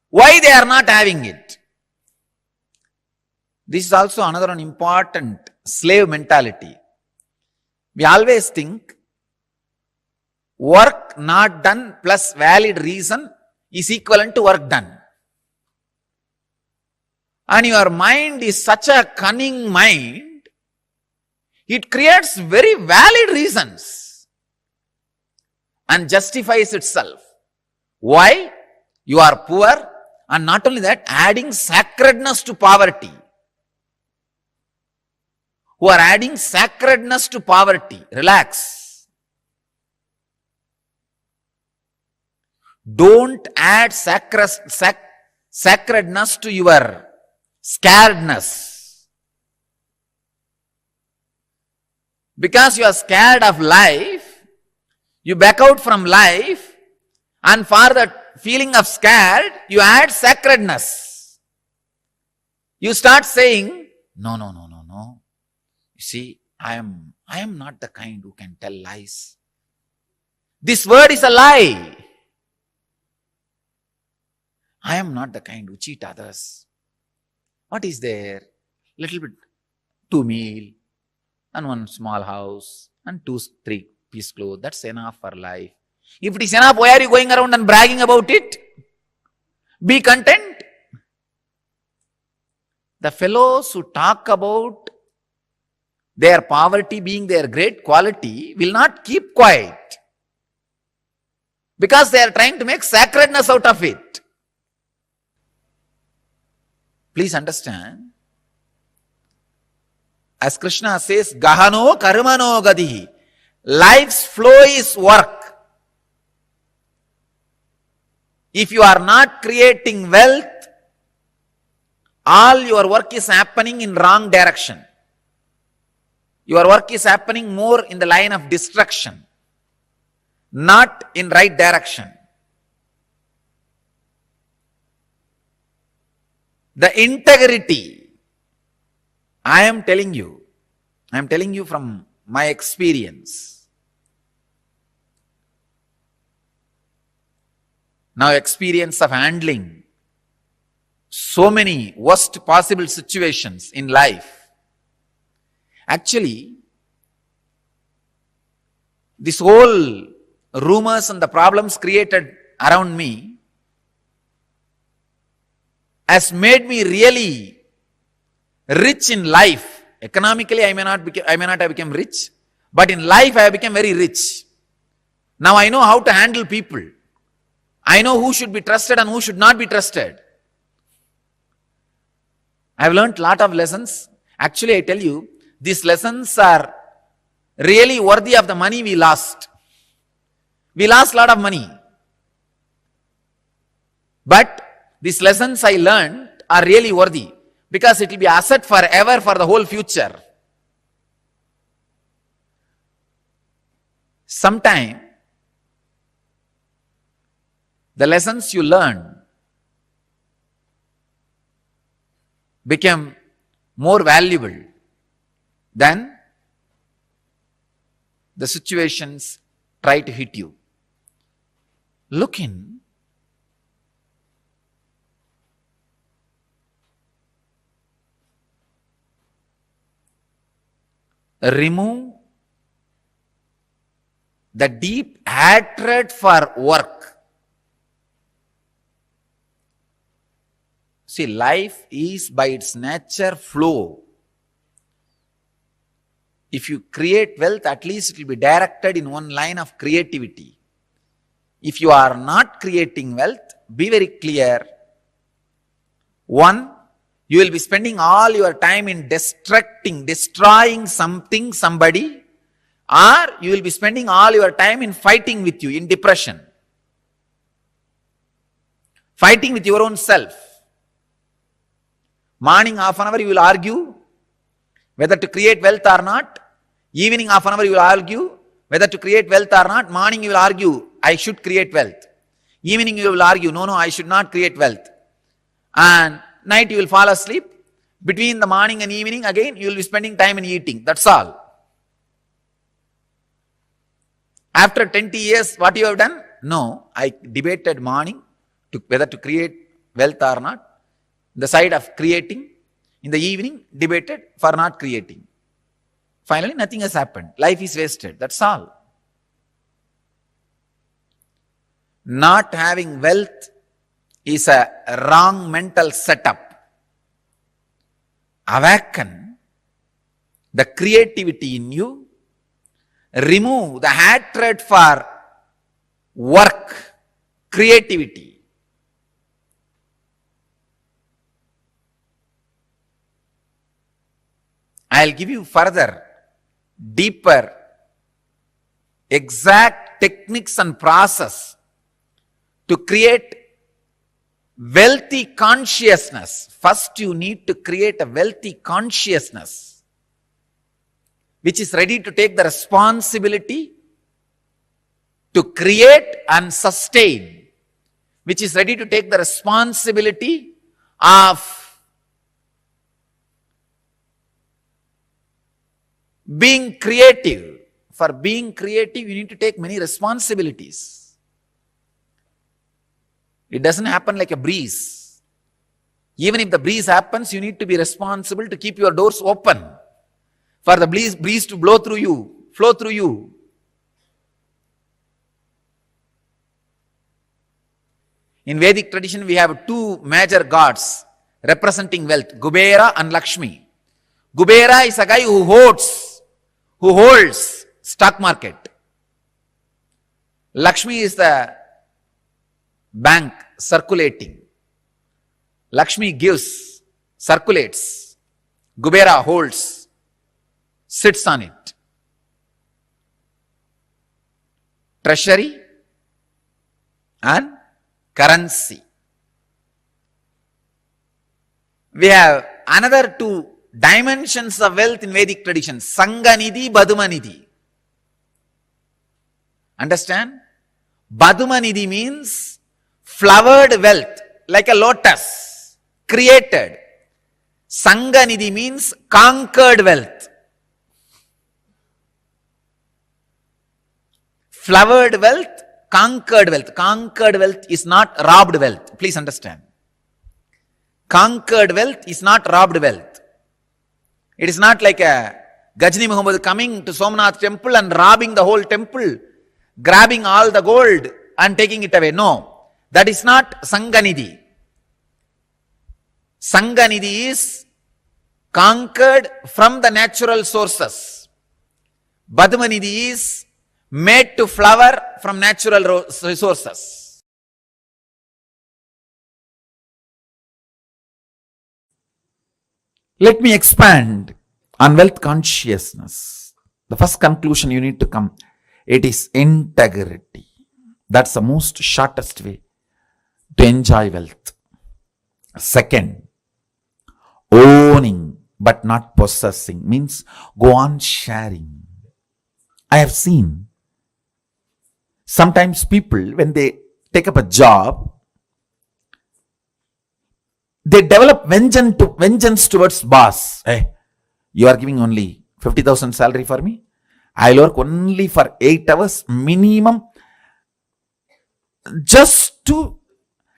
S10: why they are not having it. This is also another one important slave mentality. We always think work not done plus valid reason is equivalent to work done. And your mind is such a cunning mind, it creates very valid reasons and justifies itself. Why? You are poor, and not only that, adding sacredness to poverty. Who are adding sacredness to poverty. Relax. Don't add sacredness to your scaredness. Because you are scared of life, you back out from life, and for the feeling of scared, you add sacredness. You start saying, no, no, no, no, no. You see, I am not the kind who can tell lies. This word is a lie. I am not the kind who cheat others. What is there? Little bit, 2 meal, and 1 small house, and 2-3 piece clothes. That's enough for life. If it is enough, why are you going around and bragging about it? Be content. The fellows who talk about their poverty being their great quality will not keep quiet, because they are trying to make sacredness out of it. Please understand. As Krishna says, Gahano karmano gadihi. Life's flow is work. If you are not creating wealth, all your work is happening in wrong direction. Your work is happening more in the line of destruction, not in right direction. The integrity, I am telling you from my experience. Now, experience of handling so many worst possible situations in life. Actually, this whole rumors and the problems created around me has made me really rich in life. Economically, I may not have become rich, but in life I have become very rich. Now I know how to handle people. I know who should be trusted and who should not be trusted. I have learned a lot of lessons. Actually, I tell you, these lessons are really worthy of the money we lost. We lost a lot of money. But these lessons I learned are really worthy, because it will be asset forever for the whole future. Sometime, the lessons you learn become more valuable than the situations try to hit you. Look in. Remove the deep hatred for work. See, life is by its nature flow. If you create wealth, at least it will be directed in one line of creativity. If you are not creating wealth, be very clear. One, you will be spending all your time in destroying something, somebody, or you will be spending all your time in fighting with you, in depression. Fighting with your own self. Morning half an hour you will argue whether to create wealth or not. Evening half an hour you will argue whether to create wealth or not. Morning you will argue, I should create wealth. Evening you will argue, no, I should not create wealth. And night you will fall asleep. Between the morning and evening, again you will be spending time in eating. That's all. After 20 years, what you have done? No, I debated morning whether to create wealth or not. The side of creating. In the evening, debated for not creating. Finally, nothing has happened. Life is wasted. That's all. Not having wealth is a wrong mental setup. Awaken the creativity in you. Remove the hatred for work, creativity. I'll give you further, deeper, exact techniques and process to create wealthy consciousness. First, you need to create a wealthy consciousness. which is ready to take the responsibility to create and sustain, which is ready to take the responsibility of being creative. For being creative, you need to take many responsibilities. It doesn't happen like a breeze. Even if the breeze happens, you need to be responsible to keep your doors open for the breeze to blow through you, flow through you. In Vedic tradition, we have two major gods representing wealth, Kubera and Lakshmi. Kubera is a guy who holds stock market. Lakshmi is the bank circulating. Lakshmi gives, circulates. Kubera holds, sits on it. Treasury and currency. We have another two dimensions of wealth in Vedic tradition, Sanganidhi, Badumanidhi. Understand? Badumanidhi means flowered wealth, like a lotus, created. Sanganidhi means conquered wealth. Flowered wealth, conquered wealth. Conquered wealth is not robbed wealth. Please understand. Conquered wealth is not robbed wealth. It is not like a Gajni Muhammad coming to Somnath temple and robbing the whole temple, grabbing all the gold and taking it away. No, that is not Sanganidhi. Sanganidhi is conquered from the natural sources. Badmanidhi is made to flower from natural resources. Let me expand on wealth consciousness. The first conclusion you need to come, it is integrity. That's the most shortest way to enjoy wealth. Second, owning but not possessing means go on sharing. I have seen sometimes people, when they take up a job, they develop vengeance towards boss. Hey, you are giving only 50,000 salary for me. I'll work only for 8 hours minimum just to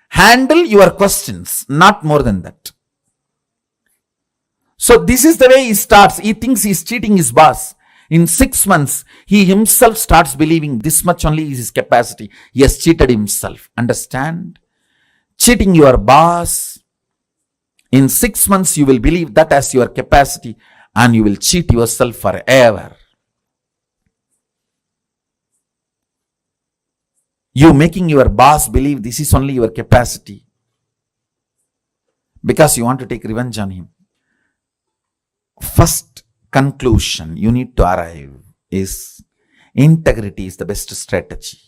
S10: handle your questions, not more than that. So this is the way he starts. He thinks he's cheating his boss. In 6 months, he himself starts believing this much only is his capacity. He has cheated himself. Understand? Cheating your boss. In 6 months, you will believe that as your capacity and you will cheat yourself forever. You making your boss believe this is only your capacity because you want to take revenge on him. First conclusion you need to arrive is integrity is the best strategy.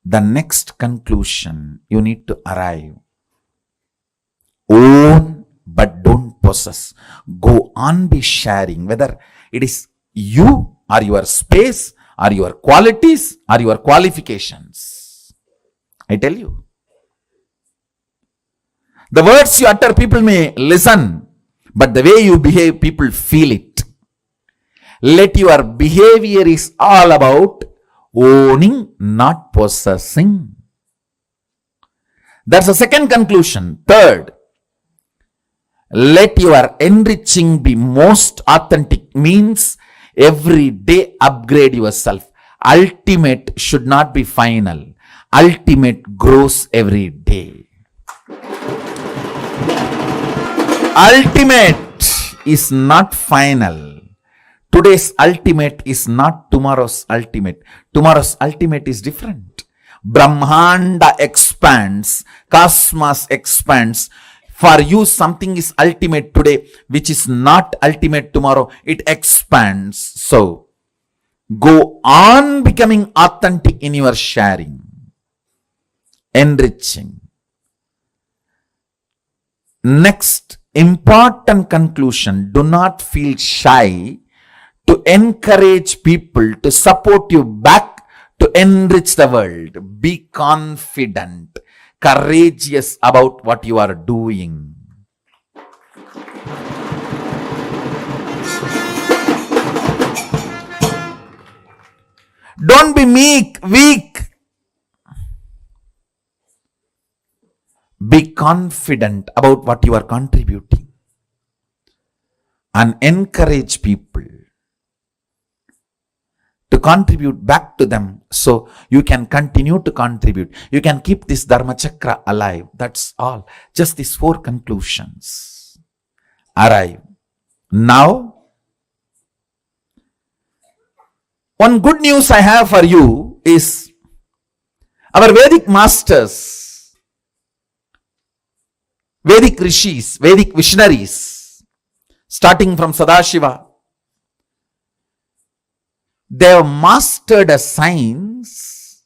S10: The next conclusion you need to arrive, own but don't possess. Go on be sharing, whether it is you or your space or your qualities or your qualifications. I tell you, the words you utter, people may listen, but the way you behave, people feel it. Let your behavior is all about owning, not possessing. That's the second conclusion. Third, let your enriching be most authentic, means every day upgrade yourself. Ultimate should not be final. Ultimate grows every day. Ultimate is not final. Today's ultimate is not tomorrow's ultimate. Tomorrow's ultimate is different. Brahmanda expands, cosmos expands. For you, something is ultimate today, which is not ultimate tomorrow. It expands. So, go on becoming authentic in your sharing, enriching. Next important conclusion. Do not feel shy to encourage people to support you back to enrich the world. Be confident, courageous about what you are doing. Don't be weak. Be confident about what you are contributing and encourage people to contribute back to them so you can continue to contribute. You can keep this Dharma Chakra alive. That's all. Just these 4 conclusions arrive. Now, one good news I have for you is our Vedic masters, Vedic rishis, Vedic visionaries, starting from Sadashiva, they have mastered a science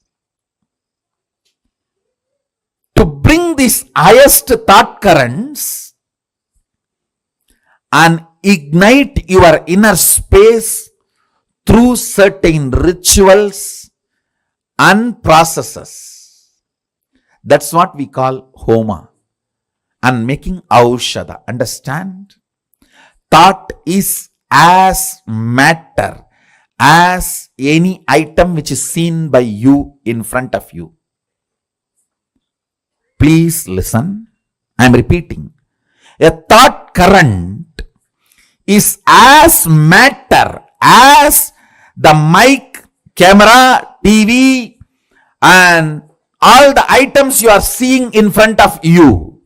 S10: to bring these highest thought currents and ignite your inner space through certain rituals and processes. That's what we call Homa and making Aushadha. Understand? Thought is as matter as any item which is seen by you in front of you. Please listen. I am repeating. A thought current is as matter as the mic, camera, TV, and all the items you are seeing in front of you.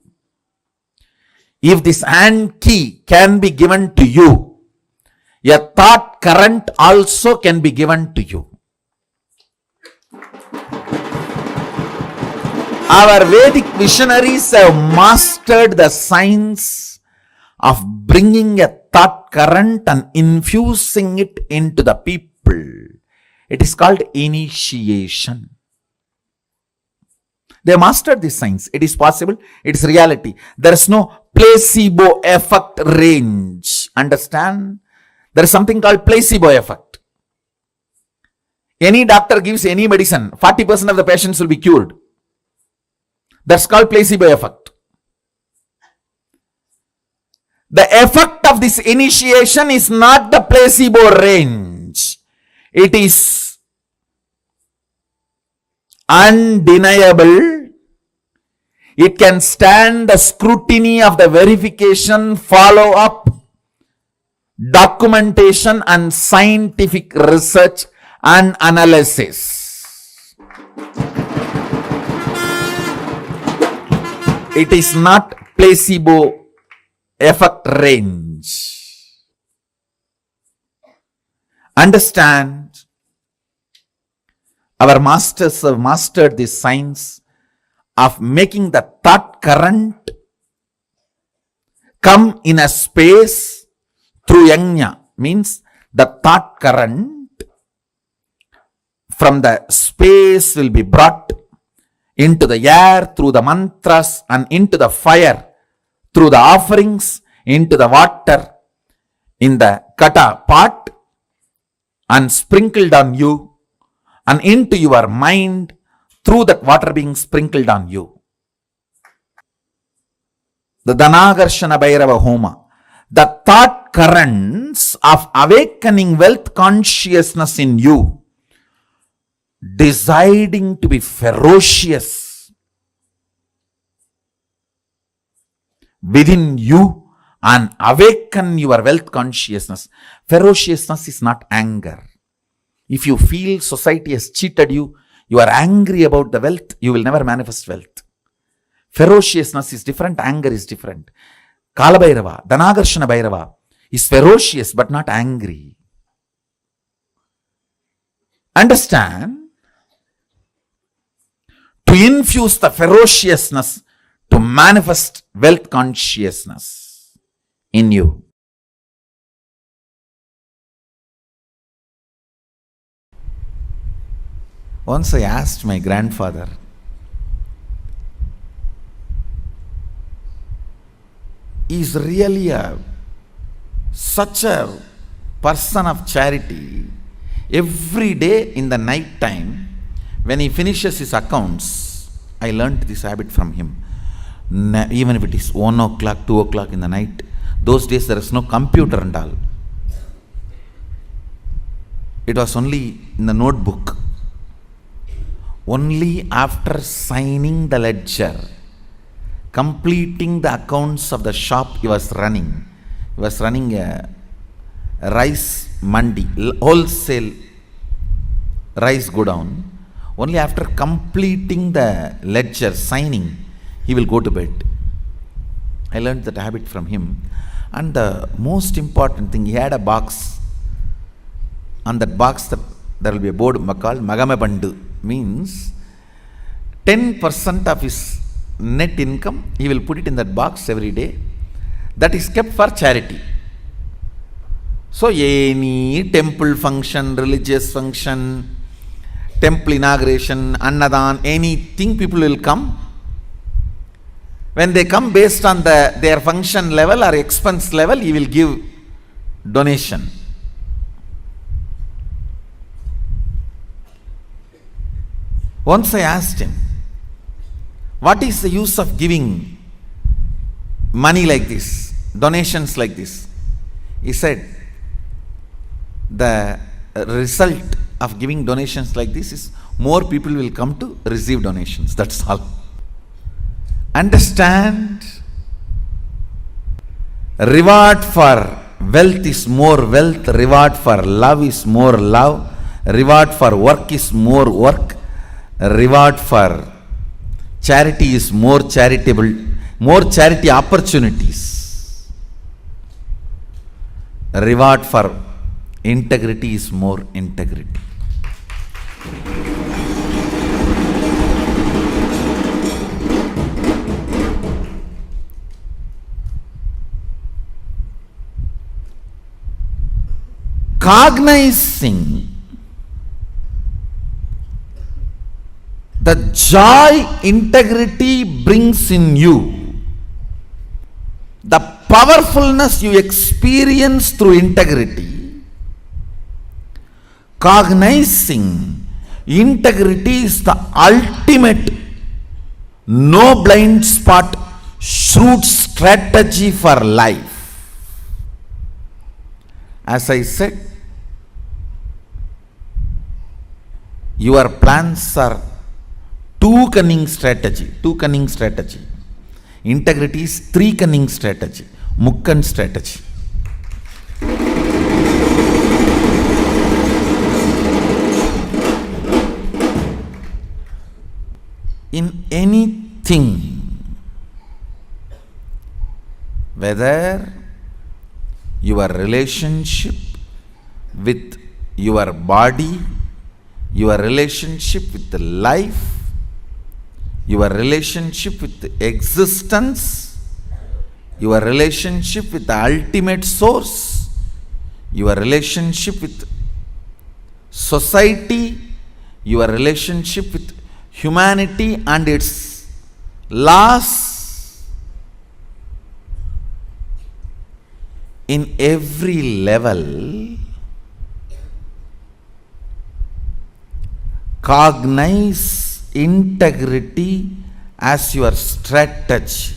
S10: If this hand key can be given to you, a thought current also can be given to you. Our Vedic visionaries have mastered the science of bringing a thought current and infusing it into the people. It is called initiation. They mastered this science. It is possible. It is reality. There is no placebo effect range. Understand? There is something called placebo effect. Any doctor gives any medicine, 40% of the patients will be cured. That's called placebo effect. The effect of this initiation is not the placebo range. It is undeniable. It can stand the scrutiny of the verification, follow-up, documentation and scientific research and analysis. It is not placebo effect range. Understand? Our masters have mastered this science of making the thought current come in a space through yajna, means the thought current from the space will be brought into the air through the mantras and into the fire through the offerings, into the water in the kata pot and sprinkled on you and into your mind through that water being sprinkled on you. The Dhanagarshana Bhairava Homa, the thought currents of awakening wealth consciousness in you, deciding to be ferocious within you and awaken your wealth consciousness. Ferociousness is not anger. If you feel society has cheated you, you are angry about the wealth, you will never manifest wealth. Ferociousness is different, anger is different. Kala Bhairava, Dhanagarshana Bhairava is ferocious but not angry. Understand? To infuse the ferociousness to manifest wealth consciousness in you. Once I asked my grandfather, is really such a person of charity. Every day in the night time, when he finishes his accounts, I learnt this habit from him. Even if it is 1 o'clock, 2 o'clock in the night, those days there is no computer and all. It was only in the notebook. Only after signing the ledger, completing the accounts of the shop he was running. He was running a rice mandi, wholesale rice godown. Only after completing the ledger, signing, he will go to bed. I learned that habit from him. And the most important thing, he had a box. On that box, there will be a board called Magame Bandu. Means 10% of his net income, he will put it in that box every day. That is kept for charity. So any temple function, religious function, temple inauguration, annadan, anything, people will come. When they come, based on their function level or expense level, he will give donation. Once I asked him, what is the use of giving money like this, donations like this? He said, the result of giving donations like this is more people will come to receive donations. That's all. Understand, reward for wealth is more wealth, reward for love is more love, reward for work is more work, reward for charity is more charitable, more charity opportunities. Reward for integrity is more integrity. Cognizing the joy integrity brings in you, the powerfulness you experience through integrity, cognizing integrity is the ultimate no blind spot shrewd strategy for life. As I said, your plans are two cunning strategy. Integrity is three cunning strategy. Mukkan strategy. In anything, whether your relationship with your body, your relationship with life, your relationship with existence, your relationship with the ultimate source, your relationship with society, your relationship with humanity and its laws, in every level, cognize integrity as your strategy.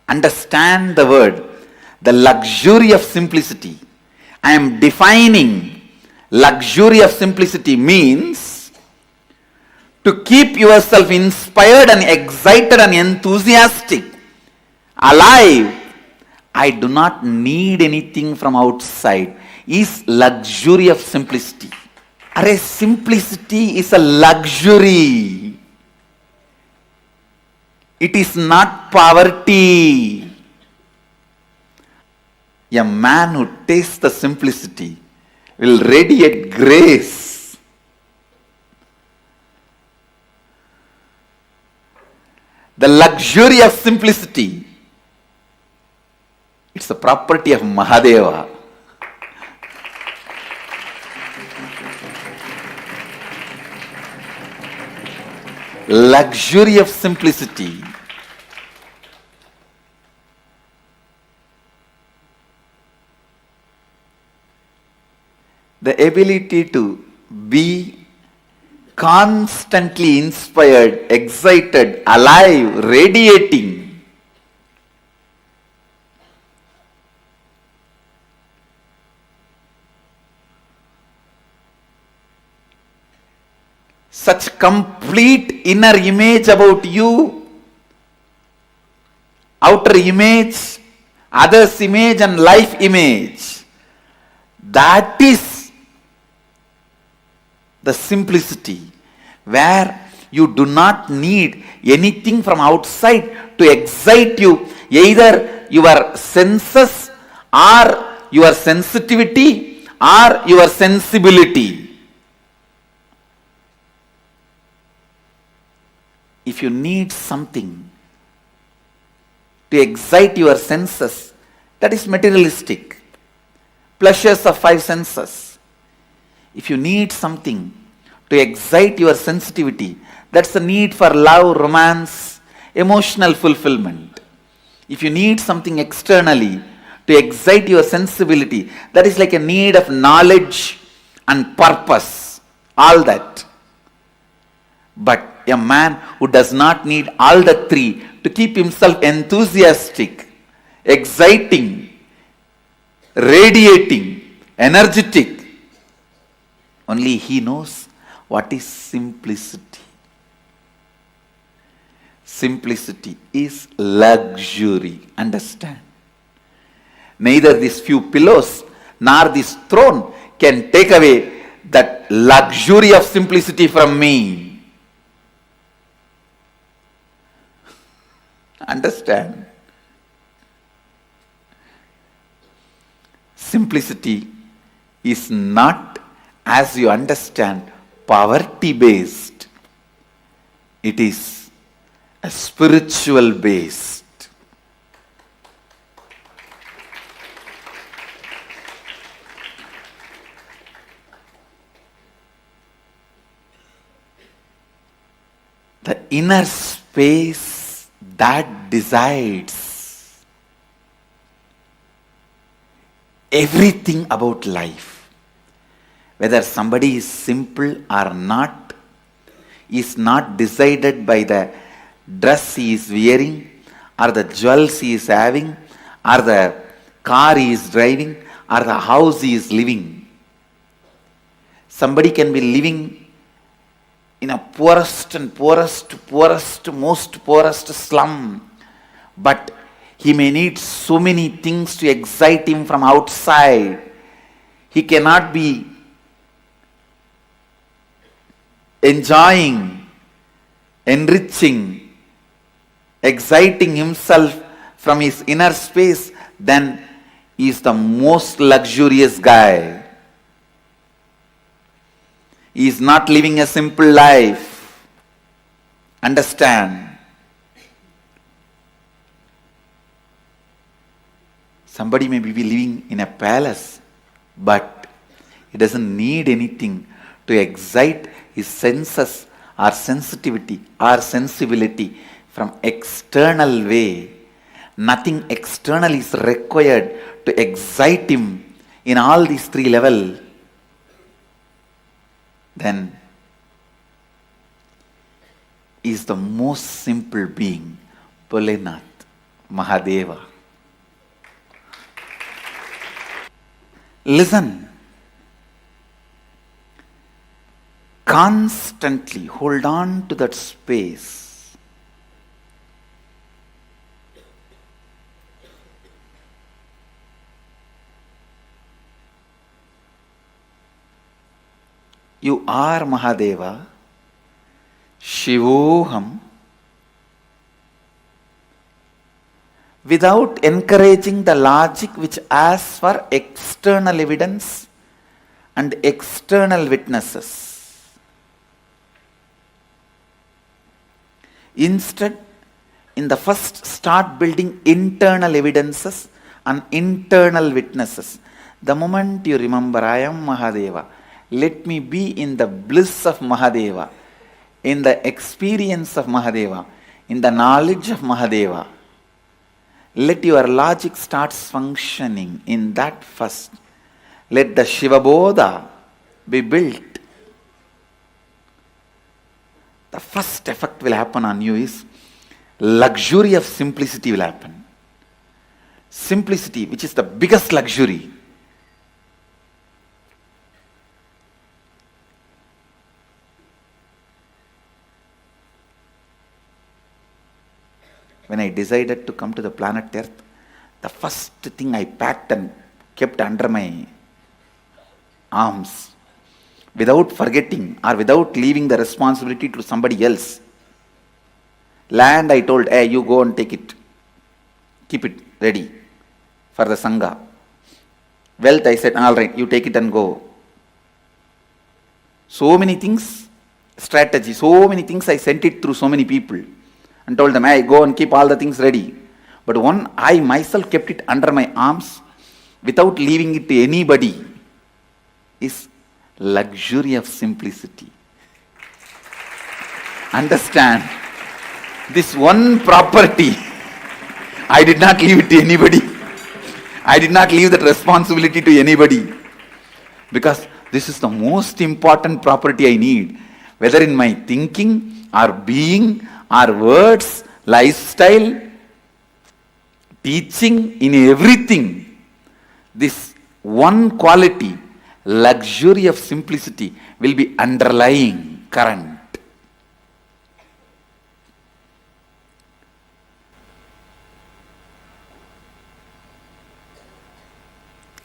S10: Understand the word, the luxury of simplicity. I am defining luxury of simplicity means
S8: to keep yourself inspired and excited and enthusiastic, alive. I do not need anything from outside. Is luxury of simplicity. Array, simplicity is a luxury. It is not poverty. A man who tastes the simplicity will radiate grace. The luxury of simplicity, it's the property of Mahadeva. Luxury of simplicity. The ability to be constantly inspired, excited, alive, radiating. Such complete inner image about you, outer image, others' image, and life image. That is the simplicity where you do not need anything from outside to excite you, either your senses or your sensitivity or your sensibility. If you need something to excite your senses, that is materialistic. Pleasures of five senses. If you need something to excite your sensitivity, that's the need for love, romance, emotional fulfillment. If you need something externally to excite your sensibility, that is like a need of knowledge and purpose. All that. But a man who does not need all the three to keep himself enthusiastic, exciting, radiating, energetic, only he knows what is simplicity. Simplicity is luxury. Understand? Neither these few pillows nor this throne can take away that luxury of simplicity from me. Understand? Simplicity is not, as you understand, poverty based. It is a spiritual based. The inner space that decides everything about life, whether somebody is simple or not, is not decided by the dress he is wearing, or the jewels he is having, or the car he is driving, or the house he is living. Somebody can be living in a poorest, most poorest slum, but he may need so many things to excite him from outside. He cannot be enjoying, enriching, exciting himself from his inner space. Then he is the most luxurious guy. He is not living a simple life. Understand? Somebody may be living in a palace, but he doesn't need anything to excite his senses or sensitivity or sensibility from external way. Nothing external is required to excite him in all these three levels. Then is the most simple being, Bholenath, Mahadeva. Listen.
S10: Constantly hold on to that space. You are Mahadeva, Shivoham, without encouraging the logic which asks for external evidence and external witnesses. Instead, in the first, start building internal evidences and internal witnesses. The moment you remember, I am Mahadeva, let me be in the bliss of Mahadeva, in the experience of Mahadeva, in the knowledge of Mahadeva. Let your logic starts functioning in that first. Let the Shiva Bodha be built. The first effect will happen on you is luxury of simplicity will happen. Simplicity, which is the biggest luxury. When I decided to come to the planet Earth, the first thing I packed and kept under my arms, without forgetting or without leaving the responsibility to somebody else. Land, I told, hey, you go and take it. Keep it ready for the Sangha. Wealth, I said, all right, you take it and go. So many things, strategy, so many things I sent it through so many people and told them, hey, go and keep all the things ready. But one, I myself kept it under my arms without leaving it to anybody, is luxury of simplicity. Understand, this one property, I did not leave it to anybody. I did not leave that responsibility to anybody. Because this is the most important property I need. Whether in my thinking, or being, or words, lifestyle, teaching, in everything, this one quality, luxury of simplicity, will be underlying current.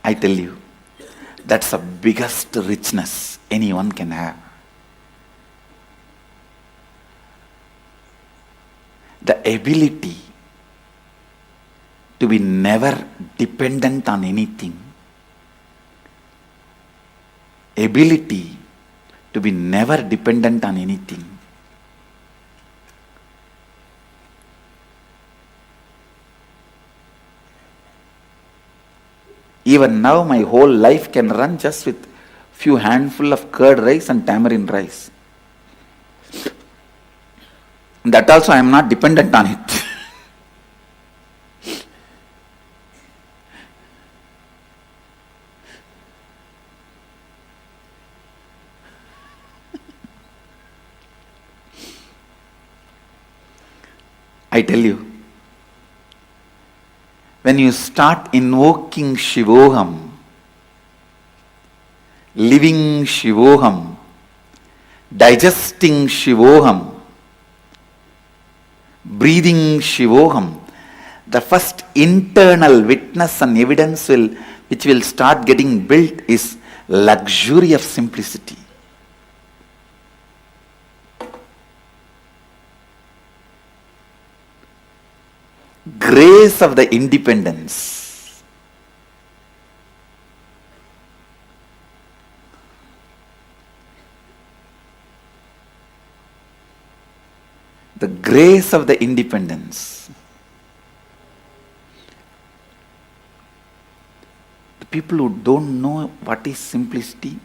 S10: I tell you, that's the biggest richness anyone can have. The ability to be never dependent on anything. Ability to be never dependent on anything. Even now my whole life can run just with few handful of curd rice and tamarind rice. That also I am not dependent on it. I tell you, when you start invoking Shivoham, living Shivoham, digesting Shivoham, breathing Shivoham, the first internal witness and evidence which will start getting built is luxury of simplicity. Grace of the independence. The grace of the independence. The people who don't know what is simplicity,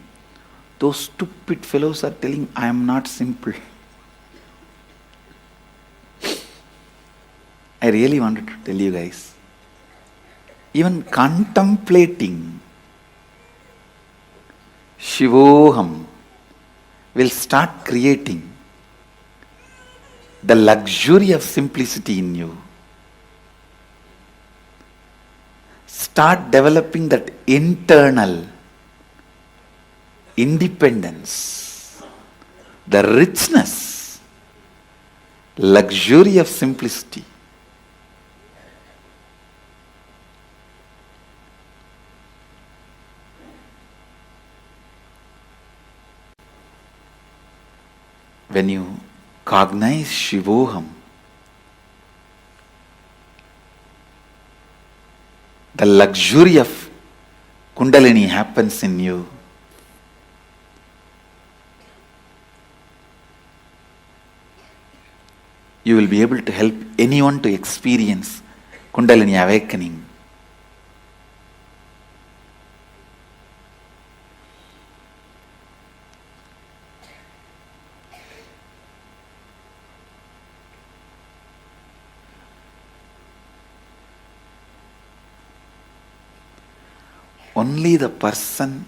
S10: those stupid fellows are telling, I am not simple. I really wanted to tell you guys, even contemplating Shivoham will start creating the luxury of simplicity in you. Start developing that internal independence
S8: the richness, luxury of simplicity. When you cognize Shivoham, the luxury of Kundalini happens in you. You will be able to help anyone to experience Kundalini awakening. Only the person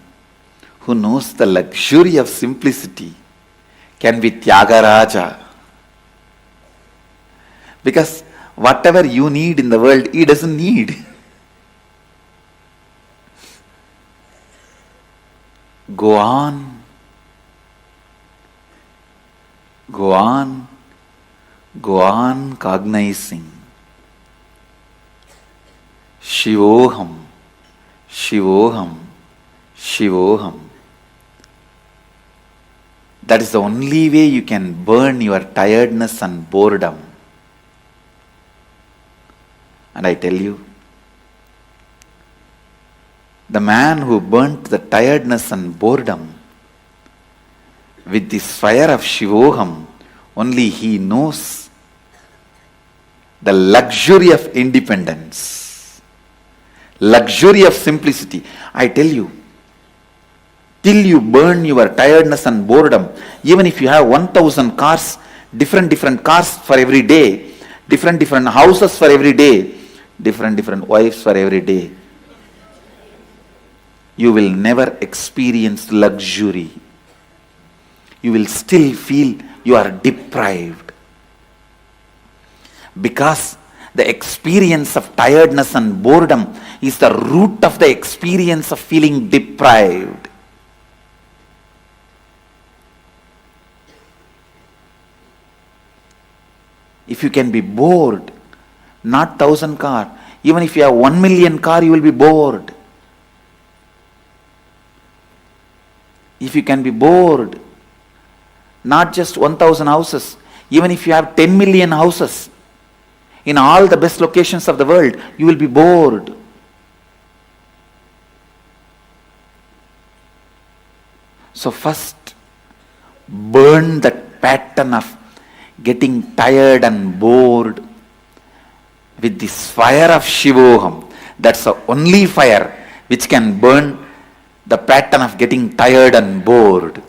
S8: who knows the luxury of simplicity can be Tyagaraja. Because whatever you need in the world, he doesn't need. Go on. Go on. Go on cognizing. Shivoham. Shivoham. Shivoham. That is the only way you can burn your tiredness and boredom. And I tell you, the man who burnt the tiredness and boredom with this fire of Shivoham, only he knows the luxury of independence, luxury of simplicity. I tell you, till you burn your tiredness and boredom, even if you have 1,000 cars, different cars for every day, different houses for every day, different wives for every day, you will never experience luxury. You will still feel you are deprived. Because the experience of tiredness and boredom is the root of the experience of feeling deprived. If you can be bored, not 1,000 car, even if you have 1 million car, you will be bored. If you can be bored, not just 1,000 houses, even if you have 10 million houses in all the best locations of the world, you will be bored. So first, burn that pattern of getting tired and bored with this fire of Shivoham. That's the only fire which can burn the pattern of getting tired and bored.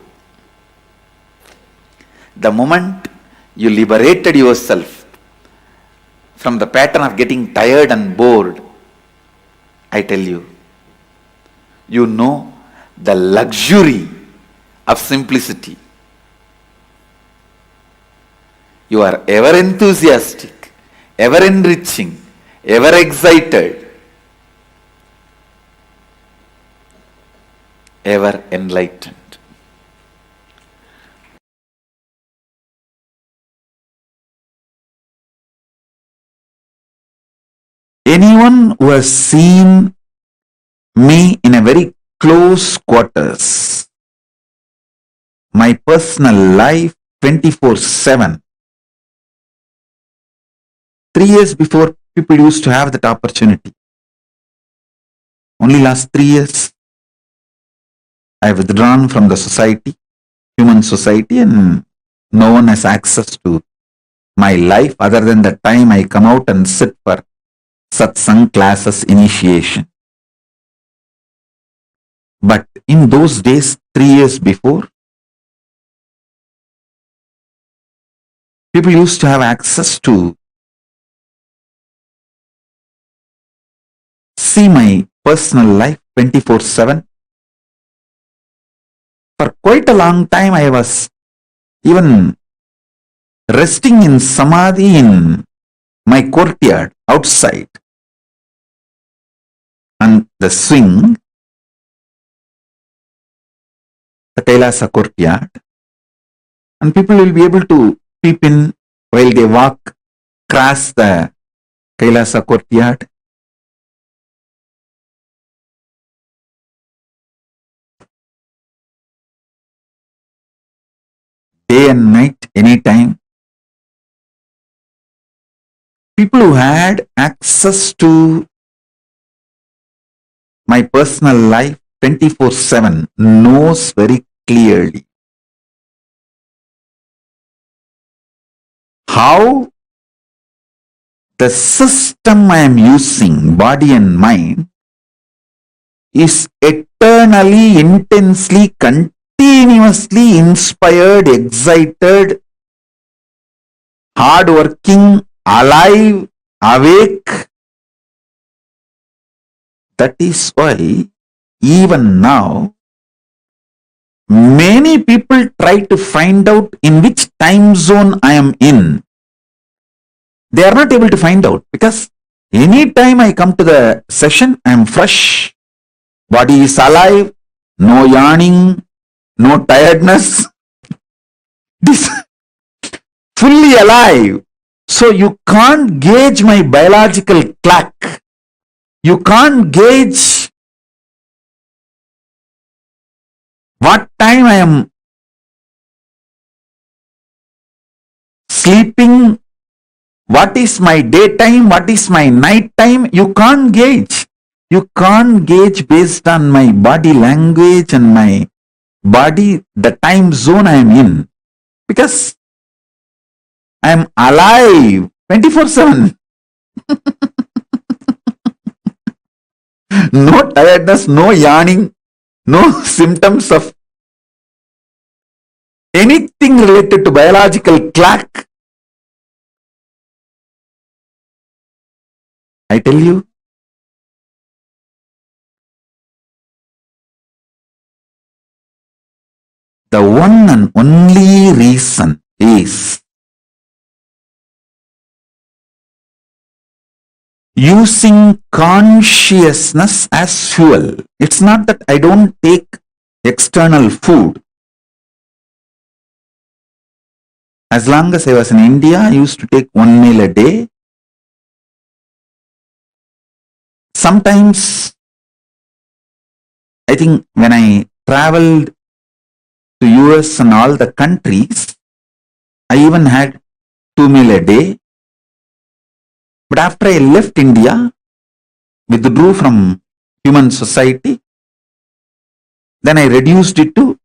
S8: The moment you liberated yourself from the pattern of getting tired and bored, I tell you, you know the luxury of simplicity. You are ever enthusiastic, ever enriching, ever excited, ever enlightened. Anyone who has seen me in a very close quarters, my personal life 24/7. 3 years before, people used to have that opportunity. Only last 3 years, I have withdrawn from the society, human society, and no one has access to my life other than the time I come out and sit for satsang classes initiation. But in those days, 3 years before, people used to have access to see my personal life 24/7. For quite a long time, I was even resting in samadhi in my courtyard outside. And the swing, the KAILASA courtyard,
S10: and people will be able to peep in while they walk across the Kailasa courtyard. Day and night, anytime. People who had access to my personal life 24/7 knows very clearly how the system I am using, body and mind, is eternally, intensely, continuously inspired, excited, hardworking, alive, awake. That is why even now many people try to find out in which time zone I am in. They are not able to find out because anytime I come to the session, I am fresh. Body is alive, no yawning, no tiredness. This fully alive. So you can't gauge my biological clock. You can't gauge what time I am sleeping, what is my daytime, what is my night time. You can't gauge. You can't gauge based on my body language and my body, the time zone I am in. Because I am alive 24/7. No tiredness, no yawning, no symptoms of anything related to biological clock. I tell you, the one and only reason is using consciousness as fuel. It's not that I don't take external food. As long as I was in India, I used to take 1 meal a day. Sometimes, I think when I traveled to US and all the countries, I even had 2 meal a day. But after I left India, withdrew from human society, then I reduced it to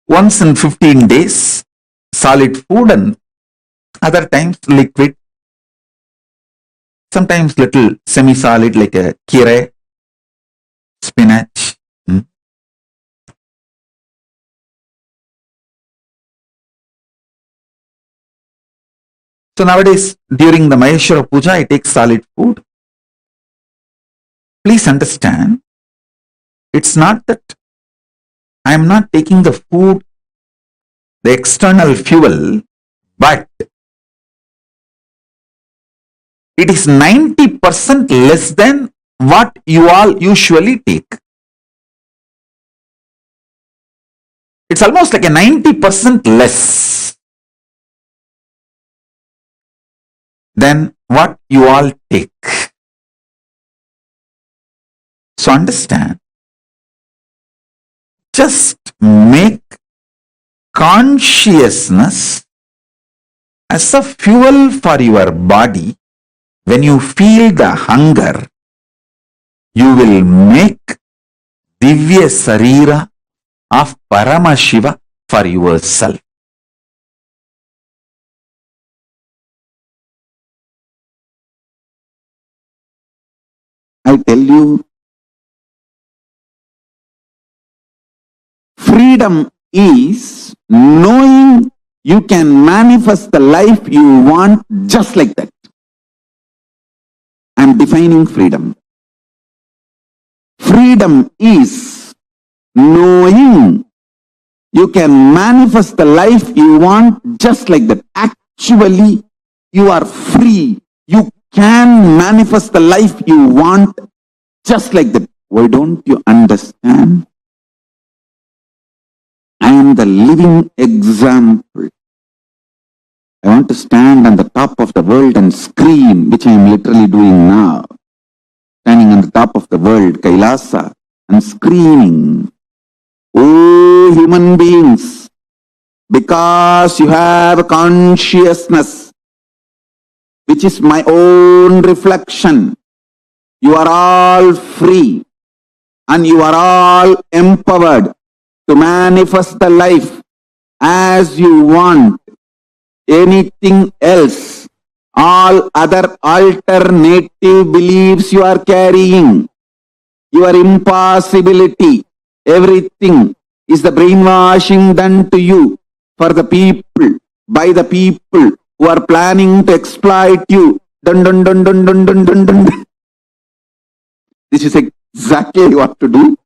S10: once in 15 days, solid food, and other times liquid, sometimes little semi-solid like a kire, spinach. So nowadays, during the Maheshwara Puja, I take solid food. Please understand, it's not that I am not taking the food, the external fuel, but it is 90% less than what you all usually take. It's almost like a 90% less than what you all take. So understand, just make consciousness as a fuel for your body. When you feel the hunger, you will make Divya Sarira of Paramashiva for yourself. I tell you, freedom is knowing you can manifest the life you want just like that. I'm defining freedom. Freedom is knowing you can manifest the life you want just like that. Actually, you are free. You can manifest the life you want just like that. Why don't you understand?
S8: am the living example. I want to stand on the top of the world and scream, which I am literally doing now. Standing on the top of the world, KAILASA, and screaming, "Oh, human beings, because you have a consciousness, which is my own reflection, you are all free and you are all empowered to manifest the life as you want. Anything else, all other alternative beliefs you are carrying, your impossibility, everything is the brainwashing done to you for the people, by the people who are planning to exploit you. Dun, dun, dun, dun, dun, dun, dun, dun. This is exactly what to do.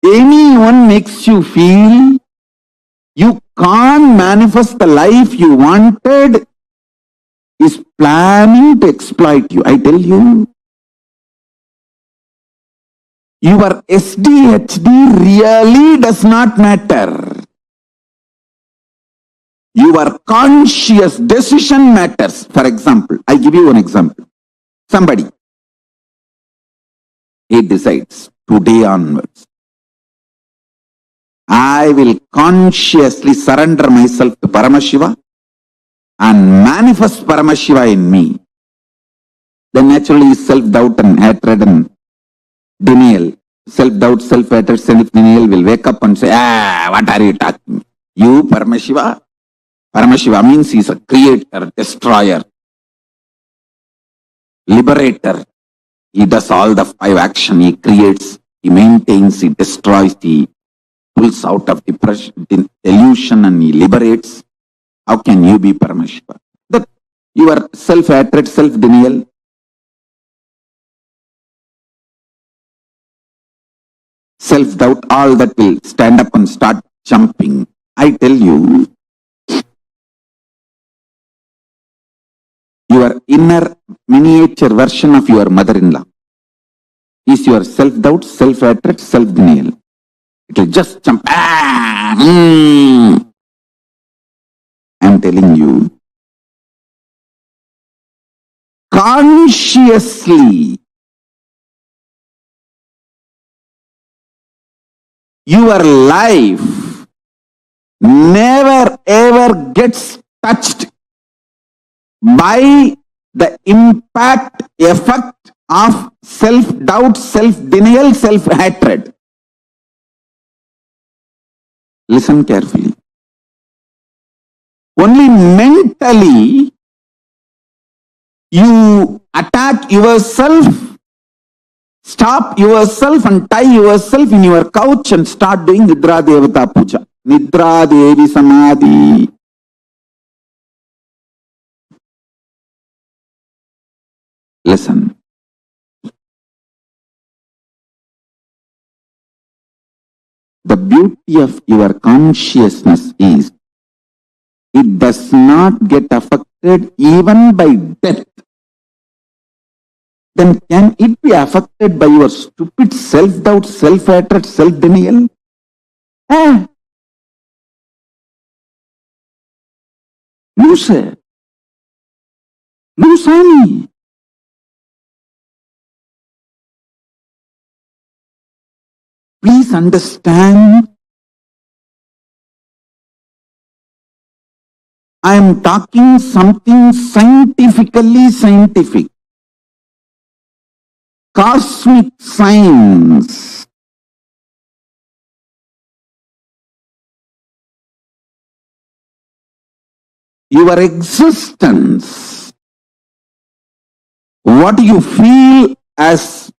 S8: Anyone makes you feel you can't manifest the life you wanted is planning to exploit you. I tell you, your SDHD really does not matter. Your conscious decision matters. For example, I give you an example. Somebody, he decides today onwards, I will consciously surrender myself to Paramashiva and manifest Paramashiva in me. Then naturally self-doubt and hatred and denial, self-doubt, self-hatred, self-denial will wake up and say, what are you talking? You, Paramashiva? Paramashiva means he is a creator, destroyer, liberator. He does all the 5 action. He creates, he maintains, he destroys, he pulls out of depression, delusion, and he liberates. How can you be Paramashiva? That your self-hatred, self-denial, self-doubt, all that will stand up and start jumping. I tell you, your inner miniature version of your mother-in-law is your self-doubt, self-hatred, self-denial. It will just jump. I'm telling you, consciously, your life never ever gets touched by the impact, effect of self-doubt, self-denial, self-hatred. Listen carefully. Only mentally you attack yourself, stop yourself and tie yourself in your couch and start doing Nidra Devata Puja. Nidra Devi Samadhi. Listen. The beauty of your consciousness is it does not get affected even by death. Then can it be affected by your stupid self-doubt, self-hatred, self-denial? No, sir. No, Swami. Please understand, I am talking something scientifically scientific. Cosmic science. Your existence, what you feel as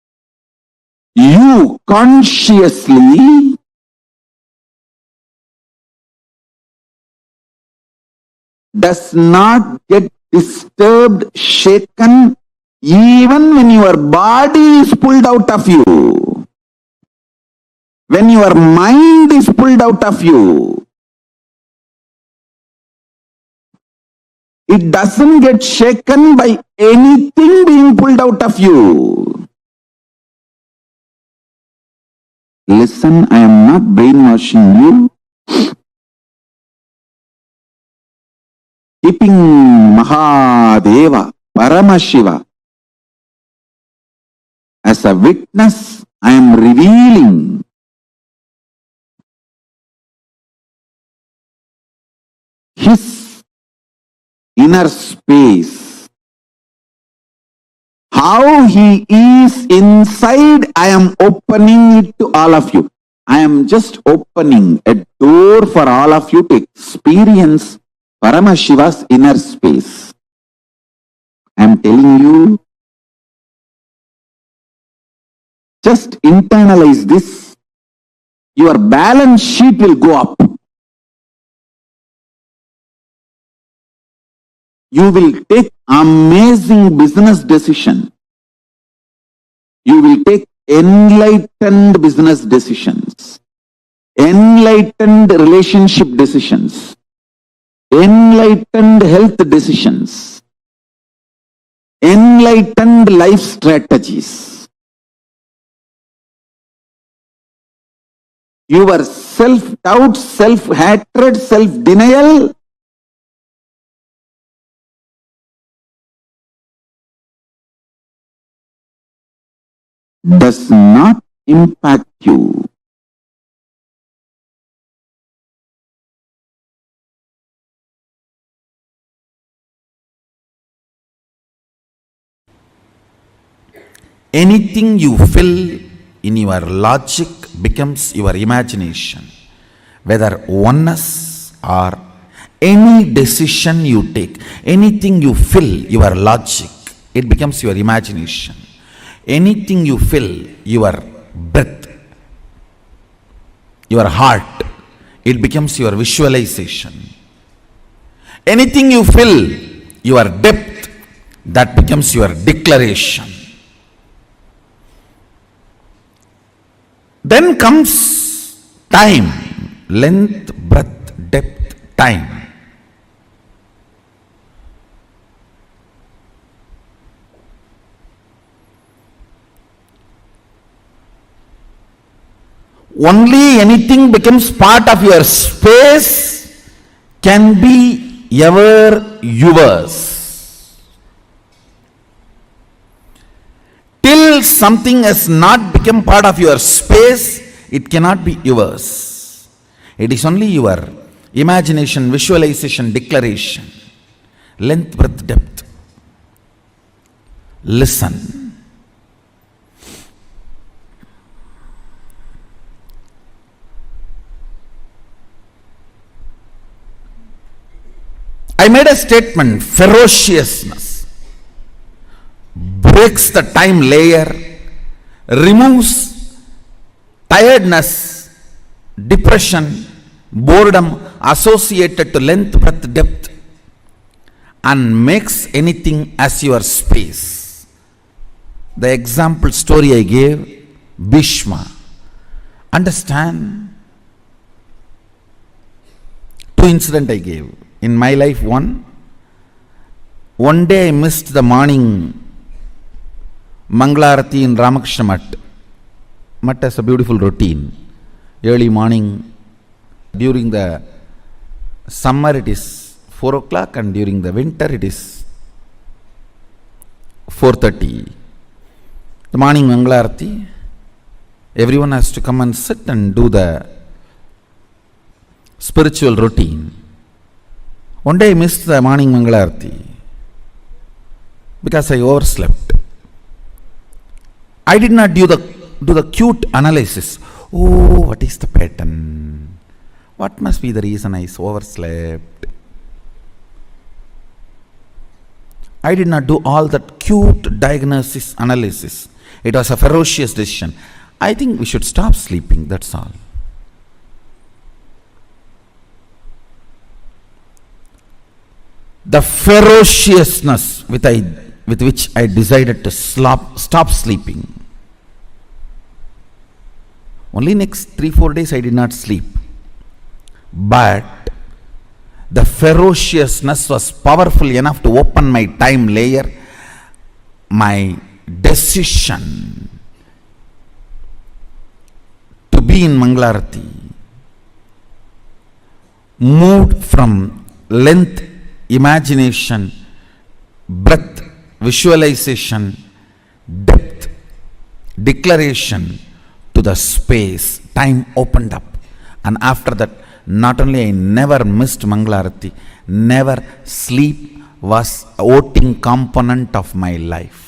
S8: you consciously, does not get disturbed, shaken, even when your body is pulled out of you. When your mind is pulled out of you, it doesn't get shaken by anything being pulled out of you. Listen, I am not brainwashing you. Keeping Mahadeva, Paramashiva as a witness, I am revealing his inner space. How he is inside, I am opening it to all of you. I am just opening a door for all of you to experience Paramashiva's inner space. I am telling you, just internalize this. Your balance sheet will go up. You will take amazing business decision. You will take enlightened business decisions, enlightened relationship decisions, enlightened health decisions, enlightened life strategies. Your self-doubt, self-hatred, self-denial does not impact you.
S10: Anything you fill in your logic becomes your imagination. Whether oneness or any decision you take, anything you fill your logic, it becomes your imagination. Anything you fill your breath, your heart, it becomes your visualization. Anything you fill your depth, that becomes your declaration. Then comes time, length, breadth, depth, time. Only anything becomes part of your space can be ever yours. Till something has not become part of your space, it cannot be yours. It is only your imagination, visualization, declaration. Length, breadth, depth. Listen. I made a statement, ferociousness breaks the time layer, removes tiredness, depression, boredom associated to length, breadth, depth, and makes anything as your space. The example story I gave, Bhishma. Understand? Two incidents I gave. In my life, one day I missed the morning Manglarati in Ramakrishna Mutt. Mutt has a beautiful routine. Early morning, during the summer it is 4 o'clock and during the winter it is 4:30. The morning Manglarati, everyone has to come and sit and do the spiritual routine. One day I missed the morning Mangalarti because I overslept. I did not do the cute analysis. Oh, what is the pattern? What must be the reason I overslept? I did not do all that cute diagnosis analysis. It was a ferocious decision. I think we should stop sleeping, that's all. The ferociousness with which I decided to stop sleeping. Only next 3-4 days I did not sleep. But the ferociousness was powerful enough to open my time layer. My decision to Murti in Mangalarati moved from length, imagination, breadth, visualization, depth, declaration to the space. Time opened up. And after that, not only I never missed Mangalarati, never sleep was a voting component of my life.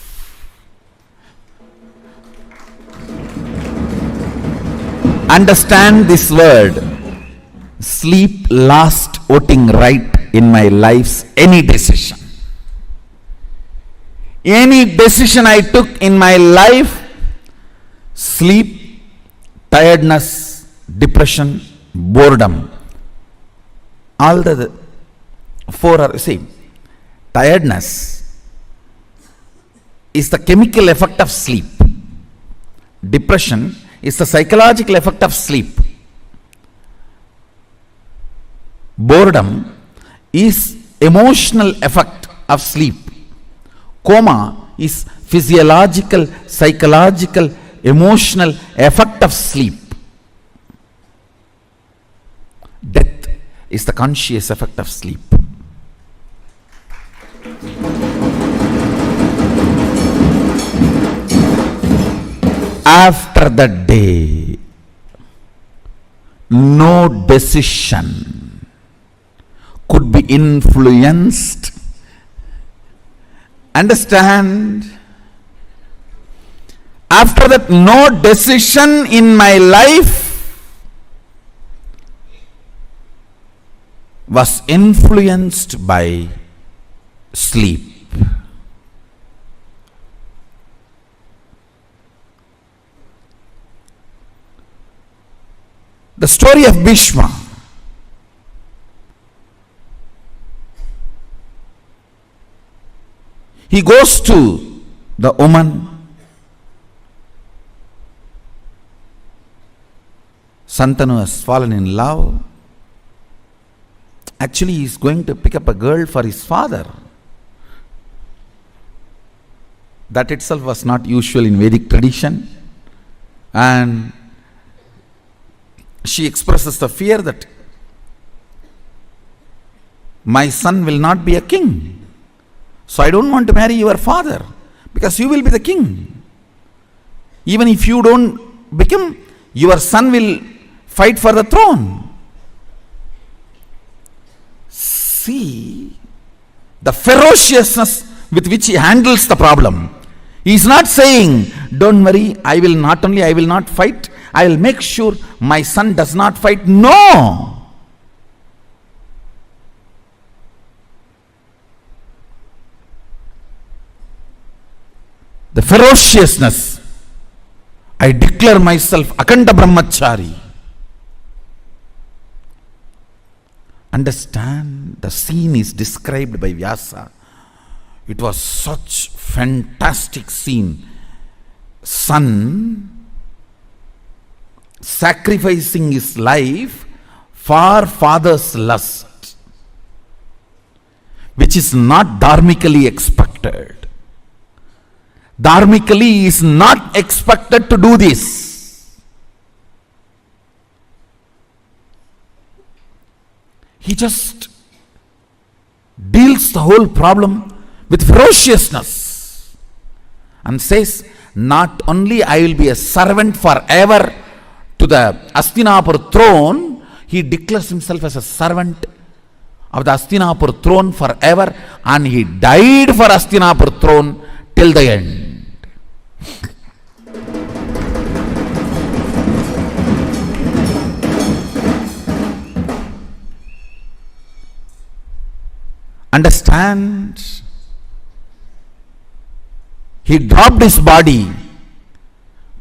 S10: Understand this word. Sleep lost voting right in my life's any decision. Any decision I took in my life, sleep, tiredness, depression, boredom, all the four are same. Tiredness is the chemical effect of sleep. Depression is the psychological effect of sleep. Boredom is emotional effect of sleep. Coma is physiological, psychological, emotional effect of sleep. Death is the conscious effect of sleep. After that day, no decision could be influenced. Understand? After that, no decision in my life was influenced by sleep. The story of Bhishma. He goes to the woman. Santanu has fallen in love. Actually, he is going to pick up a girl for his father. That itself was not usual in Vedic tradition. And she expresses the fear that my son will not be a king. So I don't want to marry your father because you will be the king. Even if you don't become, your son will fight for the throne. See the ferociousness with which he handles the problem. He is not saying, don't worry, I will not fight, I will make sure my son does not fight. No! The ferociousness. I declare myself Akanda Brahmachari. Understand, the scene is described by Vyasa. It was such fantastic scene. Son sacrificing his life for father's lust, which is not dharmically expected. Dharmically he is not expected to do this. He just deals the whole problem with ferociousness and says, not only I will be a servant forever to the Hastinapur throne, he declares himself as a servant of the Hastinapur throne forever, and he died for Hastinapur throne till the end. Understand? He dropped his body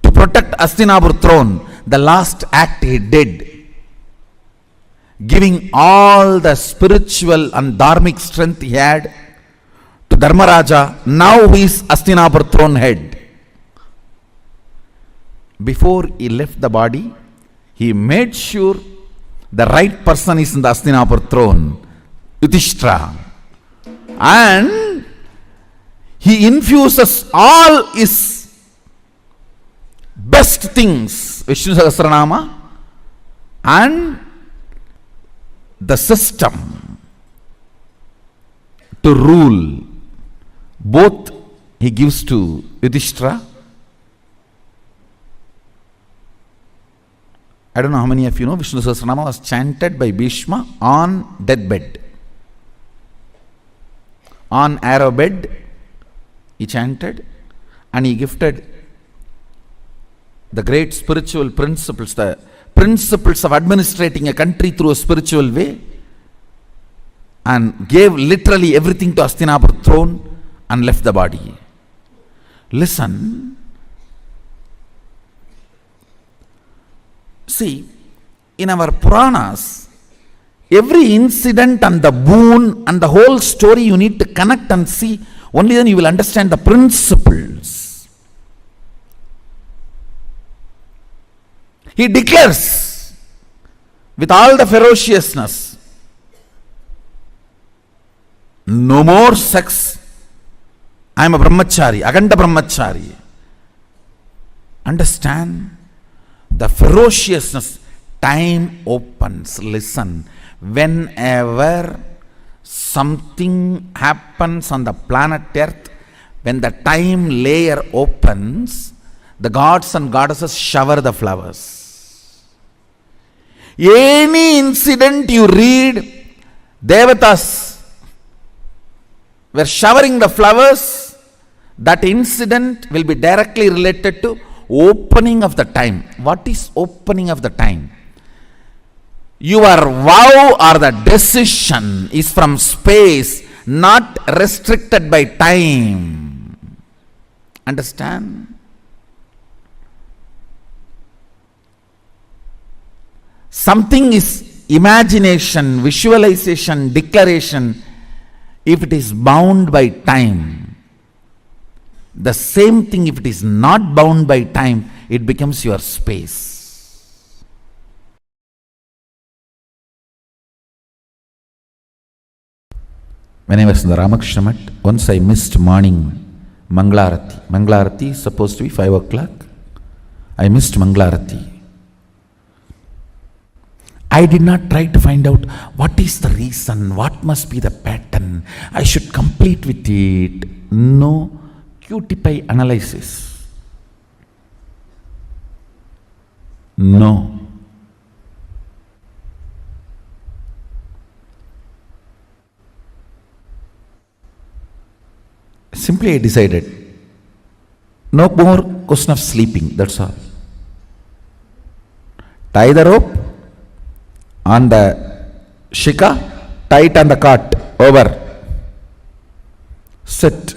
S10: to protect Hastinapur throne. The last act he did, giving all the spiritual and dharmic strength he had to Dharmaraja. Now he is Hastinapur throne head. Before he left the body, he made sure the right person is in the Hastinapur throne, Yudhishthira. And he infuses all his best things, Vishnu Sahasranama, and the system to rule. Both he gives to Yudhishthira. I don't know how many of you know Vishnu Sahasranama was chanted by Bhishma on deathbed. On arrow bed, he chanted, and he gifted the great spiritual principles, the principles of administrating a country through a spiritual way, and gave literally everything to Hastinapur throne and left the body. Listen. See, in our Puranas, every incident and the boon and the whole story you need to connect and see. Only then you will understand the principles. He declares with all the ferociousness, no more sex. I am a brahmachari, aganda brahmachari. Understand the ferociousness. Time opens. Listen. Whenever something happens on the planet Earth, when the time layer opens, the gods and goddesses shower the flowers. Any incident you read, Devatas were showering the flowers, that incident will be directly related to opening of the time. What is opening of the time? Your vow or the decision is from space, not restricted by time. Understand? Something is imagination, visualization, declaration, if it is bound by time. The same thing, if it is not bound by time, it becomes your space. When I was in the Ramakrishna Mat, once I missed morning Manglarati. Manglarati is supposed to be 5 o'clock. I missed Manglarati. I did not try to find out what is the reason, what must be the pattern, I should complete with it. No QT analysis. No. Simply I decided, no more question of sleeping, that's all. Tie the rope on the shika, tie it on the cart, over. Sit.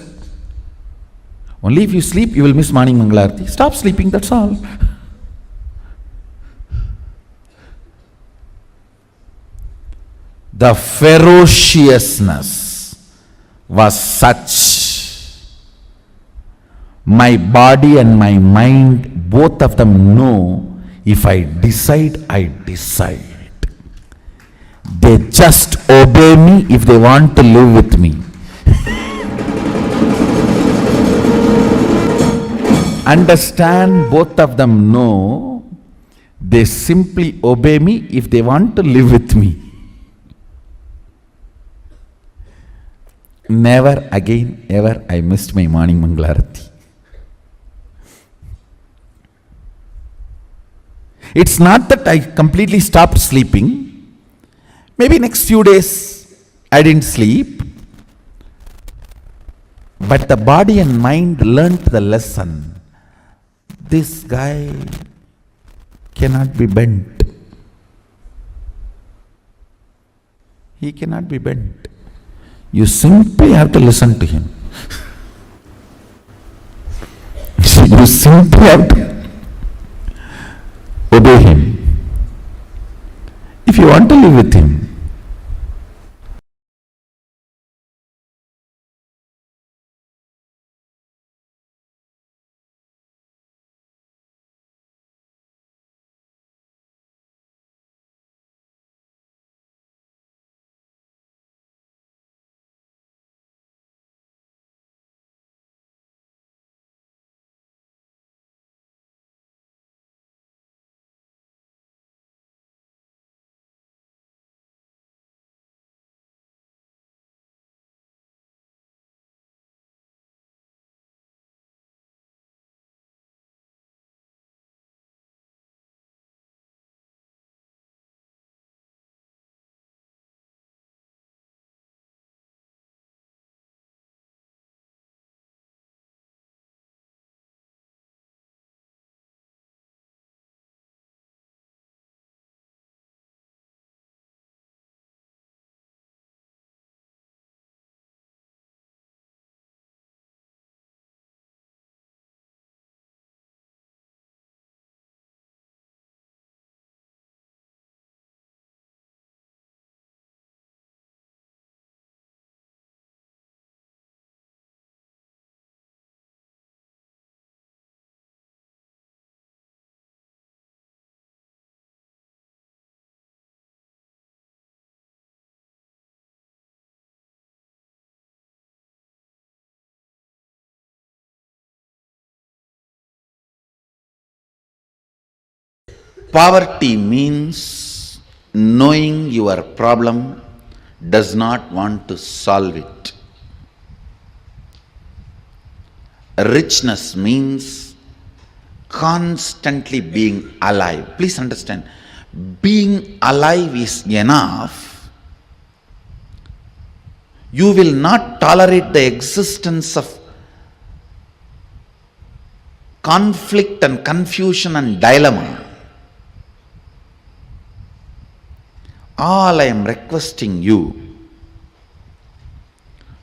S10: Only if you sleep, you will miss morning Mangalarti. Stop sleeping, that's all. The ferociousness was such. My body and my mind, both of them know, if I decide, I decide. They just obey me if they want to live with me. Understand, both of them know, they simply obey me if they want to live with me. Never again, ever I missed my morning Mangalarati. It's not that I completely stopped sleeping. Maybe next few days I didn't sleep. But the body and mind learnt the lesson. This guy cannot be bent. He cannot be bent. You simply have to listen to him. You simply have to obey him. If you want to live with him,
S8: Poverty means knowing your problem does not want to solve it. Richness means constantly being alive. Please understand, being alive is enough. You will not tolerate the existence of conflict and confusion and dilemma. All I am requesting you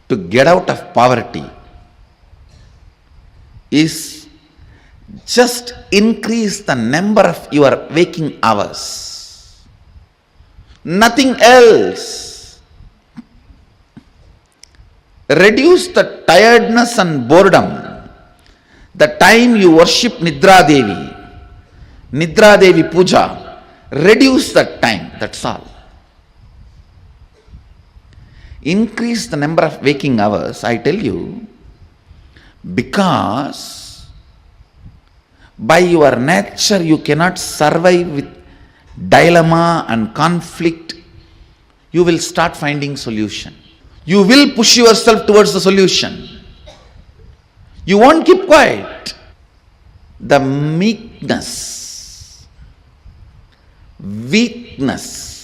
S8: to get out of poverty is just increase the number of your waking hours. Nothing else. Reduce the tiredness and boredom. The time you worship Nidra Devi Puja, reduce that time, that's all. Increase the number of waking hours, I tell you, because by your nature you cannot survive with dilemma and conflict. You will start finding solution. You will push yourself towards the solution. You won't keep quiet. The meekness, weakness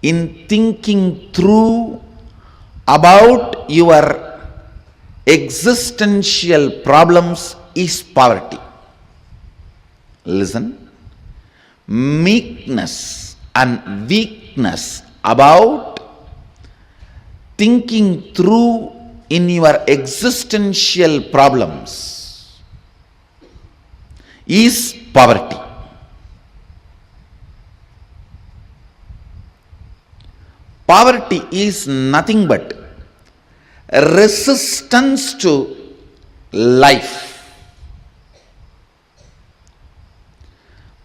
S8: in thinking through about your existential problems is poverty. Listen, meekness and weakness about thinking through in your existential problems is poverty. Poverty is nothing but resistance to life.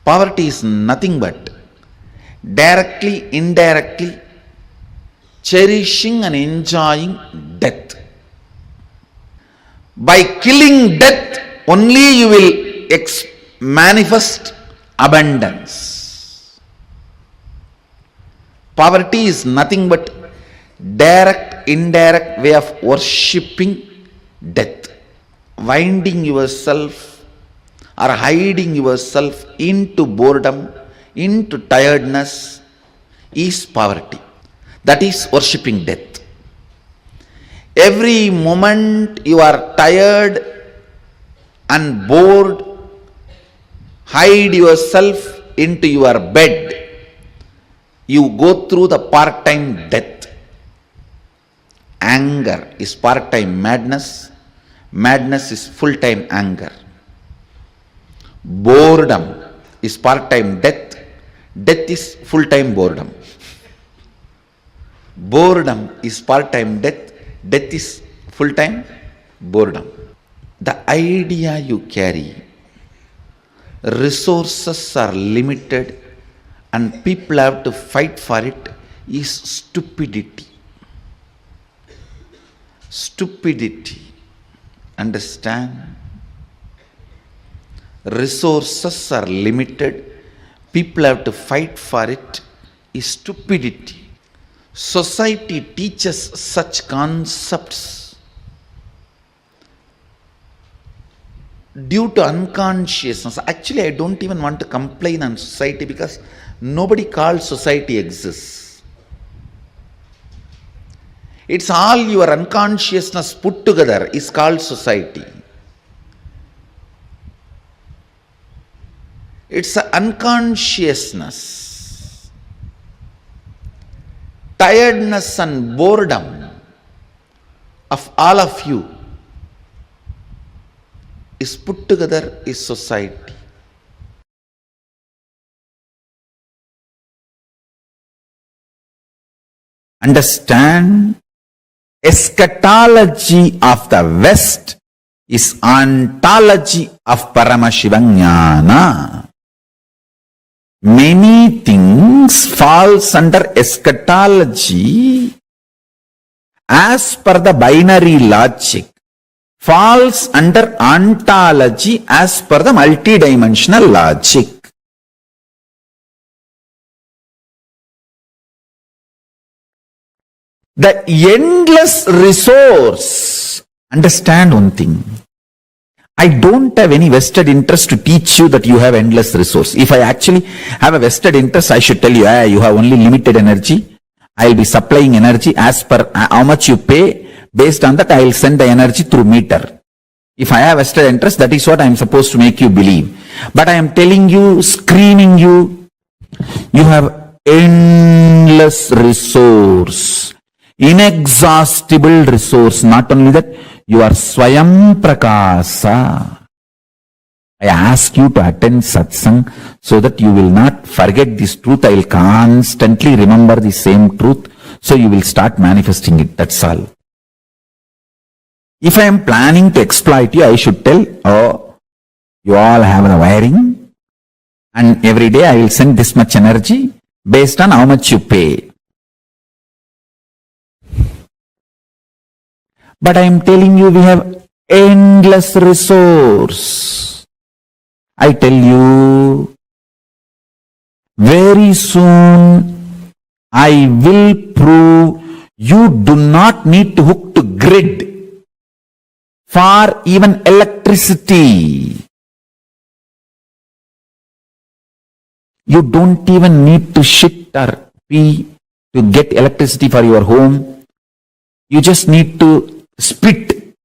S8: Poverty is nothing but directly, indirectly cherishing and enjoying death. By killing death, only you will manifest abundance. Poverty is nothing but direct, indirect way of worshipping death. Winding yourself or hiding yourself into boredom, into tiredness is poverty. That is worshipping death. Every moment you are tired and bored, hide yourself into your bed. You go through the part-time death. Anger is part-time madness. Madness is full-time anger. Boredom is part-time death. Death is full-time boredom. Boredom is part-time death. Death is full-time boredom. The idea you carry, resources are limited and people have to fight for it, is stupidity. Stupidity. Understand? Resources are limited, people have to fight for it, is stupidity. Society teaches such concepts due to unconsciousness. Actually, I don't even want to complain on society because nobody calls society exists. It's all your unconsciousness put together is called society. It's an unconsciousness. Tiredness and boredom of all of you is put together is society. Understand? Eschatology of the West is ontology of Paramashivajnana. Many things falls under eschatology as per the binary logic, falls under ontology as per the multidimensional logic.
S10: The endless resource. Understand one thing. I don't have any vested interest to teach you that you have endless resource. If I actually have a vested interest, I should tell you, you have only limited energy. I'll be supplying energy as per how much you pay. Based on that, I'll send the energy through meter. If I have vested interest, that is what I'm supposed to make you believe. But I am telling you, screaming you, you have endless resource, inexhaustible resource. Not only that, you are Swayam Prakasa. I ask you to attend satsang so that you will not forget this truth. I will constantly remember the same truth. So you will start manifesting it. That's all. If I am planning to exploit you, I should tell, you all have the wiring and every day I will send this much energy based on how much you pay. But I am telling you, we have endless resource. I tell you, very soon I will prove you do not need to hook to grid for even electricity. You don't even need to shit or pee to get electricity for your home. You just need to spit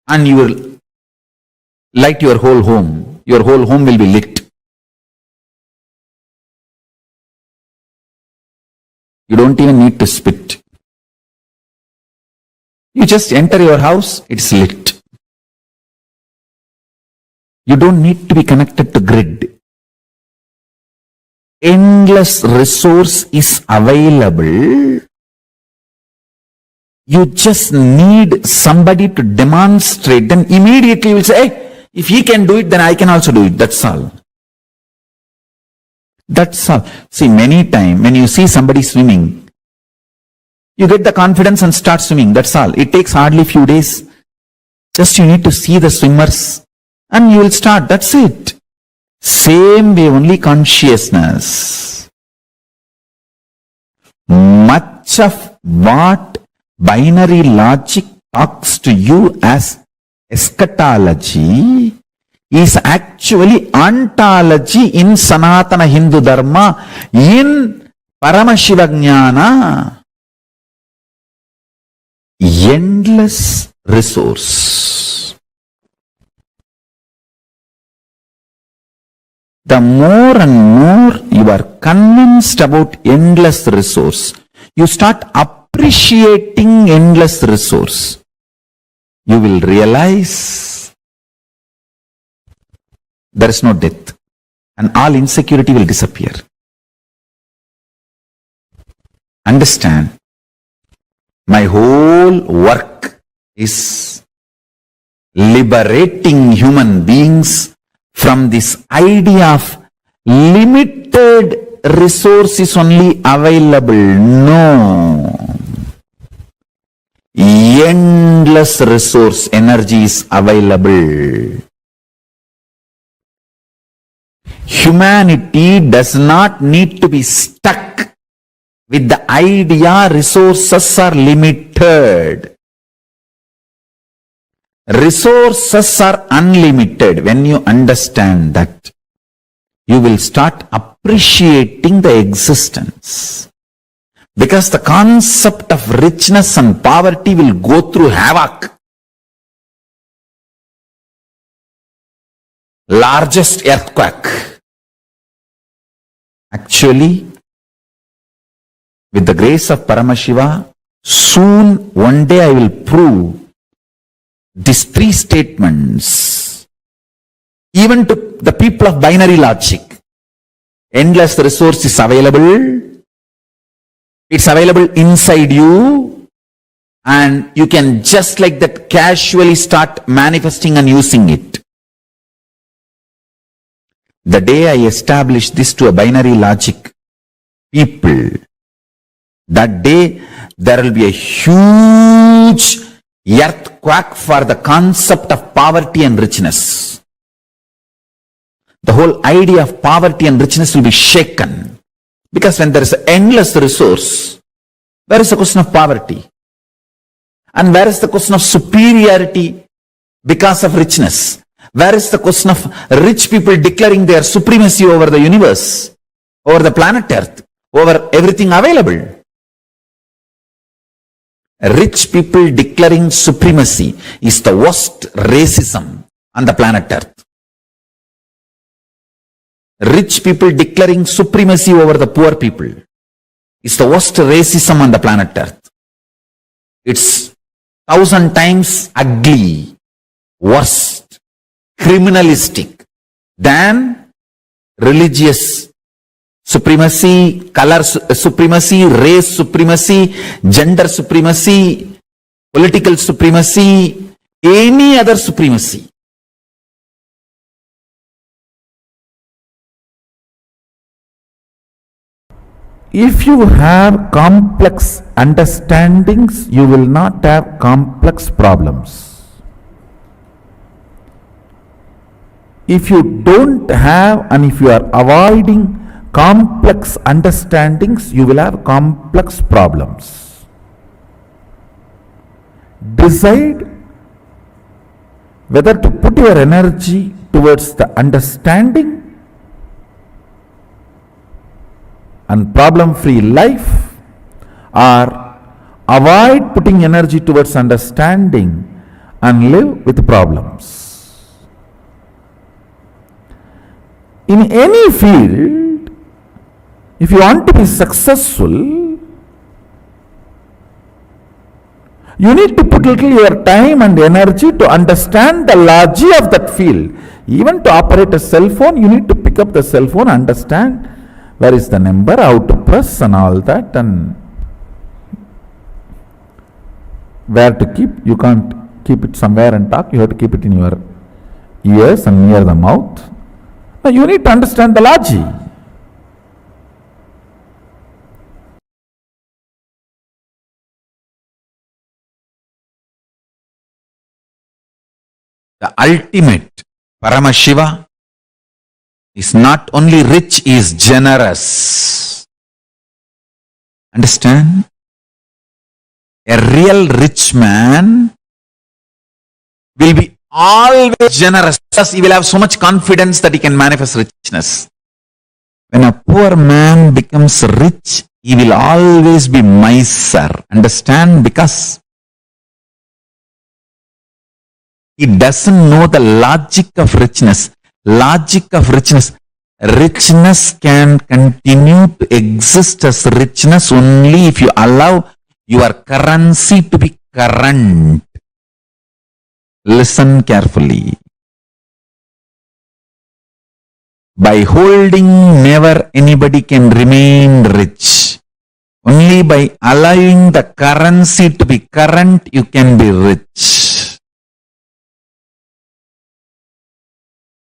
S10: and you will light your whole home. Your whole home will be lit. You don't even need to spit. You just enter your house, it's lit. You don't need to be connected to grid. Endless resource is available. You just need somebody to demonstrate. Then immediately you will say, hey, if he can do it, then I can also do it. That's all. That's all. See, many times when you see somebody swimming, you get the confidence and start swimming. That's all. It takes hardly few days. Just you need to see the swimmers and you will start. That's it. Same way, only consciousness. Much of what binary logic talks to you as eschatology is actually ontology in Sanatana Hindu Dharma, in Paramashiva Jnana. Endless resource. The more and more you are convinced about endless resource, you start appreciating endless resource. You will realize there is no death and all insecurity will disappear. Understand, my whole work is liberating human beings from this idea of limited resources only available. No. Endless resource energy is available. Humanity does not need to be stuck with the idea resources are limited. Resources are unlimited. When you understand that, you will start appreciating the existence. Because the concept of richness and poverty will go through havoc. Largest earthquake. Actually, with the grace of Paramashiva, soon one day I will prove these three statements even to the people of binary logic. Endless resource is available. It's available inside you and you can just like that casually start manifesting and using it. The day I establish this to a binary logic people, that day there will be a huge earthquake for the concept of poverty and richness. The whole idea of poverty and richness will be shaken. Because when there is endless resource, Where is the question of poverty? And where is the question of superiority because of richness? Where is the question of rich people declaring their supremacy over the universe, over the planet Earth, over everything available? Rich people declaring supremacy is the worst racism on the planet Earth. Rich people declaring supremacy over the poor people is the worst racism on the planet Earth. It's 1,000 times ugly, worst, criminalistic than religious supremacy, color supremacy, race supremacy, gender supremacy, political supremacy, any other supremacy. If you have complex understandings, you will not have complex problems. If you don't have and if you are avoiding complex understandings, you will have complex problems. Decide whether to put your energy towards the understanding and problem-free life, or avoid putting energy towards understanding and live with problems. In any field, if you want to be successful, you need to put little your time and energy to understand the logic of that field. Even to operate a cell phone, you need to pick up the cell phone, understand where is the number, how to press and all that, and where to keep. You can't keep it somewhere and talk, you have to keep it in your ears and near the mouth. Now you need to understand the logic. The ultimate Paramashiva is not only rich, he is generous. Understand? A real rich man will be always generous because he will have so much confidence that he can manifest richness. When a poor man becomes rich, he will always be miser. Understand? Because he doesn't know the logic of richness. Logic of richness. Richness can continue to exist as richness only if you allow your currency to be current. Listen carefully. By holding, never anybody can remain rich. Only by allowing the currency to be current, you can be rich.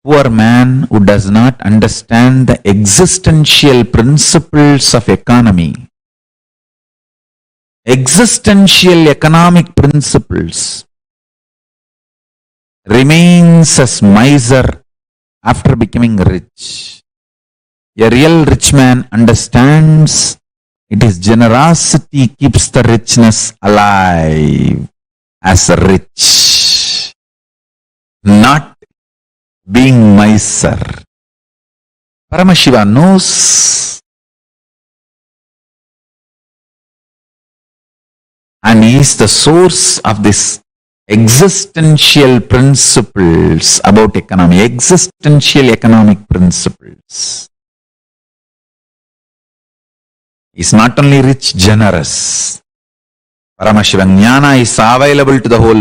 S10: Poor man who does not understand the existential principles of economy, existential economic principles, remains as miser after becoming rich. A real rich man understands it is generosity keeps the richness alive as rich, not being miser. Paramashiva knows and he is the source of this existential principles about economy, existential economic principles. He is not only rich, generous. Paramashiva Jnana is available to the whole